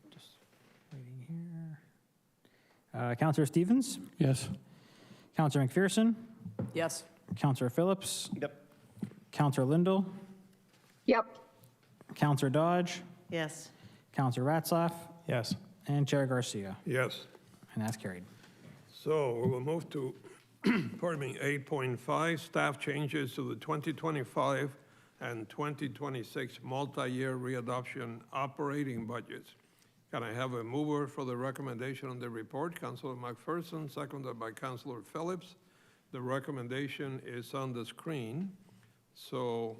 Just waiting here. Councillor Stevens? Yes. Councillor McPherson? Yes. Councillor Phillips? Yep. Councillor Lindell? Yep. Councillor Dodge? Yes. Councillor Ratzlaff? Yes. And Chair Garcia. Yes. And that's carried. So we will move to, pardon me, 8.5, staff changes to the 2025 and 2026 multi-year readoption operating budgets. Can I have a mover for the recommendation on the report? Councilor McPherson, seconded by Councilor Phillips. The recommendation is on the screen, so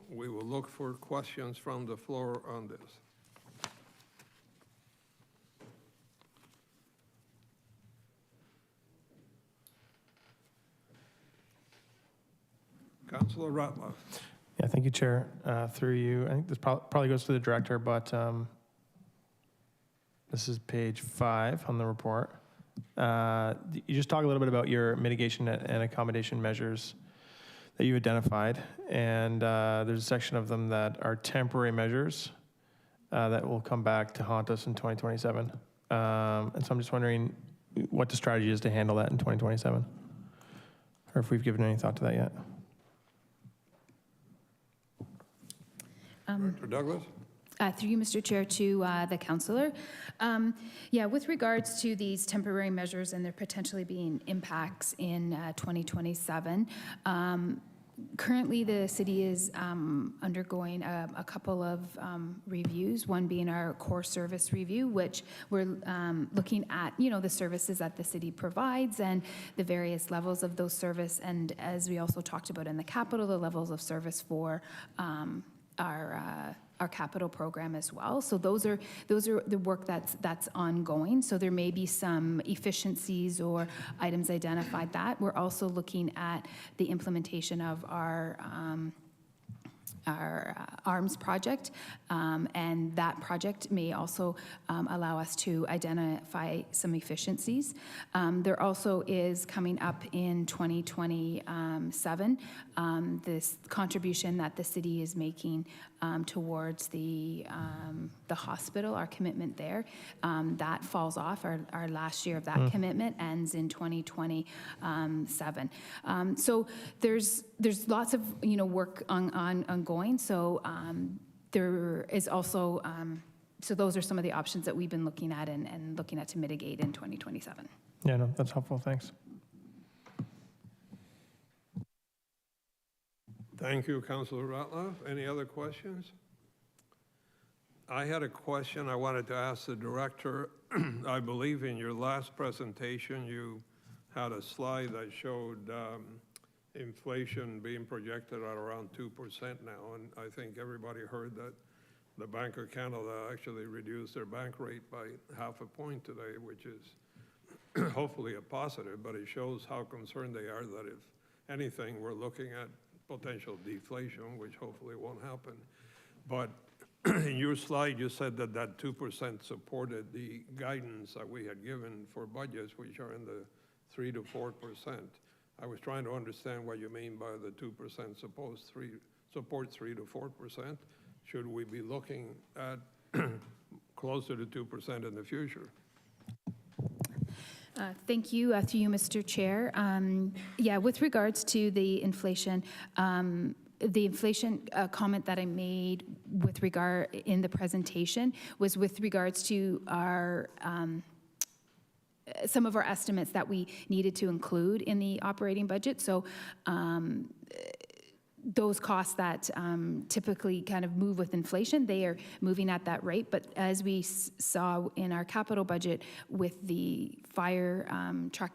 we will look for questions from the floor on this. Councilor Ratliff. Yeah, thank you, Chair. Through you, I think this probably goes to the director, but This is page 5 on the report. You just talk a little bit about your mitigation and accommodation measures that you identified, and there's a section of them that are temporary measures that will come back to haunt us in 2027. And so I'm just wondering what the strategy is to handle that in 2027, or if we've given any thought to that yet. Director Douglas? Through you, Mr. Chair, to the councillor. Yeah, with regards to these temporary measures and there potentially being impacts in 2027, currently the city is undergoing a couple of reviews, one being our core service review, which we're looking at, the services that the city provides and the various levels of those service, and as we also talked about in the capital, the levels of service for our capital program as well. So those are the work that's ongoing. So there may be some efficiencies or items identified that. We're also looking at the implementation of our ARMS project, and that project may also allow us to identify some efficiencies. There also is coming up in 2027 this contribution that the city is making towards the hospital, our commitment there. That falls off. Our last year of that commitment ends in 2027. So there's lots of work ongoing. So there is also so those are some of the options that we've been looking at and looking at to mitigate in 2027. Yeah, no, that's helpful. Thanks. Thank you, Councillor Ratliff. Any other questions? I had a question I wanted to ask the director. I believe in your last presentation, you had a slide that showed inflation being projected at around 2% now, and I think everybody heard that the Bank of Canada actually reduced their bank rate by 0.5 point today, which is hopefully a positive, but it shows how concerned they are that if anything, we're looking at potential deflation, which hopefully won't happen. But in your slide, you said that 2% supported the guidance that we had given for budgets, which are in the 3 to 4%. I was trying to understand what you mean by the 2% support 3 to 4%. Should we be looking at closer to 2% in the future? Thank you. To you, Mr. Chair. Yeah, with regards to the inflation comment that I made with regard in the presentation was with regards to our some of our estimates that we needed to include in the operating budget. So those costs that typically kind of move with inflation, they are moving at that rate. But as we saw in our capital budget with the fire truck,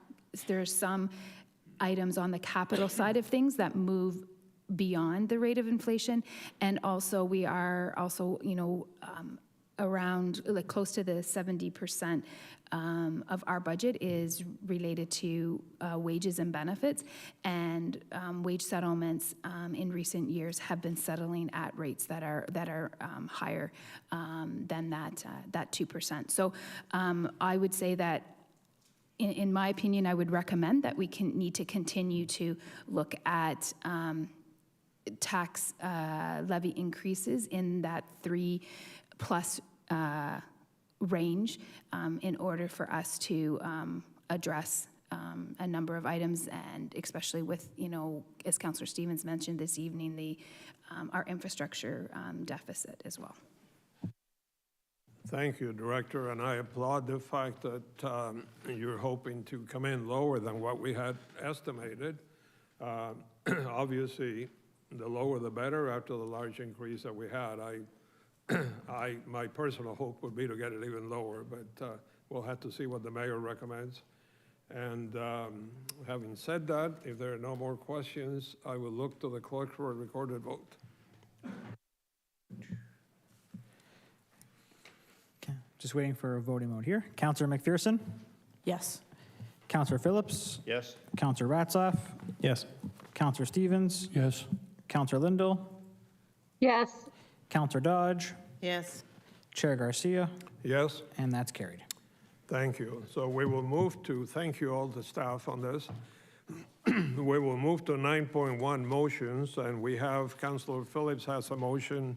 there's some items on the capital side of things that move beyond the rate of inflation. And also we are also, around like close to the 70% of our budget is related to wages and benefits, and wage settlements in recent years have been settling at rates that are higher than that 2%. So I would say that in my opinion, I would recommend that we need to continue to look at tax levy increases in that 3+ range in order for us to address a number of items, and especially with, as Councillor Stevens mentioned this evening, our infrastructure deficit as well. Thank you, Director, and I applaud the fact that you're hoping to come in lower than what we had estimated. Obviously, the lower the better after the large increase that we had. My personal hope would be to get it even lower, but we'll have to see what the mayor recommends. And having said that, if there are no more questions, I will look to the clerk for a recorded vote. Okay, just waiting for a voting mode here. Councillor McPherson? Yes. Councillor Phillips? Yes. Councillor Ratzoff? Yes. Councillor Stevens? Yes. Councillor Lindell? Yes. Councillor Dodge? Yes. Chair Garcia, Yes? and that's carried. Thank you. So we will move to, thank you all the staff on this. We will move to 9.1 motions, and we have Councillor Phillips has a motion,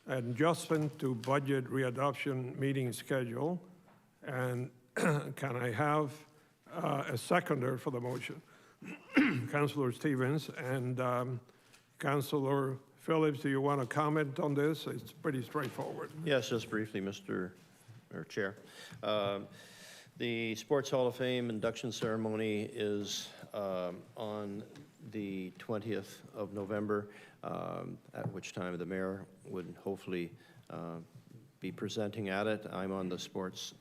adjustment to budget readoption meeting schedule. And can I have a seconder for the motion? Councillor Stevens and Councillor Phillips, do you want to comment on this? It's pretty straightforward. Yes, just briefly, Mr. Chair. The Sports Hall of Fame induction ceremony is on the 20th of November, at which time the mayor would hopefully be presenting at it. I'm on the Sports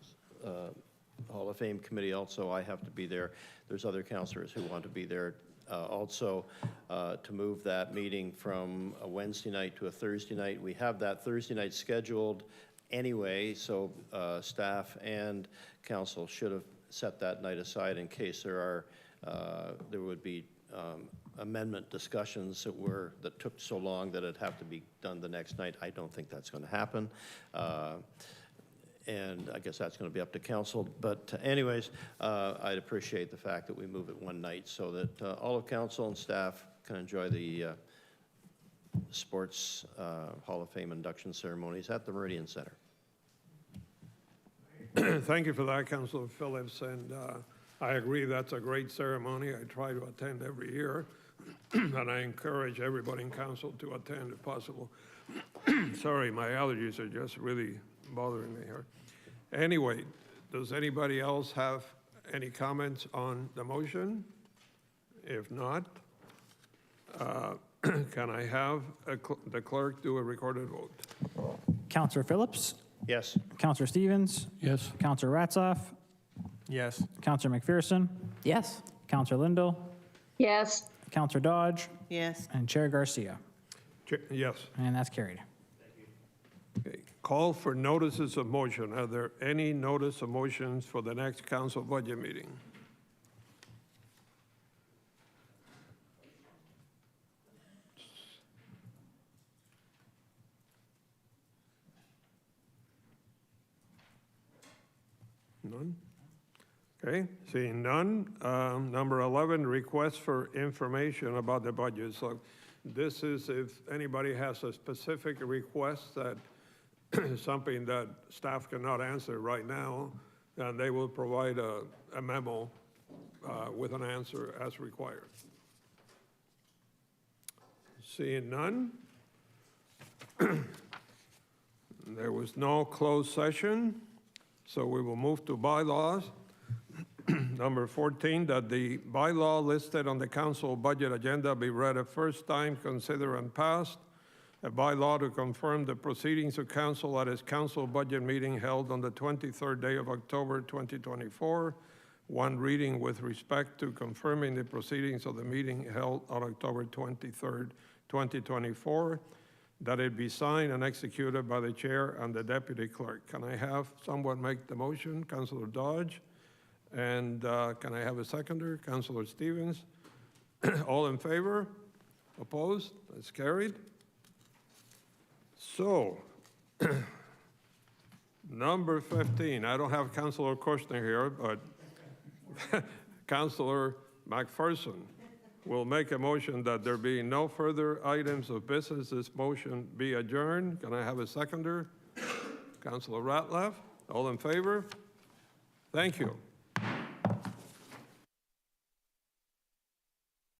Hall of Fame committee also. I have to be there. There's other councillors who want to be there also to move that meeting from a Wednesday night to a Thursday night. We have that Thursday night scheduled anyway, so staff and council should have set that night aside in case there would be amendment discussions that took so long that it'd have to be done the next night. I don't think that's going to happen. And I guess that's going to be up to council. But anyways, I'd appreciate the fact that we move it one night so that all of council and staff can enjoy the Sports Hall of Fame induction ceremonies at the Meridian Center. Thank you for that, Councillor Phillips, and I agree that's a great ceremony. I try to attend every year, and I encourage everybody in council to attend if possible. Sorry, my allergies are just really bothering me here. Anyway, does anybody else have any comments on the motion? If not, can I have the clerk do a recorded vote? Councillor Phillips, Yes. Councillor Stevens, Yes. Councillor Ratzoff, Yes. Councillor McPherson, Yes. Councillor Lindell, Yes. Councillor Dodge, Yes. and Chair Garcia, Yes. and that's carried. Okay. Call for notices of motion. Are there any notice of motions for the next council budget meeting? None? Okay, seeing none. Number 11, request for information about the budget. So this is if anybody has a specific request that something that staff cannot answer right now, then they will provide a memo with an answer as required. Seeing none. There was no closed session, so we will move to bylaws. Number 14, that the bylaw listed on the council budget agenda be read a first time, considered and passed. A bylaw to confirm the proceedings of council at its council budget meeting held on the 23rd day of October 2024. One reading with respect to confirming the proceedings of the meeting held on October 23rd, 2024. That it be signed and executed by the chair and the deputy clerk. Can I have someone make the motion? Councillor Dodge. And can I have a seconder? Councillor Stevens. All in favor? Opposed? That's carried. So, number 15, I don't have Councillor Kushner here, but Councillor McPherson will make a motion that there be no further items of business. This motion be adjourned. Can I have a seconder? Councillor Ratliff. All in favor? Thank you.